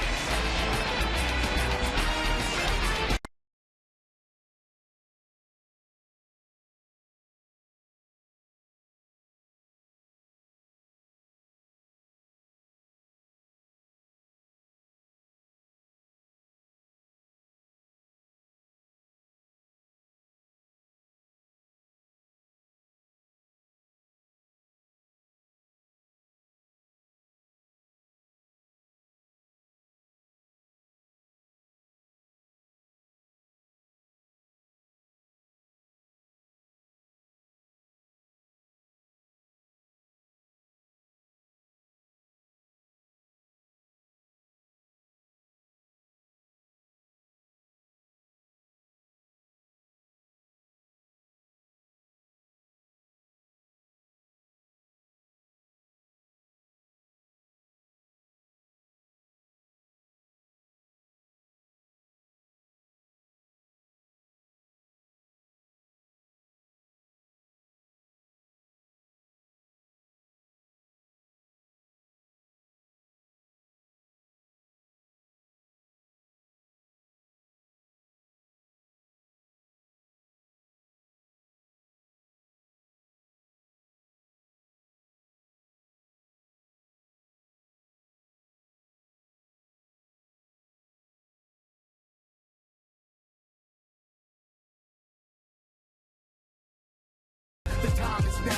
The time is now.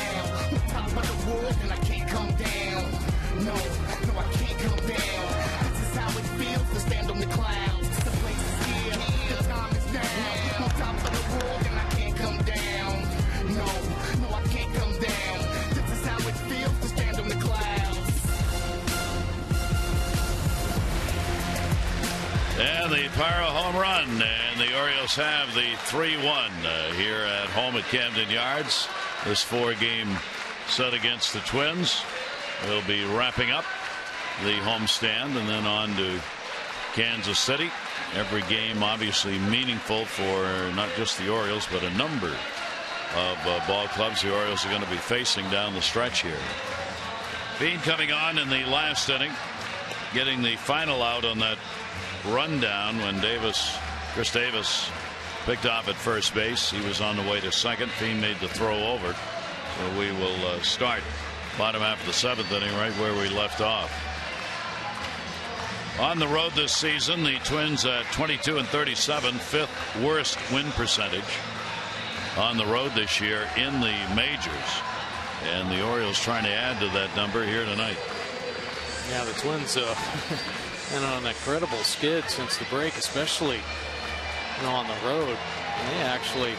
I'm top of the world and I can't come down. No, I can't come down. This is how it feels to stand on the clouds. The place is here. The time is now. I'm top of the world and I can't come down. No, I can't come down. This is how it feels to stand on the clouds. And the Pyro home run, and the Orioles have the 3-1 here at home at Camden Yards. This 4-game set against the Twins. We'll be wrapping up the homestand and then on to Kansas City. Every game obviously meaningful for not just the Orioles but a number of ball clubs the Orioles are going to be facing down the stretch here. Bean coming on in the last inning, getting the final out on that rundown when Chris Davis picked off at first base. He was on the way to second. Fiend made the throw over. So we will start bottom half of the 7th inning right where we left off. On the road this season, the Twins at 22-37, 5th worst win percentage on the road this year in the majors. And the Orioles trying to add to that number here tonight. Yeah, the Twins been on an incredible skid since the break, especially on the road. And they actually,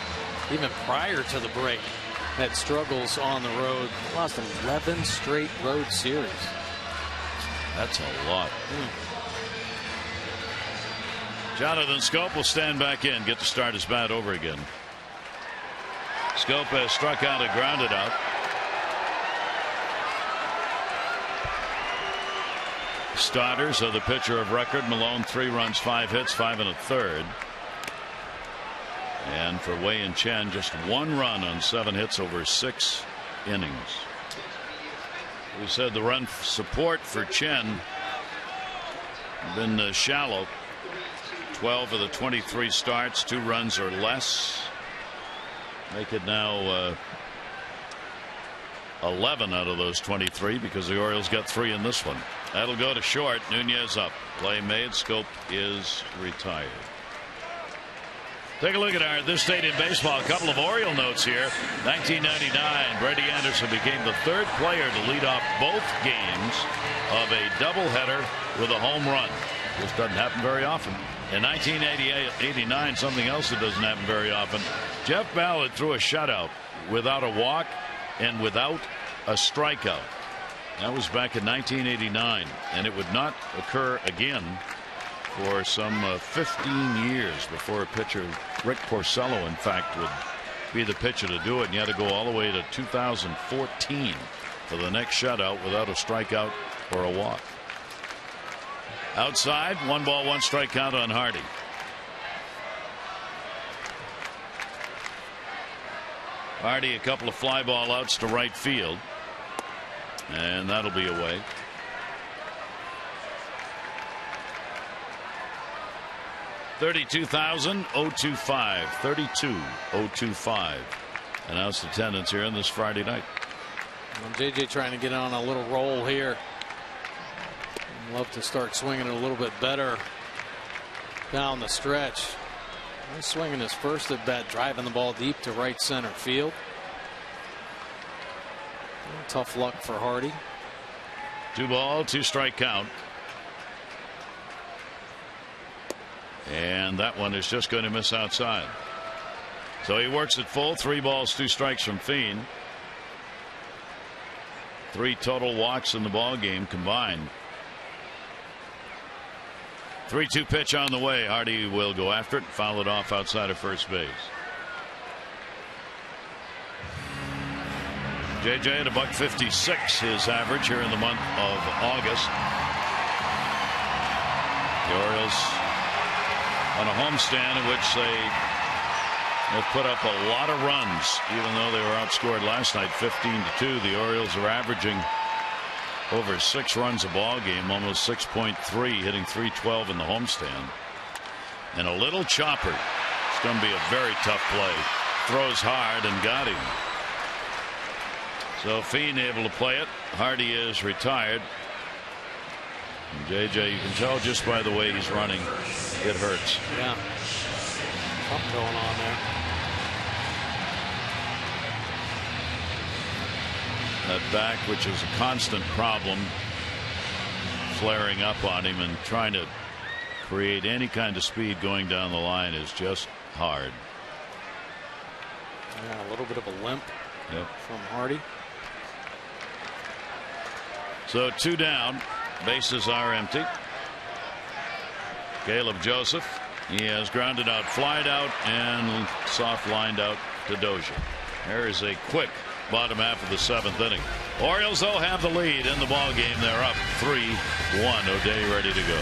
even prior to the break, had struggles on the road. Lost 11 straight road series. That's a lot. Jonathan Schoop will stand back in, get to start his bat over again. Schoop has struck out and grounded out. Starters are the pitcher of record. Malone, 3 runs, 5 hits, 5 1/3. And for Wei and Chen, just 1 run on 7 hits over 6 innings. We said the run support for Chen been shallow. 12 of the 23 starts, 2 runs or less. Make it now 11 out of those 23 because the Orioles got 3 in this one. That'll go to short. Nunez up. Play made. Schoop is retired. Take a look at this date in baseball. A couple of Oriole notes here. 1999, Brady Anderson became the 3rd player to lead off both games of a doubleheader with a home run. This doesn't happen very often. In 1988-89, something else that doesn't happen very often. Jeff Ballard threw a shutout without a walk and without a strikeout. That was back in 1989, and it would not occur again for some 15 years before a pitcher, Rick Porcello, in fact, would be the pitcher to do it. And you had to go all the way to 2014 for the next shutout without a strikeout or a walk. Outside, 1 ball, 1 strikeout on Hardy. Hardy, a couple of fly ball outs to right field, and that'll be away. $32,025. 32,025. Announced attendance here on this Friday night. And JJ trying to get on a little roll here. I'd love to start swinging it a little bit better down the stretch. He's swinging his first at bat, driving the ball deep to right center field. Tough luck for Hardy. 2 ball, 2 strike count. And that one is just going to miss outside. So he works it full. 3 balls, 2 strikes from Fiend. 3 total walks in the ball game combined. 3-2 pitch on the way. Hardy will go after it and foul it off outside of first base. JJ at $1.56 his average here in the month of August. The Orioles on a homestand in which they have put up a lot of runs, even though they were outscored last night 15-2. The Orioles are averaging over 6 runs a ball game, almost 6.3, hitting .312 in the homestand. And a little chopper. It's going to be a very tough play. Throws hard and got him. So Fiend able to play it. Hardy is retired. And JJ, you can tell just by the way he's running, it hurts. Yeah. Something going on there. That back, which is a constant problem, flaring up on him, and trying to create any kind of speed going down the line is just hard. Yeah, a little bit of a limp from Hardy. So 2 down, bases are empty. Caleb Joseph, he has grounded out, flied out, and soft lined out to Dozier. There is a quick bottom half of the 7th inning. Orioles, though, have the lead in the ball game. They're up 3-1. O'Day ready to go.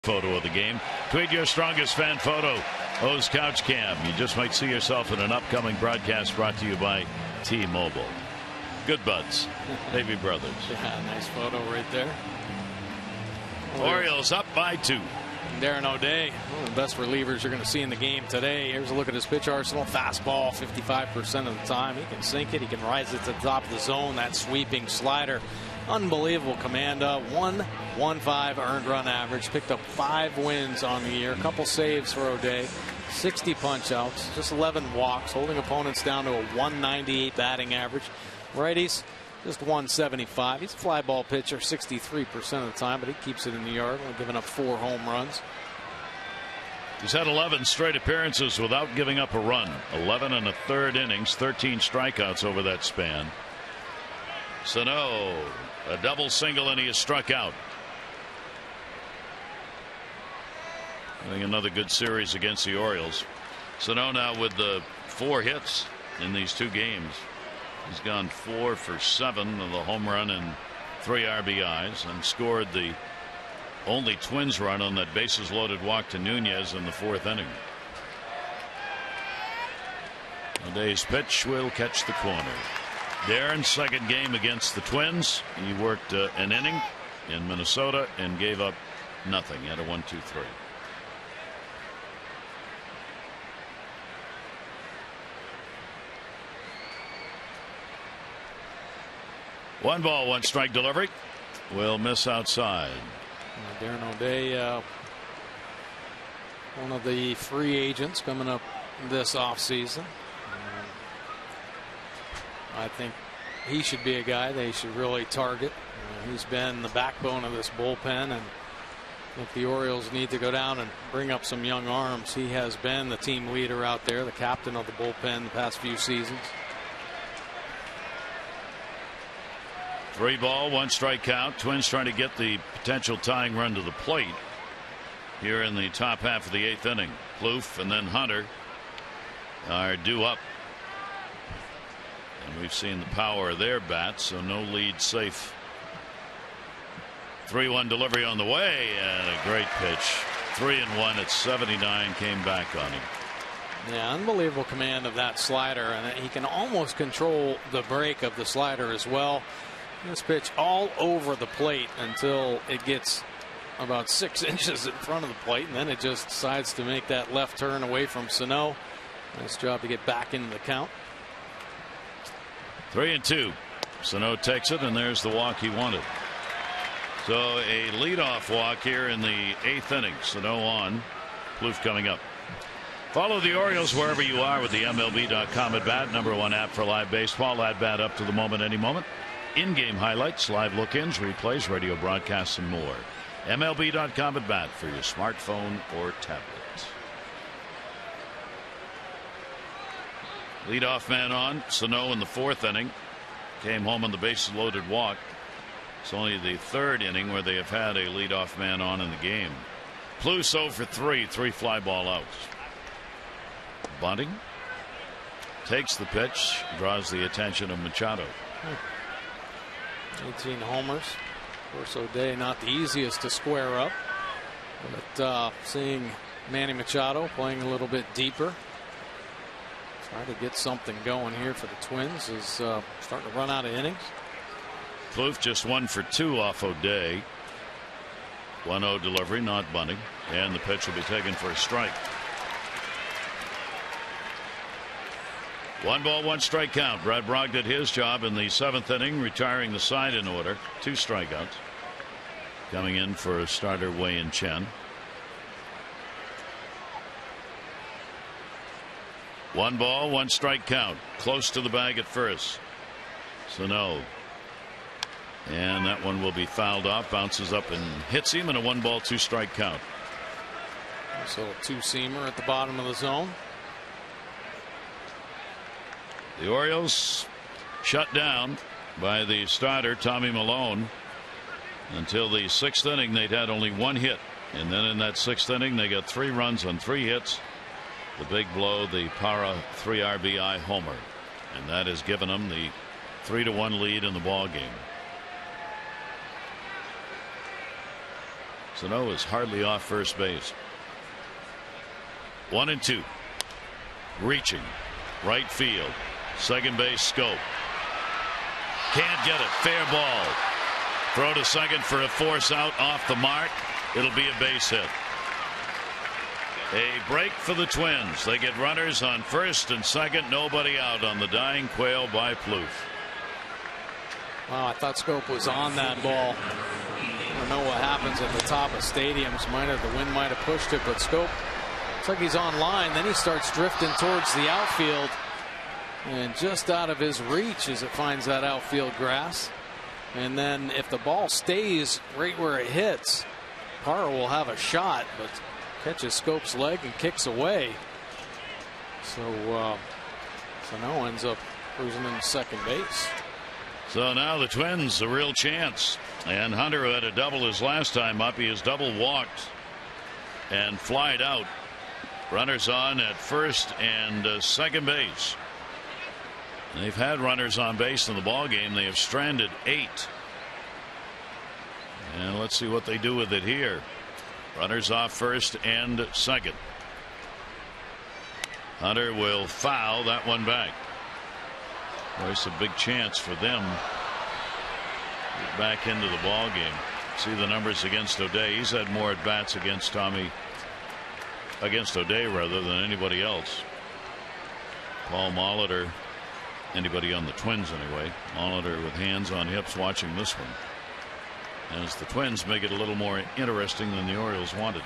Photo of the game. Tweet your strongest fan photo. O's Couch Cam. You just might see yourself in an upcoming broadcast brought to you by T-Mobile. Good buds. Baby brothers. Yeah, nice photo right there. Orioles up by 2. Darren O'Day, one of the best relievers you're going to see in the game today. Here's a look at his pitch arsenal. Fastball 55% of the time. He can sink it. He can rise it to the top of the zone. That sweeping slider unbelievable command. 1.15 earned run average. Picked up 5 wins on the year. A couple saves for O'Day. 60 punch outs. Just 11 walks. Holding opponents down to a 198 batting average. Righties just 175. He's a fly ball pitcher 63% of the time, but he keeps it in the yard. Only giving up 4 home runs. He's had 11 straight appearances without giving up a run. 11 and a third innings, 13 strikeouts over that span. Sano, a double single, and he is struck out. Having another good series against the Orioles. Sano now with the 4 hits in these 2 games. He's gone 4 for 7 with a home run and 3 RBIs, and scored the only Twins run on that bases loaded walk to Nunez in the 4th inning. O'Day's pitch will catch the corner. Darren's second game against the Twins. He worked an inning in Minnesota and gave up nothing. He had a 1-2-3. One ball, 1 strike delivery. Will miss outside. Darren O'Day, one of the free agents coming up this offseason. I think he should be a guy they should really target. He's been the backbone of this bullpen, and if the Orioles need to go down and bring up some young arms, he has been the team leader out there, the captain of the bullpen the past few seasons. 3 ball, 1 strike count. Twins trying to get the potential tying run to the plate here in the top half of the 8th inning. Plouffe and then Hunter are due up, and we've seen the power of their bats, so no lead safe. 3-1 delivery on the way, and a great pitch. 3-1 at 79 came back on him. Yeah, unbelievable command of that slider, and he can almost control the break of the slider as well. This pitch all over the plate until it gets about 6 inches in front of the plate, and then it just decides to make that left turn away from Sano. Nice job to get back into the count. 3-2. Sano takes it, and there's the walk he wanted. So a leadoff walk here in the 8th inning. Sano on. Plouffe coming up. Follow the Orioles wherever you are with the MLB.com at bat, #1 app for live baseball. At bat up to the moment, any moment. In-game highlights, live look-ins, replays, radio broadcasts, and more. MLB.com at bat for your smartphone or tablet. Leadoff man on. Sano in the 4th inning. Came home on the bases loaded walk. It's only the 3rd inning where they have had a leadoff man on in the game. Plouffe 0 for 3, 3 fly ball outs. Bunting takes the pitch, draws the attention of Machado. 18 homers. Of course, O'Day not the easiest to square up, but seeing Manny Machado playing a little bit deeper, try to get something going here for the Twins, is starting to run out of innings. Plouffe just 1 for 2 off O'Day. 1-0 delivery, not bunting, and the pitch will be taken for a strike. 1 ball, 1 strike count. Brad Brog did his job in the 7th inning, retiring the side in order. 2 strikeouts. Coming in for a starter, Wei-Yin Chen. 1 ball, 1 strike count. Close to the bag at first. Sano. And that one will be fouled off. Bounces up and hits him, and a 1 ball, 2 strike count. Nice little 2-seamer at the bottom of the zone. The Orioles shut down by the starter, Tommy Milone. Until the 6th inning, they'd had only 1 hit. And then in that 6th inning, they got 3 runs on 3 hits. The big blow, the Parra 3 RBI homer. And that has given them the 3-1 lead in the ball game. Sano is hardly off first base. 1-2. Reaching. Right field. Second base, Scope. Can't get it. Fair ball. Throw to second for a force out off the mark. It'll be a base hit. A break for the Twins. They get runners on first and second. Nobody out on the dying Quail by Plouffe. Wow, I thought Scope was on that ball. I don't know what happens at the top of stadiums. The wind might have pushed it, but Scope looks like he's on line. Then he starts drifting towards the outfield, and just out of his reach as it finds that outfield grass. And then if the ball stays right where it hits, Parra will have a shot, but catches Scope's leg and kicks away. So Sano ends up cruising into second base. So now the Twins a real chance, and Hunter, who had a double his last time up, he has double walked and flied out. Runners on at first and second base. They've had runners on base in the ball game. They have stranded 8. And let's see what they do with it here. Runners off first and second. Hunter will foul that one back. Well, it's a big chance for them to get back into the ball game. See the numbers against O'Day. He's had more at bats against O'Day rather than anybody else. Paul Molitor, anybody on the Twins anyway. Molitor with hands on hips watching this one, as the Twins make it a little more interesting than the Orioles wanted.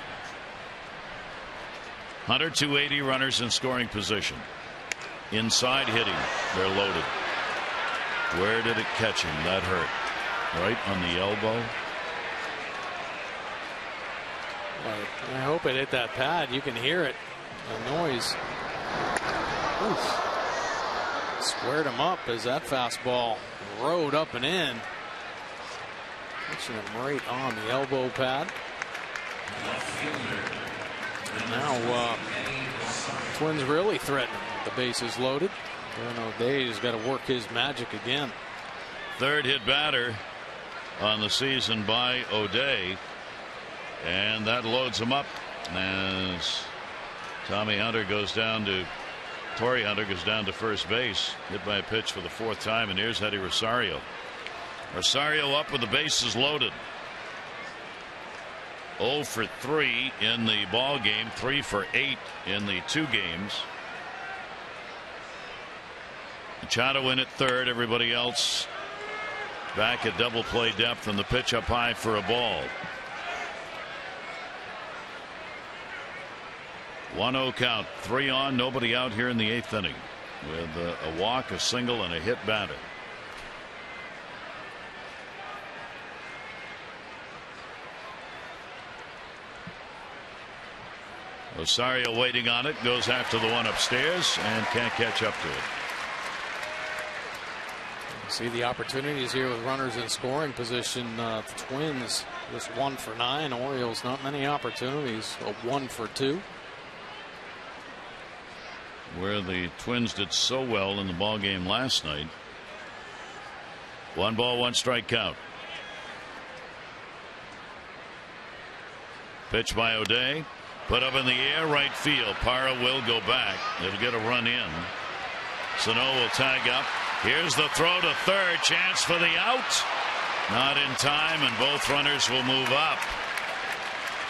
Hunter, 280, runners in scoring position. Inside hitting, they're loaded. Where did it catch him? That hurt. Right on the elbow. I hope it hit that pad. You can hear it. The noise. Oof. Squared him up as that fastball rode up and in. Catching him right on the elbow pad. And now Twins really threatening. The bases loaded. O'Day's got to work his magic again. Third hit batter on the season by O'Day, and that loads him up as Torrey Hunter goes down to first base, hit by a pitch for the 4th time, and here's Eddie Rosario. Rosario up with the bases loaded. 0 for 3 in the ball game, 3 for 8 in the 2 games. Machado in at third. Everybody else back at double play depth, and the pitch up high for a ball. 1-0 count. 3 on, nobody out here in the 8th inning, with a walk, a single, and a hit batter. Rosario waiting on it, goes after the one upstairs and can't catch up to it. See the opportunities here with runners in scoring position. The Twins just 1 for 9. Orioles not many opportunities. 1 for 2. Where the Twins did so well in the ball game last night. 1 ball, 1 strike count. Pitch by O'Day. Put up in the air, right field. Parra will go back. They'll get a run in. Sano will tag up. Here's the throw to third. Chance for the out. Not in time, and both runners will move up.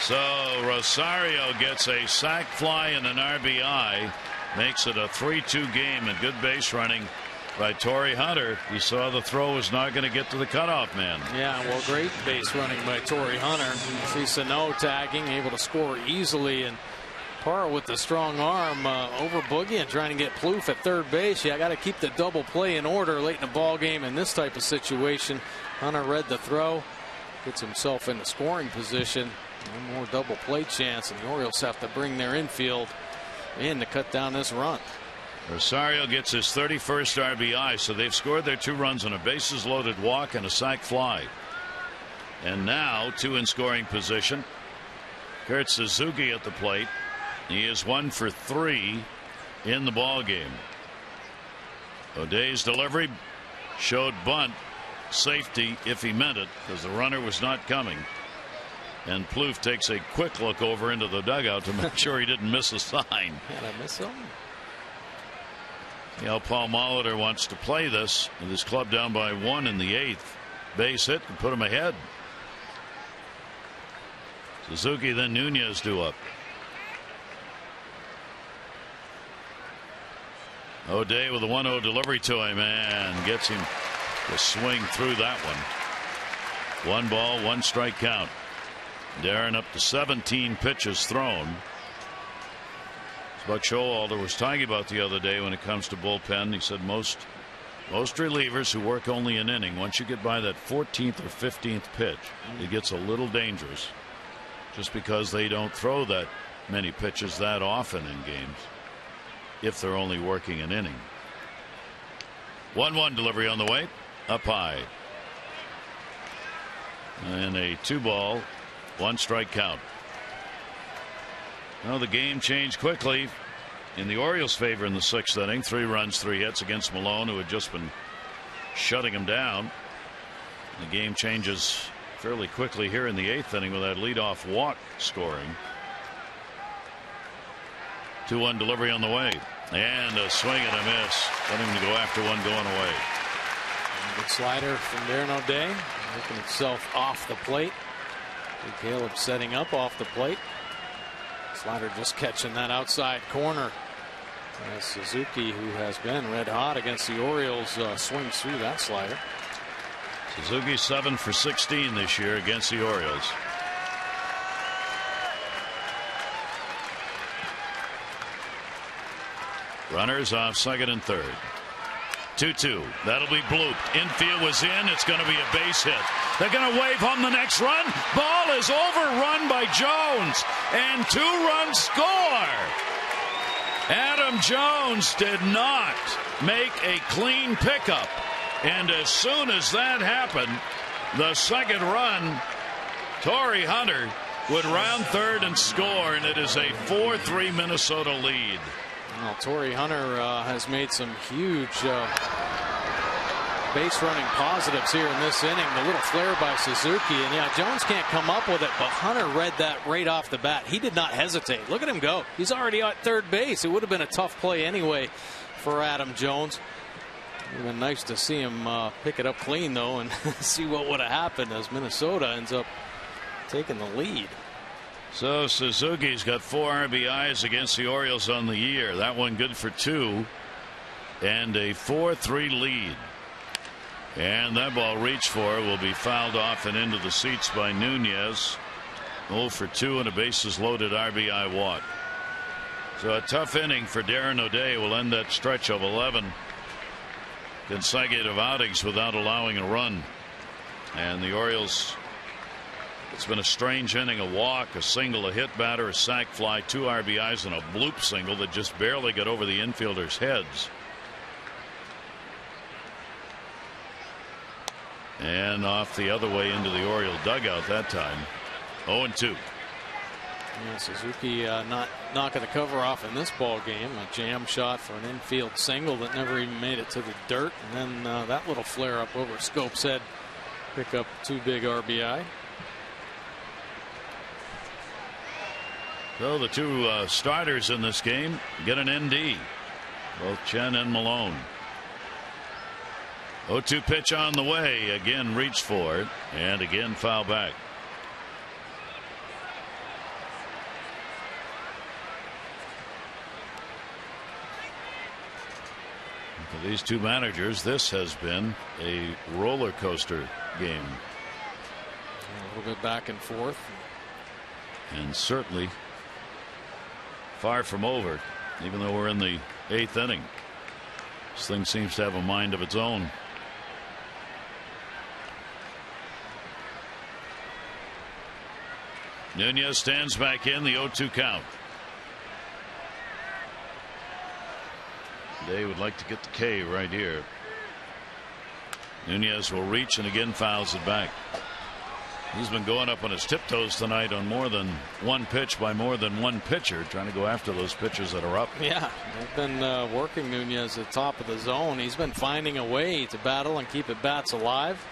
So Rosario gets a sac fly and an RBI. Makes it a 3-2 game, and good base running by Torrey Hunter. You saw the throw was not going to get to the cutoff man. Yeah, well, great base running by Torrey Hunter. You see Sano tagging, able to score easily, and Parra with the strong arm over Boogie and trying to get Plouffe at third base. Yeah, I got to keep the double play in order late in the ball game in this type of situation. Hunter read the throw, gets himself into scoring position. One more double play chance, and the Orioles have to bring their infield in to cut down this run. Rosario gets his 31st RBI, so they've scored their 2 runs on a bases loaded walk and a sac fly. And now 2 in scoring position. Kurt Suzuki at the plate. He is 1 for 3 in the ball game. O'Day's delivery showed bunt safety if he meant it, because the runner was not coming. And Plouffe takes a quick look over into the dugout to make sure he didn't miss a sign. Did I miss something? You know, Paul Molitor wants to play this with his club down by 1 in the 8th. Base hit and put him ahead. Suzuki, then Nunez due up. O'Day with a 1-0 delivery to him and gets him to swing through that one. 1 ball, 1 strike count. Darren up to 17 pitches thrown. Buck Showalter was talking about the other day when it comes to bullpen. He said most relievers who work only an inning, once you get by that 14th or 15th pitch, it gets a little dangerous, just because they don't throw that many pitches that often in games if they're only working an inning. 1-1 delivery on the way, up high, and a 2 ball, 1 strike count. Well, the game changed quickly in the Orioles' favor in the 6th inning. 3 runs, 3 hits against Malone, who had just been shutting him down. The game changes fairly quickly here in the 8th inning with that leadoff walk scoring. 2-1 delivery on the way, and a swing and a miss, letting him to go after one going away. Good slider from Darren O'Day, working itself off the plate. Caleb setting up off the plate. Slider just catching that outside corner as Suzuki, who has been red hot against the Orioles, swings through that slider. Suzuki 7 for 16 this year against the Orioles. Runners off second and third. 2-2. That'll be blooped. Infield was in. It's going to be a base hit. They're going to wave home the next run. Ball is overrun by Jones, and 2 runs score. Adam Jones did not make a clean pickup, and as soon as that happened, the second run, Torrey Hunter would round third and score, and it is a 4-3 Minnesota lead. Well, Torrey Hunter has made some huge base running positives here in this inning. The little flare by Suzuki, and yeah, Jones can't come up with it, but Hunter read that right off the bat. He did not hesitate. Look at him go. He's already at third base. It would have been a tough play anyway for Adam Jones. It would have been nice to see him pick it up clean, though, and see what would have happened as Minnesota ends up taking the lead. So Suzuki's got 4 RBIs against the Orioles on the year. That one good for 2, and a 4-3 lead. And that ball reached for will be fouled off and into the seats by Nunez. 0 for 2 and a bases loaded RBI walk. So a tough inning for Darren O'Day will end that stretch of 11 consecutive outings without allowing a run. And the Orioles, it's been a strange inning. A walk, a single, a hit batter, a sac fly, 2 RBIs, and a bloop single that just barely got over the infielders' heads. And off the other way into the Oriole dugout that time. 0-2. Yeah, Suzuki not knocking the cover off in this ball game. A jam shot for an infield single that never even made it to the dirt, and then that little flare up over Scope's head, pick up 2 big RBI. So the 2 starters in this game get an ND, both Chen and Malone. 0-2 pitch on the way, again reached for it, and again foul back. For these 2 managers, this has been a roller coaster game. A little bit back and forth. And certainly far from over, even though we're in the 8th inning. This thing seems to have a mind of its own. Nunez stands back in, the 0-2 count. They would like to get the K right here. Nunez will reach and again fouls it back. He's been going up on his tiptoes tonight on more than one pitch by more than one pitcher, trying to go after those pitchers that are up. Yeah, they've been working Nunez at the top of the zone. He's been finding a way to battle and keep at bats alive.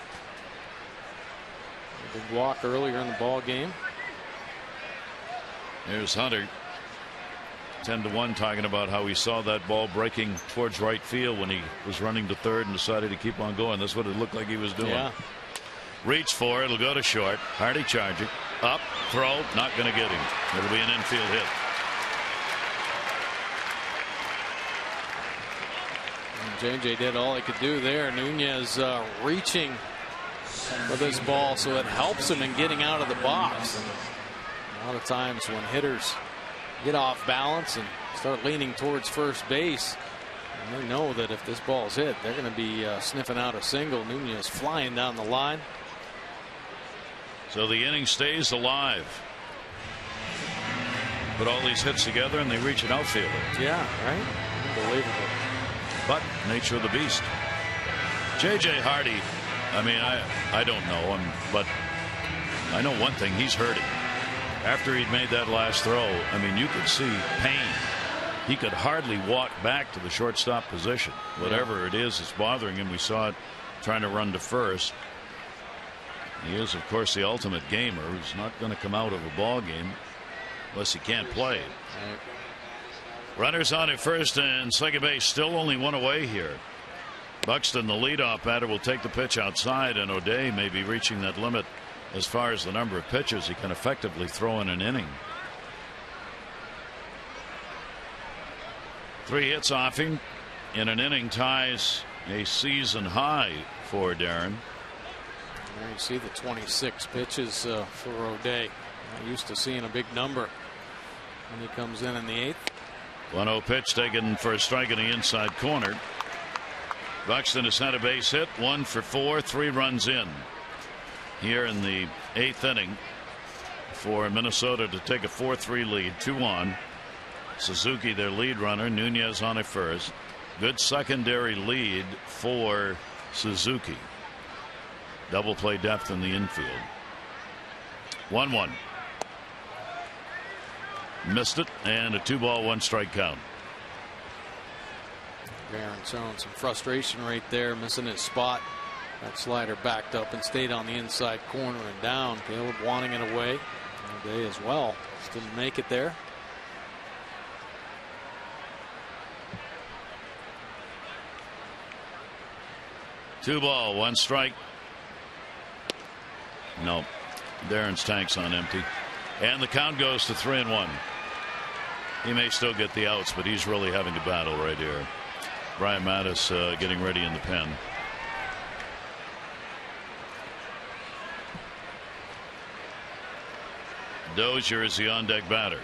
A big walk earlier in the ball game. Here's Hunter, 10-1, talking about how he saw that ball breaking towards right field when he was running to third and decided to keep on going. That's what it looked like he was doing. Yeah. Reach for it. It'll go to short. Hardy charging. Up. Throw. Not going to get him. It'll be an infield hit. J.J. did all he could do there. Nunez reaching for this ball, so it helps him in getting out of the box. And a lot of times when hitters get off balance and start leaning towards first base, and they know that if this ball's hit, they're going to be sniffing out a single. Nunez flying down the line. So the inning stays alive. Put all these hits together and they reach an outfielder. Yeah, right? Unbelievable. But nature of the beast. J.J. Hardy, I mean, I don't know him, but I know one thing, he's hurting. After he'd made that last throw, I mean, you could see pain. He could hardly walk back to the shortstop position. Whatever it is bothering him. We saw it trying to run to first. He is, of course, the ultimate gamer who's not going to come out of a ball game unless he can't play. Runners on at first and second base, still only one away here. Buxton, the leadoff batter, will take the pitch outside, and O'Day may be reaching that limit as far as the number of pitches he can effectively throw in an inning. 3 hits off him in an inning ties a season high for Darren. There you see the 26 pitches for O'Day. Not used to seeing a big number when he comes in the 8th. 1-0 pitch taken for a strike in the inside corner. Buxton has had a base hit, 1 for 4, 3 runs in here in the 8th inning for Minnesota to take a 4-3 lead. 2 on. Suzuki, their lead runner. Nunez on at first. Good secondary lead for Suzuki. Double play depth in the infield. 1-1. Missed it, and a 2-ball 1-strike count. Barron showing some frustration right there, missing his spot. That slider backed up and stayed on the inside corner and down. Caleb wanting it away. O'Day as well. Just didn't make it there. Two ball, 1 strike. No. Darren's tank's on empty. And the count goes to 3-1. He may still get the outs, but he's really having to battle right here. Brian Mattis getting ready in the pen. Dozier is the on-deck batter.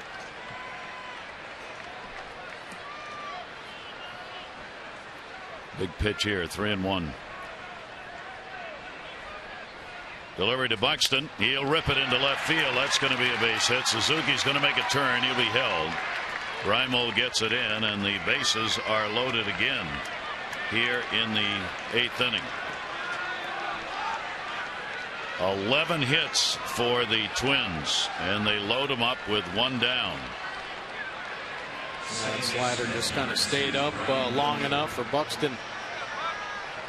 Big pitch here, 3-1. Delivery to Buxton. He'll rip it into left field. That's going to be a base hit. Suzuki's going to make a turn. He'll be held. Reimold gets it in, and the bases are loaded again here in the 8th inning. 11 hits for the Twins, and they load them up with 1 down. That slider just kind of stayed up long enough for Buxton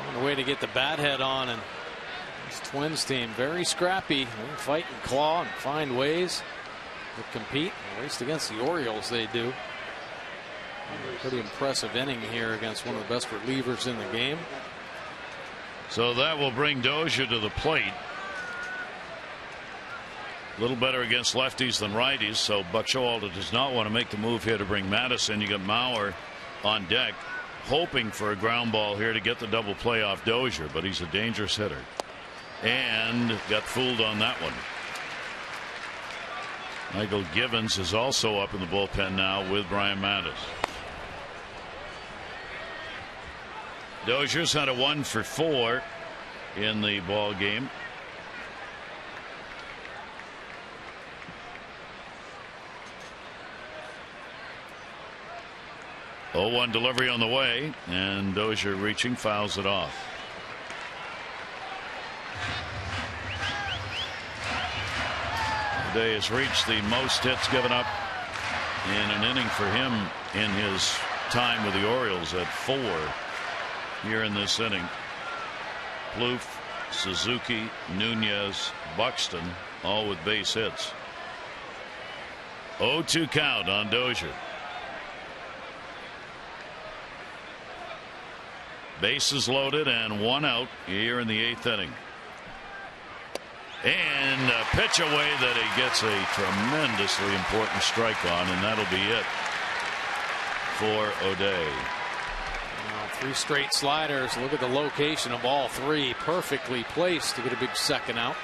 on the way to get the bat head on, and this Twins team very scrappy. They fight and claw and find ways to compete, at least against the Orioles they do. Pretty impressive inning here against one of the best relievers in the game. So that will bring Dozier to the plate. A little better against lefties than righties, so Buck Showalter does not want to make the move here to bring Madison. You got Mauer on deck, hoping for a ground ball here to get the double play off Dozier, but he's a dangerous hitter. And got fooled on that one. Michael Givens is also up in the bullpen now with Brian Mattis. Dozier's had a 1 for 4 in the ball game. Oh, 0-1 delivery on the way, and Dozier reaching, fouls it off. O'Day has reached the most hits given up in an inning for him in his time with the Orioles at 4 here in this inning. Plouffe, Suzuki, Nunez, Buxton, all with base hits. 0-2 count on Dozier. Bases loaded and 1 out here in the 8th inning. And a pitch away that he gets a tremendously important strike on, and that'll be it for O'Day. 3 straight sliders. Look at the location of all 3. Perfectly placed to get a big second out.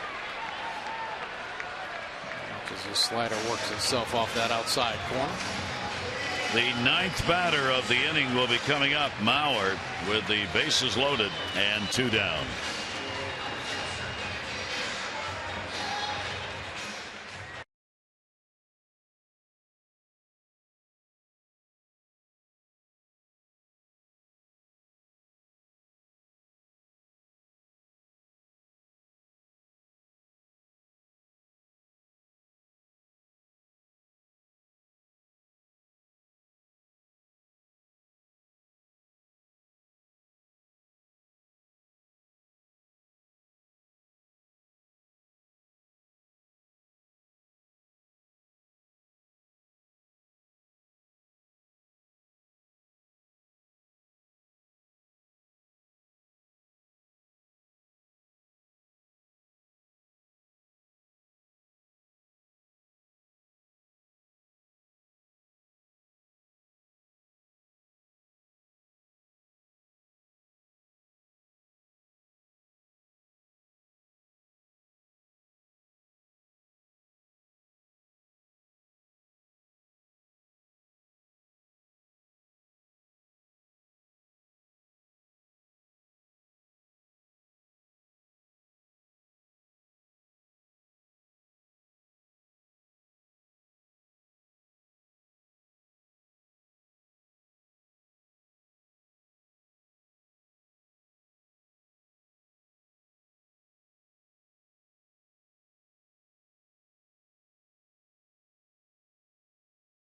As the slider works itself off that outside corner. The 9th batter of the inning will be coming up. Mauer with the bases loaded and 2 down.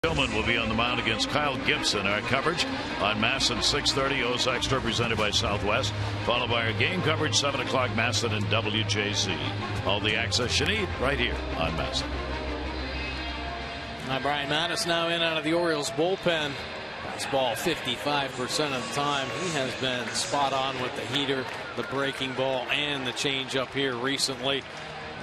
Tillman will be on the mound against Kyle Gibson. Our coverage on MASN 6:30. O's Extra presented by Southwest. Followed by our game coverage 7 o'clock MASN and WJZ. All the access you need right here on MASN. Brian Mattis now in out of the Orioles bullpen. Fastball 55% of the time. He has been spot on with the heater, the breaking ball, and the changeup here recently.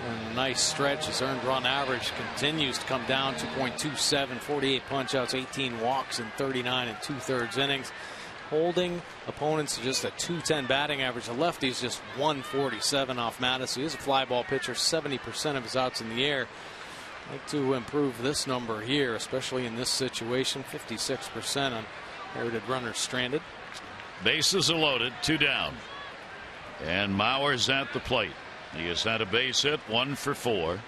And a nice stretch. His earned run average continues to come down 2.27, 48 punch-outs, 18 walks in 39 2/3 innings. Holding opponents to just a 210 batting average. The lefty's just 147 off Mattis. He is a fly ball pitcher, 70% of his outs in the air. I'd like to improve this number here, especially in this situation. 56% on inherited runners stranded. Bases are loaded, 2 down. And Mauer's at the plate. He has had a base hit, 1 for 4.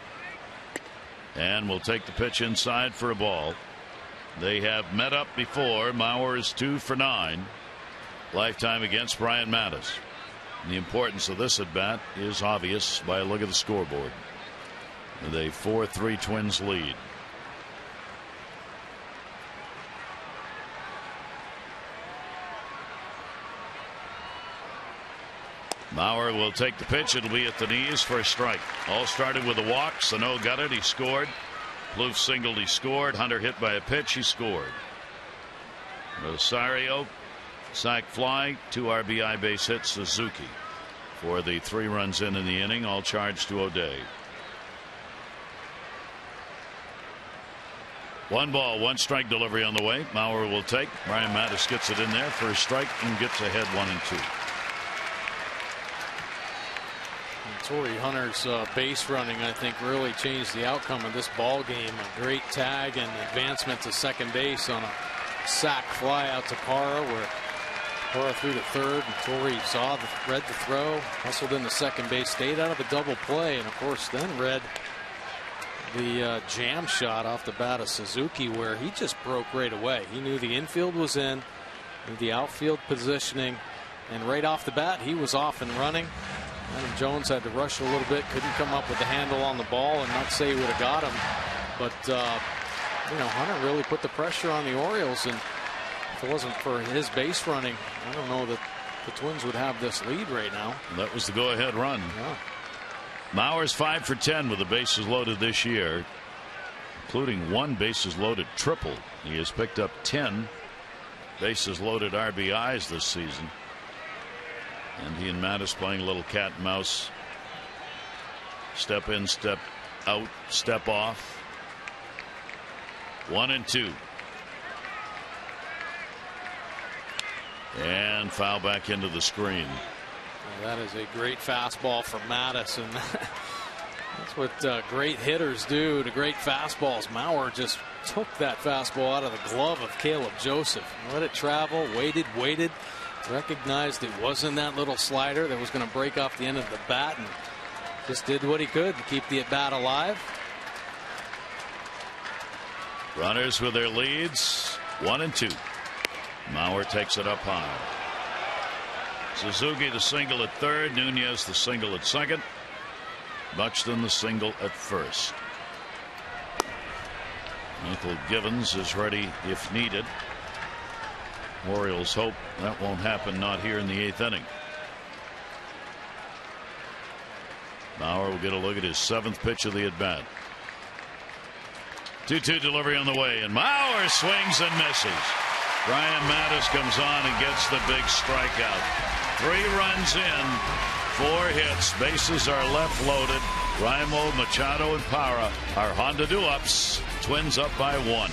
And will take the pitch inside for a ball. They have met up before. Mauer is 2 for 9. Lifetime against Brian Mattis. And the importance of this at bat is obvious by a look at the scoreboard. The 4-3 Twins lead. Mauer will take the pitch. It'll be at the knees for a strike. All started with the walk. Sano got it. He scored. Plouffe singled. He scored. Hunter hit by a pitch. He scored. Rosario sac fly. 2 RBI base hits. Suzuki for the 3 runs in the inning. All charged to O'Day. 1 ball, 1 strike delivery on the way. Mauer will take. Brian Mattis gets it in there for a strike and gets ahead 1-2. Torrey Hunter's base running, I think, really changed the outcome of this ball game. A great tag and advancement to second base on a sac fly out to Parra, where Parra threw to third, and Torrey read the throw, hustled into second base, stayed out of a double play, and of course then read the jam shot off the bat of Suzuki, where he just broke right away. He knew the infield was in, knew the outfield positioning, and right off the bat he was off and running. Adam Jones had to rush a little bit, couldn't come up with the handle on the ball, and not say he would have got him, but Hunter really put the pressure on the Orioles, and if it wasn't for his base running, I don't know that the Twins would have this lead right now. That was the go-ahead run. Yeah. Mauer's 5 for 10 with the bases loaded this year, including 1 bases loaded triple. He has picked up 10 bases loaded RBIs this season. And he and Mattis playing a little cat and mouse. Step in, step out, step off. 1-2. And foul back into the screen. Well, that is a great fastball for Madison. That's what great hitters do to great fastballs. Mauer just took that fastball out of the glove of Caleb Joseph. Let it travel, waited, recognized it wasn't that little slider that was going to break off the end of the bat, and just did what he could to keep the at-bat alive. Runners with their leads, 1 and 2. Mauer takes it up high. Suzuki the single at third, Nunez the single at second, Buxton the single at first. Michael Givens is ready if needed. Orioles hope that won't happen, not here in the 8th inning. Mauer will get a look at his 7th pitch of the at bat. 2-2 delivery on the way, and Mauer swings and misses. Brian Mattis comes on and gets the big strikeout. 3 runs in, 4 hits, bases are left loaded. Raimo, Machado, and Parra are Honda do-ups. Twins up by 1.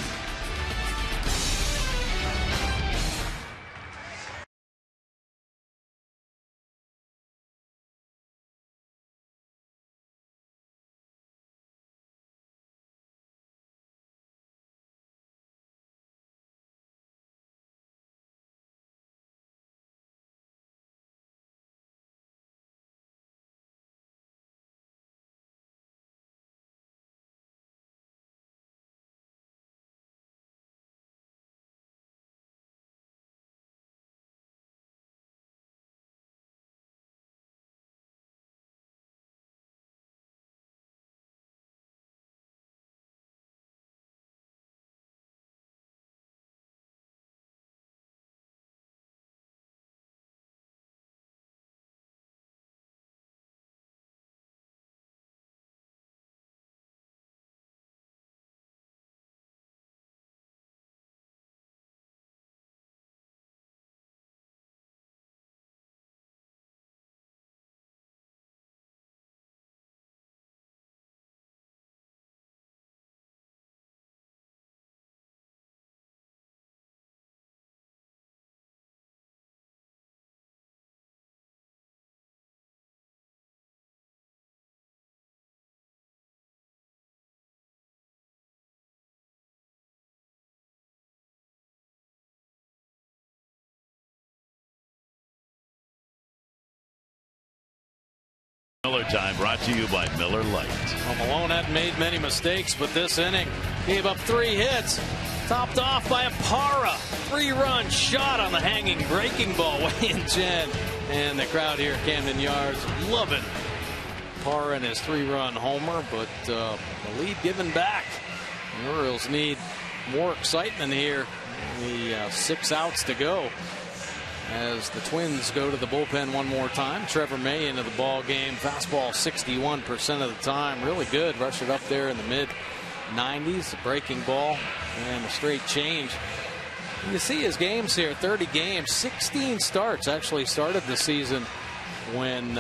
Miller time brought to you by Miller Lite. Well, Malone hadn't made many mistakes, but this inning gave up 3 hits, topped off by a Parra 3-run shot on the hanging breaking ball way in Jen, and the crowd here at Camden Yards loving Parra and his 3-run homer, but the lead given back. The Orioles need more excitement here. Only 6 outs to go as the Twins go to the bullpen one more time. Trevor May into the ball game. Fastball 61% of the time. Really good. Rush it up there in the mid-90s. A breaking ball and a straight change. You see his games here. 30 games. 16 starts. Actually started the season when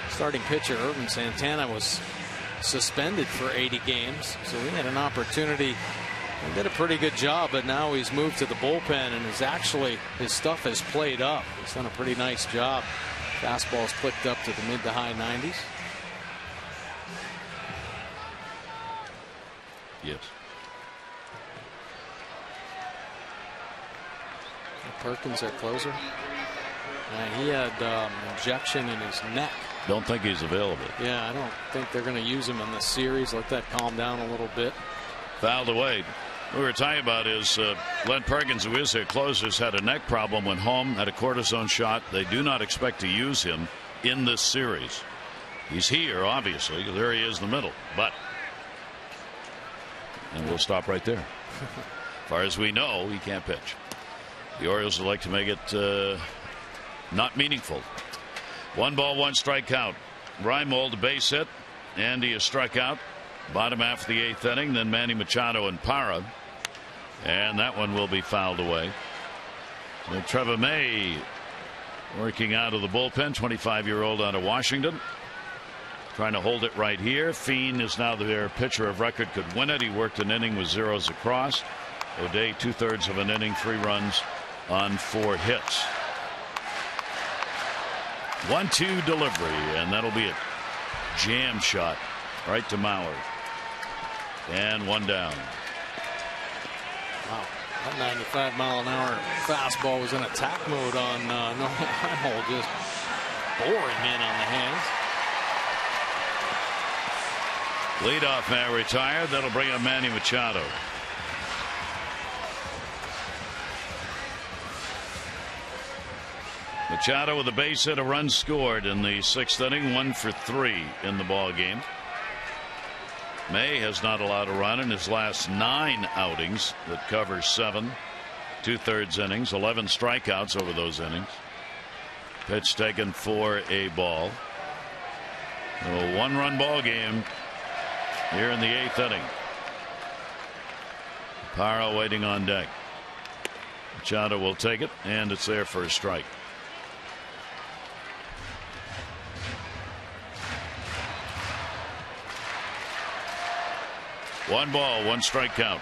starting pitcher Irvin Santana was suspended for 80 games. So he had an opportunity. He did a pretty good job, but now he's moved to the bullpen and is actually, his stuff has played up. He's done a pretty nice job. Fastball's clicked up to the mid to high 90s. Yes. Perkins, their closer. He had injection in his neck. Don't think he's available. Yeah, I don't think they're going to use him in this series. Let that calm down a little bit. Fouled away. What we were talking about is Glenn Perkins, who is their closer, had a neck problem, went home, had a cortisone shot. They do not expect to use him in this series. He's here, obviously. There he is in the middle. But, and we'll stop right there. As far as we know, he can't pitch. The Orioles would like to make it not meaningful. 1 ball, 1 strike count. Reimold, a base hit, and he is struck out. Bottom half of the 8th inning, then Manny Machado and Parra, and that one will be fouled away. So Trevor May working out of the bullpen, 25-year-old out of Washington, trying to hold it right here. Fien is now their pitcher of record, could win it. He worked an inning with zeros across. O'Day 2/3 of an inning, 3 runs, on 4 hits. 1-2 delivery, and that'll be a jam shot right to Mauer. And 1 down. Wow. That 95-mile-an-hour fastball was in attack mode on Nolan Reinhold, just boring in on the hands. Leadoff man retired. That'll bring up Manny Machado. Machado with a base hit, a run scored in the 6th inning, 1 for 3 in the ball game. May has not allowed a run in his last 9 outings. That covers 7 2/3 innings, 11 strikeouts over those innings. Pitch taken for a ball. A 1-run ball game here in the 8th inning. Parra waiting on deck. Machado will take it, and it's there for a strike. One ball, 1 strike count.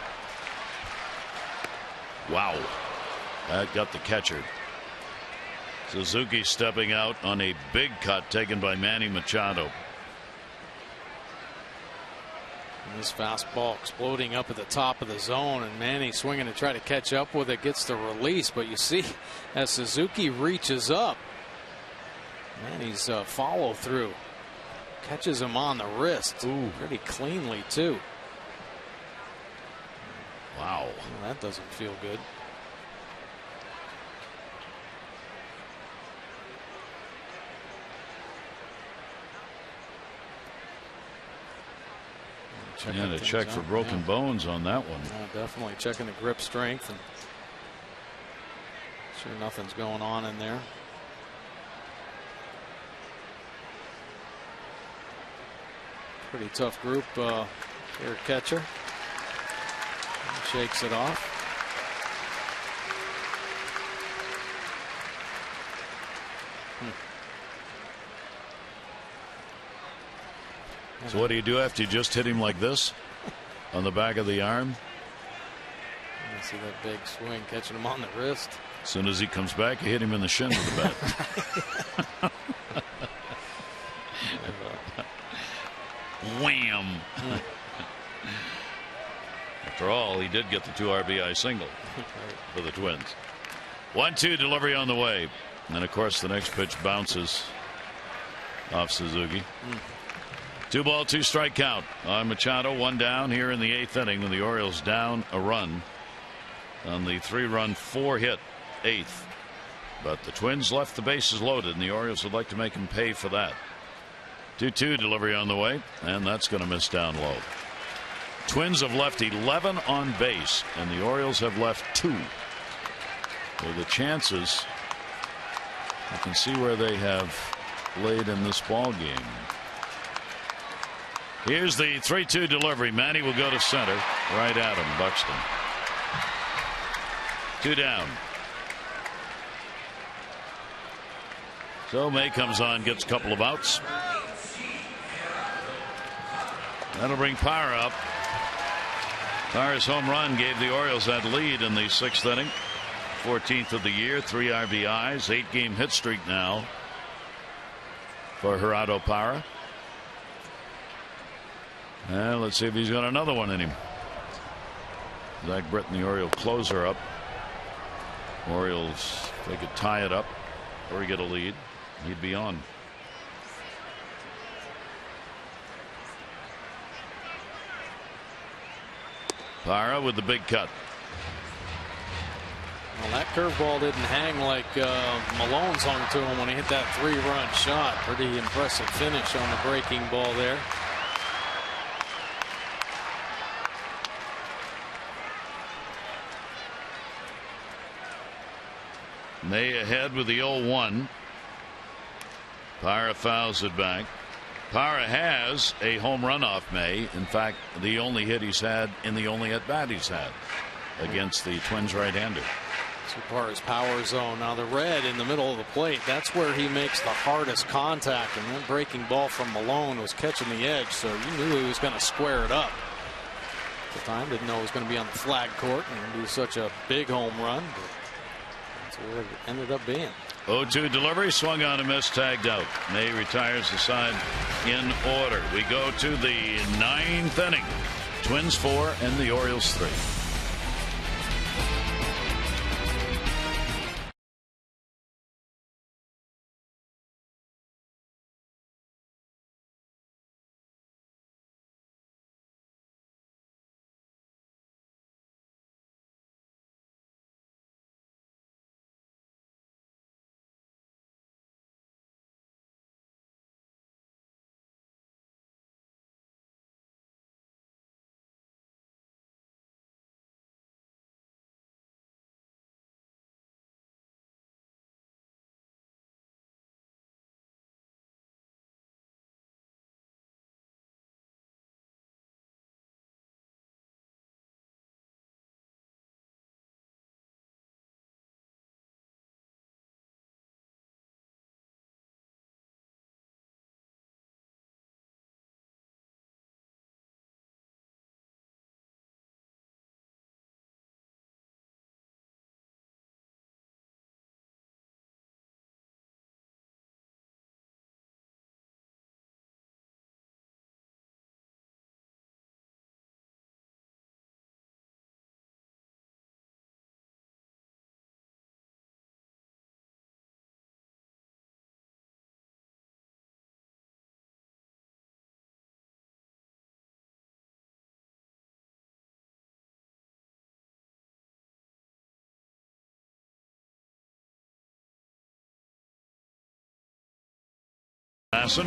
Wow. That got the catcher. Suzuki stepping out on a big cut taken by Manny Machado. And this fastball exploding up at the top of the zone, and Manny swinging to try to catch up with it, gets the release. But you see, as Suzuki reaches up, Manny's follow through catches him on the wrist. Ooh. Pretty cleanly, too. Wow. Well, that doesn't feel good. And a check for broken bones on that one. Definitely checking the grip strength, and sure nothing's going on in there. Pretty tough group here at catcher. Shakes it off. So what do you do after you just hit him like this on the back of the arm? You see that big swing catching him on the wrist. As soon as he comes back, you hit him in the shin with the bat. Wham! After all, he did get the 2 RBI single for the Twins. 1-2 delivery on the way. And then, of course, the next pitch bounces off Suzuki. 2 ball, 2 strike count on Machado. 1 down here in the 8th inning, when the Orioles down a run on the 3-run 4-hit 8th. But the Twins left the bases loaded, and the Orioles would like to make him pay for that. 2-2 delivery on the way, and that's going to miss down low. Twins have left 11 on base, and the Orioles have left 2. So the chances, I can see where they have laid in this ball game. Here's the 3-2 delivery. Manny will go to center, right at him. Buxton. 2 down. So May comes on, gets a couple of outs. That'll bring Parra up. Parra's home run gave the Orioles that lead in the 6th inning. 14th of the year, 3 RBIs, 8-game hit streak now for Gerardo Parra. And let's see if he's got another one in him. Zach Britton, the Oriole closer, up. Orioles, if they could tie it up or get a lead, he'd be on. Parra with the big cut. Well, that curveball didn't hang like Malone's hung to him when he hit that 3-run shot. Pretty impressive finish on the breaking ball there. May ahead with the 0-1. Parra fouls it back. Parra has a home run off May. In fact, the only hit he's had in the only at bat he's had against the Twins right-hander. So Parra's power zone. Now the red in the middle of the plate, that's where he makes the hardest contact, and that breaking ball from Malone was catching the edge, so you knew he was going to square it up. At the time, didn't know it was going to be on the flag court and do such a big home run. But what it ended up being. 0-2 delivery, swung on and missed, tagged out. May retires the side in order. We go to the 9th inning. Twins 4 and the Orioles 3.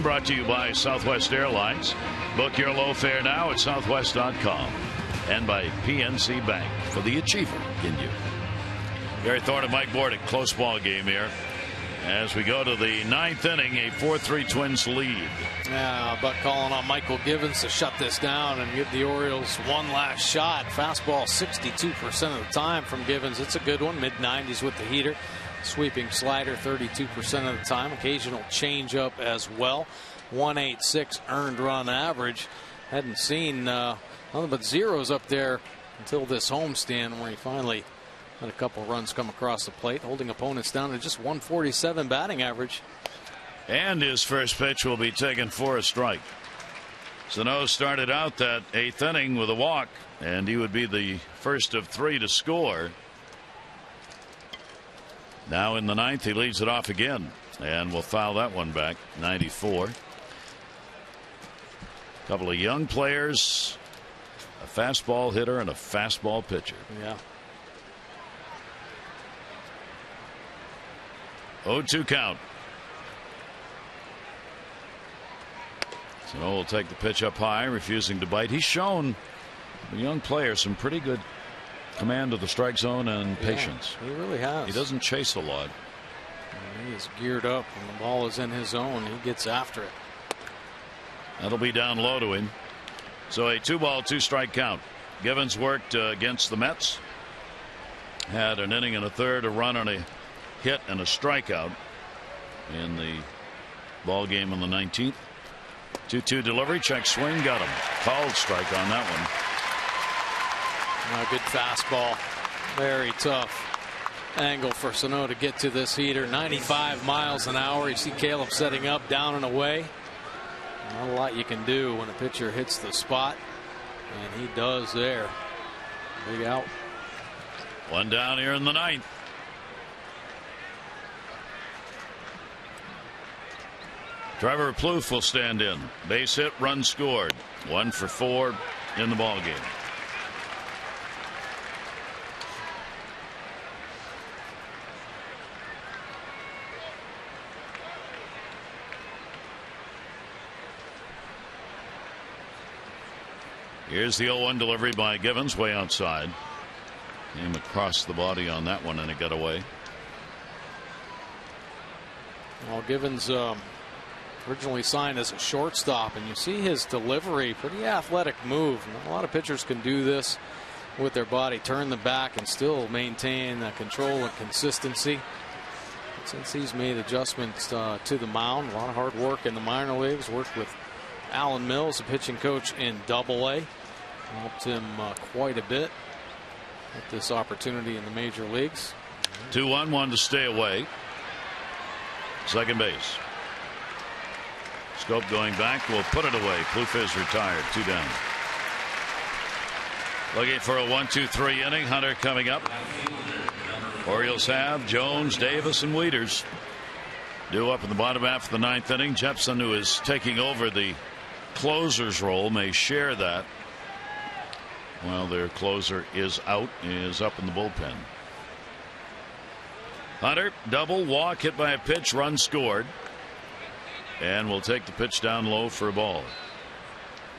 Brought to you by Southwest Airlines. Book your low fare now at southwest.com. And by PNC Bank for the achiever in you. Gary Thorne and Mike Bordick, close ball game here. As we go to the 9th inning, a 4-3 Twins lead. Yeah, Buck calling on Michael Givens to shut this down and give the Orioles one last shot. Fastball 62% of the time from Givens. It's a good one, mid-90s with the heater. Sweeping slider 32% of the time. Occasional changeup as well. 1.86 earned run average. Hadn't seen nothing but zeros up there until this homestand, where he finally had a couple runs come across the plate, holding opponents down to just 147 batting average. And his first pitch will be taken for a strike. Sano started out that 8th inning with a walk, and he would be the first of 3 to score. Now in the 9th, he leads it off again, and we'll foul that one back. 94. Couple of young players, a fastball hitter and a fastball pitcher. Yeah. 0-2 count. Sano will take the pitch up high, refusing to bite. He's shown the young player some pretty good command of the strike zone and patience. He really has. He doesn't chase a lot. He is geared up when the ball is in his zone. He gets after it. That'll be down low to him. So a 2-ball, 2-strike count. Givens worked against the Mets. Had an inning and a third, a run on a hit and a strikeout in the ball game on the 19th. 2-2 delivery, check swing, got him. Called strike on that one. A good fastball. Very tough angle for Sano to get to this heater. 95 miles an hour. You see Caleb setting up, down and away. Not a lot you can do when a pitcher hits the spot, and he does there. Big out. One down here in the 9th. Trevor Plouffe will stand in. Base hit, run scored. 1 for 4 in the ball game. Here's the 0-1 delivery by Givens, way outside. Came across the body on that one, and it got away. Well, Givens originally signed as a shortstop, and you see his delivery, pretty athletic move. A lot of pitchers can do this with their body, turn the back and still maintain control and consistency. But since he's made adjustments to the mound, a lot of hard work in the minor leagues, worked with Alan Mills, the pitching coach in Double-A. Helped him quite a bit with this opportunity in the major leagues. 2-1, one to stay away. Second base. Scope going back will put it away. Kloof is retired. 2 down. Looking for a 1-2-3 inning. Hunter coming up. Orioles have Jones, Davis, and Wieters. Due up in the bottom half of the 9th inning. Jepson, who is taking over the closer's role, may share that. While their closer is out, is up in the bullpen. Hunter, double, walk, hit by a pitch, run scored. And will take the pitch down low for a ball.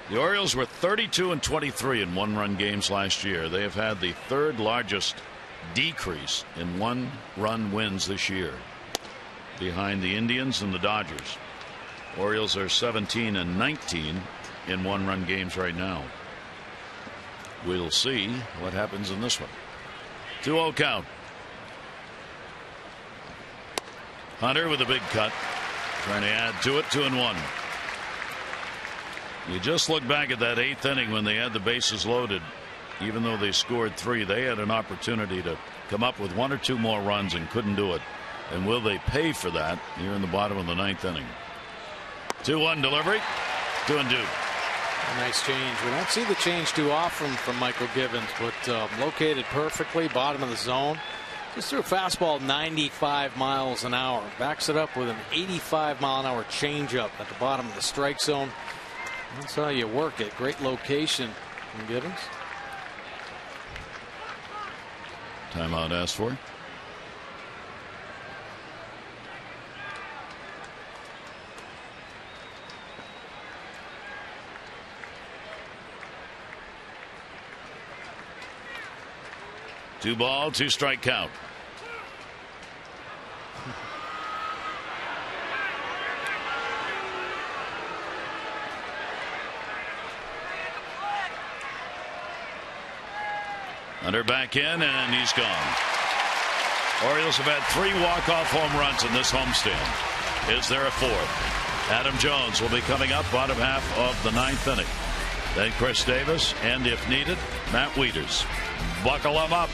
The Orioles were 32-23 in one-run games last year. They have had the 3rd largest decrease in one-run wins this year, behind the Indians and the Dodgers. Orioles are 17-19 in one-run games right now. We'll see what happens in this one. 2-0 count. Hunter with a big cut, trying to add to it. 2-1. You just look back at that 8th inning when they had the bases loaded. Even though they scored 3, they had an opportunity to come up with 1 or 2 more runs and couldn't do it. And will they pay for that here in the bottom of the 9th inning? 2-1 delivery. 2-2. A nice change. We don't see the change too often from Michael Givens, but located perfectly, bottom of the zone. Just threw a fastball 95 miles an hour. Backs it up with an 85 mile an hour changeup at the bottom of the strike zone. That's how you work it. Great location from Givens. Timeout asked for. Two ball, 2 strike count. Hunter back in, and he's gone. Orioles have had 3 walk-off home runs in this homestand. Is there a 4th? Adam Jones will be coming up bottom half of the 9th inning. Then Chris Davis, and if needed, Matt Wieters. Buckle them up.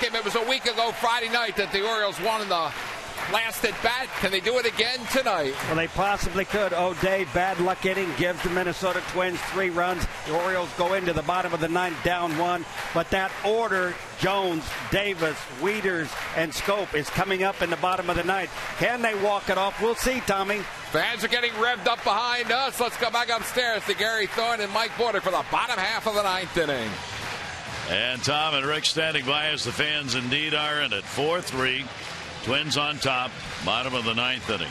Game. It was a week ago Friday night that the Orioles won in the last at bat. Can they do it again tonight? Well, they possibly could. O'Day, bad luck inning, gives the Minnesota Twins 3 runs. The Orioles go into the bottom of the 9th down 1. But that order, Jones, Davis, Wieters, and Scope, is coming up in the bottom of the 9th. Can they walk it off? We'll see, Tommy. Fans are getting revved up behind us. Let's go back upstairs to Gary Thorne and Mike Border for the bottom half of the 9th inning. And Tom and Rick standing by as the fans indeed are in it. 4-3. Twins on top. Bottom of the 9th inning.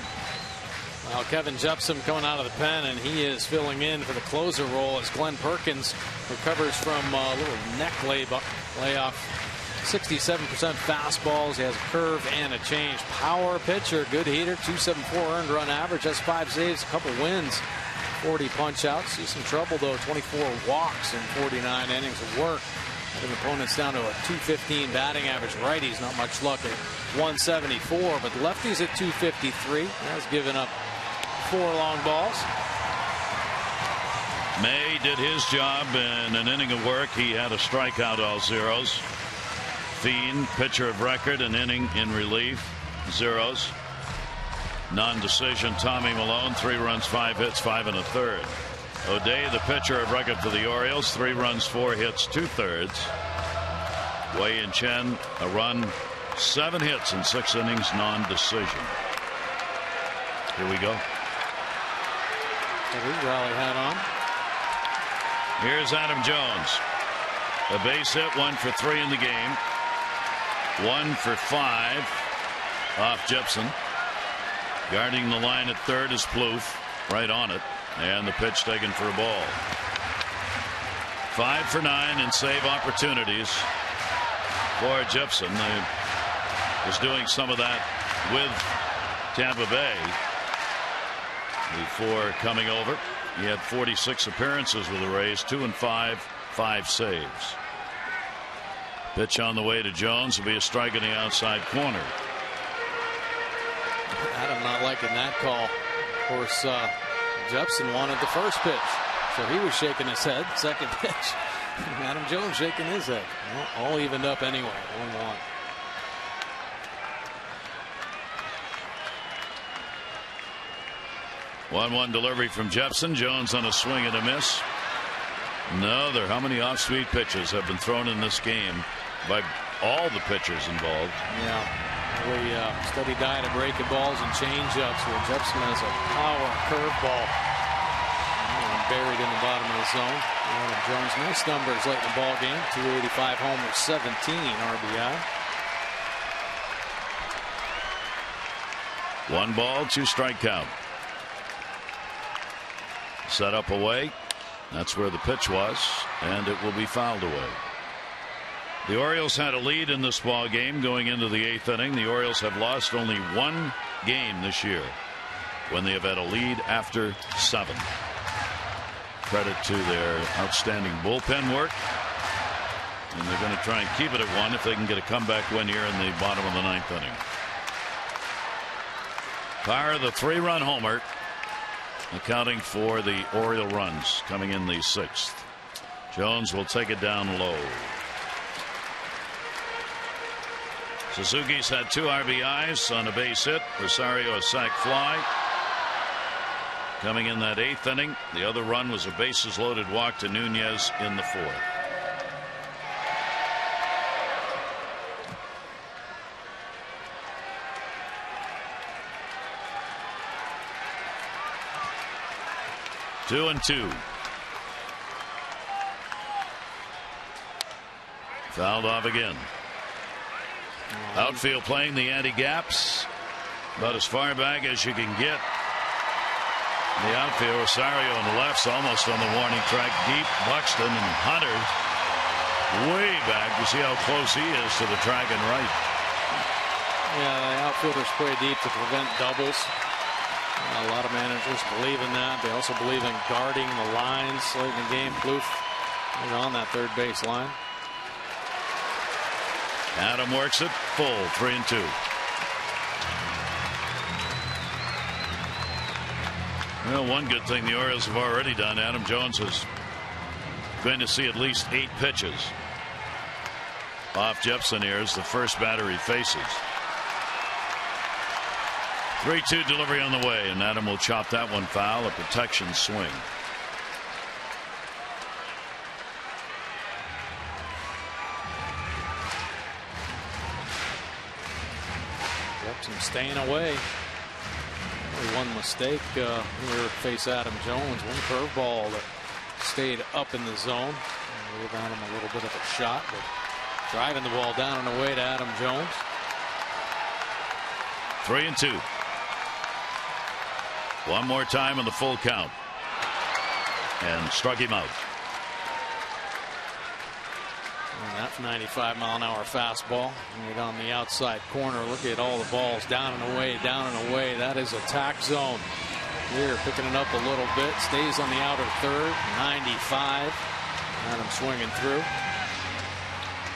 Well, Kevin Jepson coming out of the pen, and he is filling in for the closer role as Glenn Perkins recovers from a little neck layoff. 67% fastballs. He has a curve and a change. Power pitcher, good heater, 274 earned run average. Has 5 saves, a couple wins, 40 punch outs. See some trouble though, 24 walks in 49 innings of work. Having opponents down to a 215 batting average. Righties not much luck at 174, but lefties at 253. Has given up 4 long balls. May did his job in an inning of work. He had a strikeout, all zeros. Fiend, pitcher of record, an inning in relief, zeros. Non-decision, Tommy Milone, 3 runs, 5 hits, 5 1/3. O'Day, the pitcher of record for the Orioles, 3 runs, 4 hits, 2/3. Wei-Yin Chen, a run, 7 hits in 6 innings, non-decision. Here we go. His rally hat on. Here's Adam Jones. A base hit, 1 for 3 in the game. 1 for 5 off Gibson. Guarding the line at third is Plouffe, right on it, and the pitch taken for a ball. 5 for 9 in save opportunities for Gibson. He was doing some of that with Tampa Bay before coming over. He had 46 appearances with the Rays, 2 and 5, 5 saves. Pitch on the way to Jones will be a strike in the outside corner. Adam not liking that call. Of course, Jepson wanted the first pitch, so he was shaking his head. Second pitch, Adam Jones shaking his head. Well, all evened up anyway. 1-1. One delivery from Jepson. Jones on a swing and a miss. Another. How many off-speed pitches have been thrown in this game by all the pitchers involved? Yeah. Really steady diet of breaking balls and change-ups, where Jepson has a power curveball buried in the bottom of the zone. Adam Jones, nice numbers late in the ball game. 285 homers, 17 RBI. 1 ball, 2 strike count. Set up away. That's where the pitch was, and it will be fouled away. The Orioles had a lead in this ball game going into the 8th inning. The Orioles have lost only 1 game this year when they have had a lead after 7. Credit to their outstanding bullpen work, and they're going to try and keep it at 1 if they can get a comeback win here in the bottom of the 9th inning. Power, the 3-run homer, accounting for the Oriole runs coming in the 6th. Jones will take it down low. Suzuki's had 2 RBIs on a base hit. Rosario a sac fly. Coming in that 8th inning, the other run was a bases loaded walk to Nunez in the 4th. Two and 2. Fouled off again. Outfield playing the anti-gaps about as far back as you can get. The outfield, Rosario on the left's almost on the warning track. Deep, Buxton and Hunter way back. You see how close he is to the track and right. Yeah, the outfielders play deep to prevent doubles. A lot of managers believe in that. They also believe in guarding the lines late in the game. Plouffe is on that third base line. Adam works it full, 3 and 2. Well, one good thing the Orioles have already done, Adam Jones is going to see at least 8 pitches off Jepson here as the first batter he faces. 3-2 delivery on the way, and Adam will chop that one foul, a protection swing. Jepson staying away. Only one mistake here to face Adam Jones. One curveball that stayed up in the zone. Gave Adam a little bit of a shot, but driving the ball down and away to Adam Jones. 3 and 2. One more time in the full count. And struck him out. And that 95-mile-an-hour fastball right on the outside corner. Look at all the balls down and away, down and away. That is attack zone. Here picking it up a little bit. Stays on the outer third. 95. Adam swinging through.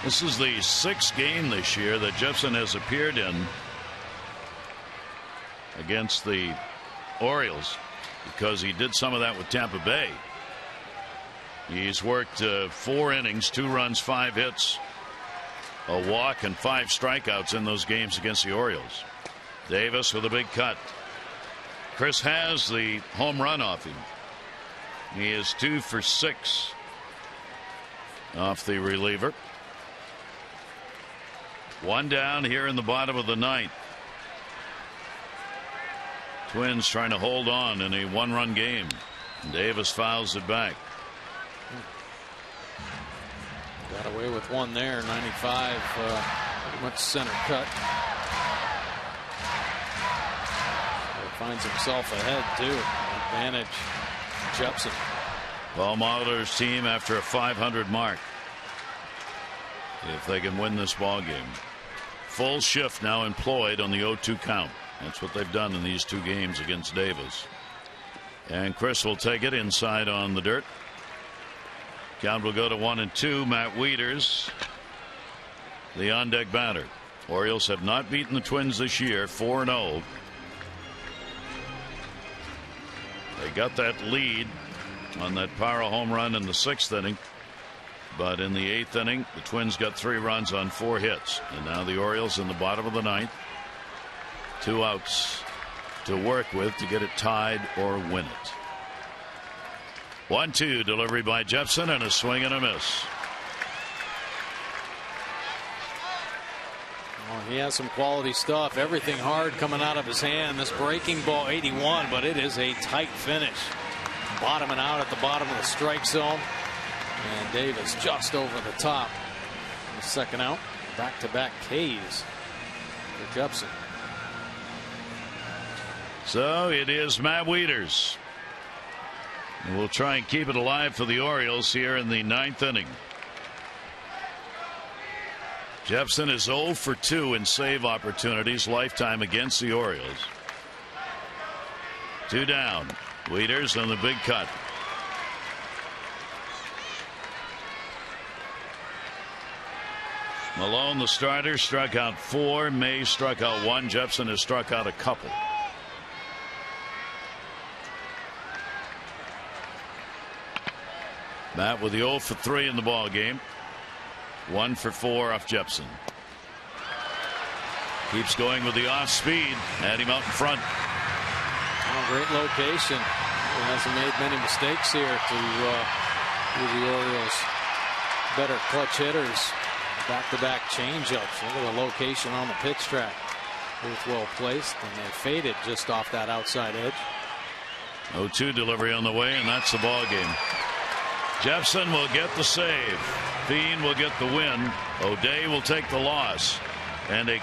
This is the 6th game this year that Jepson has appeared in against the Orioles, because he did some of that with Tampa Bay. He's worked 4 innings, 2 runs, 5 hits, a walk, and 5 strikeouts in those games against the Orioles. Davis with a big cut. Chris has the home run off him. He is 2 for 6 off the reliever. One down here in the bottom of the ninth. Twins trying to hold on in a one-run game. Davis fouls it back. Got away with one there. 95, pretty much center cut. Finds himself ahead too. Advantage Jepson. Paul Molitor's team after a 500 mark. If they can win this ball game. Full shift now employed on the 0-2 count. That's what they've done in these two games against Davis. And Chris will take it inside on the dirt. Count will go to 1-2. Matt Wieters, the on deck batter. Orioles have not beaten the Twins this year. 4-0. They got that lead on that power home run in the 6th inning. But in the 8th inning, the Twins got 3 runs on 4 hits. And now the Orioles in the bottom of the 9th. 2 outs to work with to get it tied or win it. 1-2 delivery by Jepson and a swing and a miss. Well, he has some quality stuff. Everything hard coming out of his hand. This breaking ball 81, but it is a tight finish. Bottoming out at the bottom of the strike zone. And Davis just over the top. The second out. Back-to-back Ks for Jepson. So it is Matt Wieters. And we'll try and keep it alive for the Orioles here in the 9th inning. Jepson is 0 for 2 in save opportunities lifetime against the Orioles. 2 down. Wieters on the big cut. Malone, the starter, struck out 4. May struck out 1. Jepson has struck out a couple. Matt with the 0 for 3 in the ball game. 1 for 4 off Jepson. Keeps going with the off speed. Had him out in front. Oh, great location. He hasn't made many mistakes here to the Orioles. Better clutch hitters. Back-to-back changeups. Look at the location on the pitch track. Both well placed, and they faded just off that outside edge. 0-2 delivery on the way, and that's the ball game. Jepson will get the save. Bean will get the win. O'Day will take the loss. And a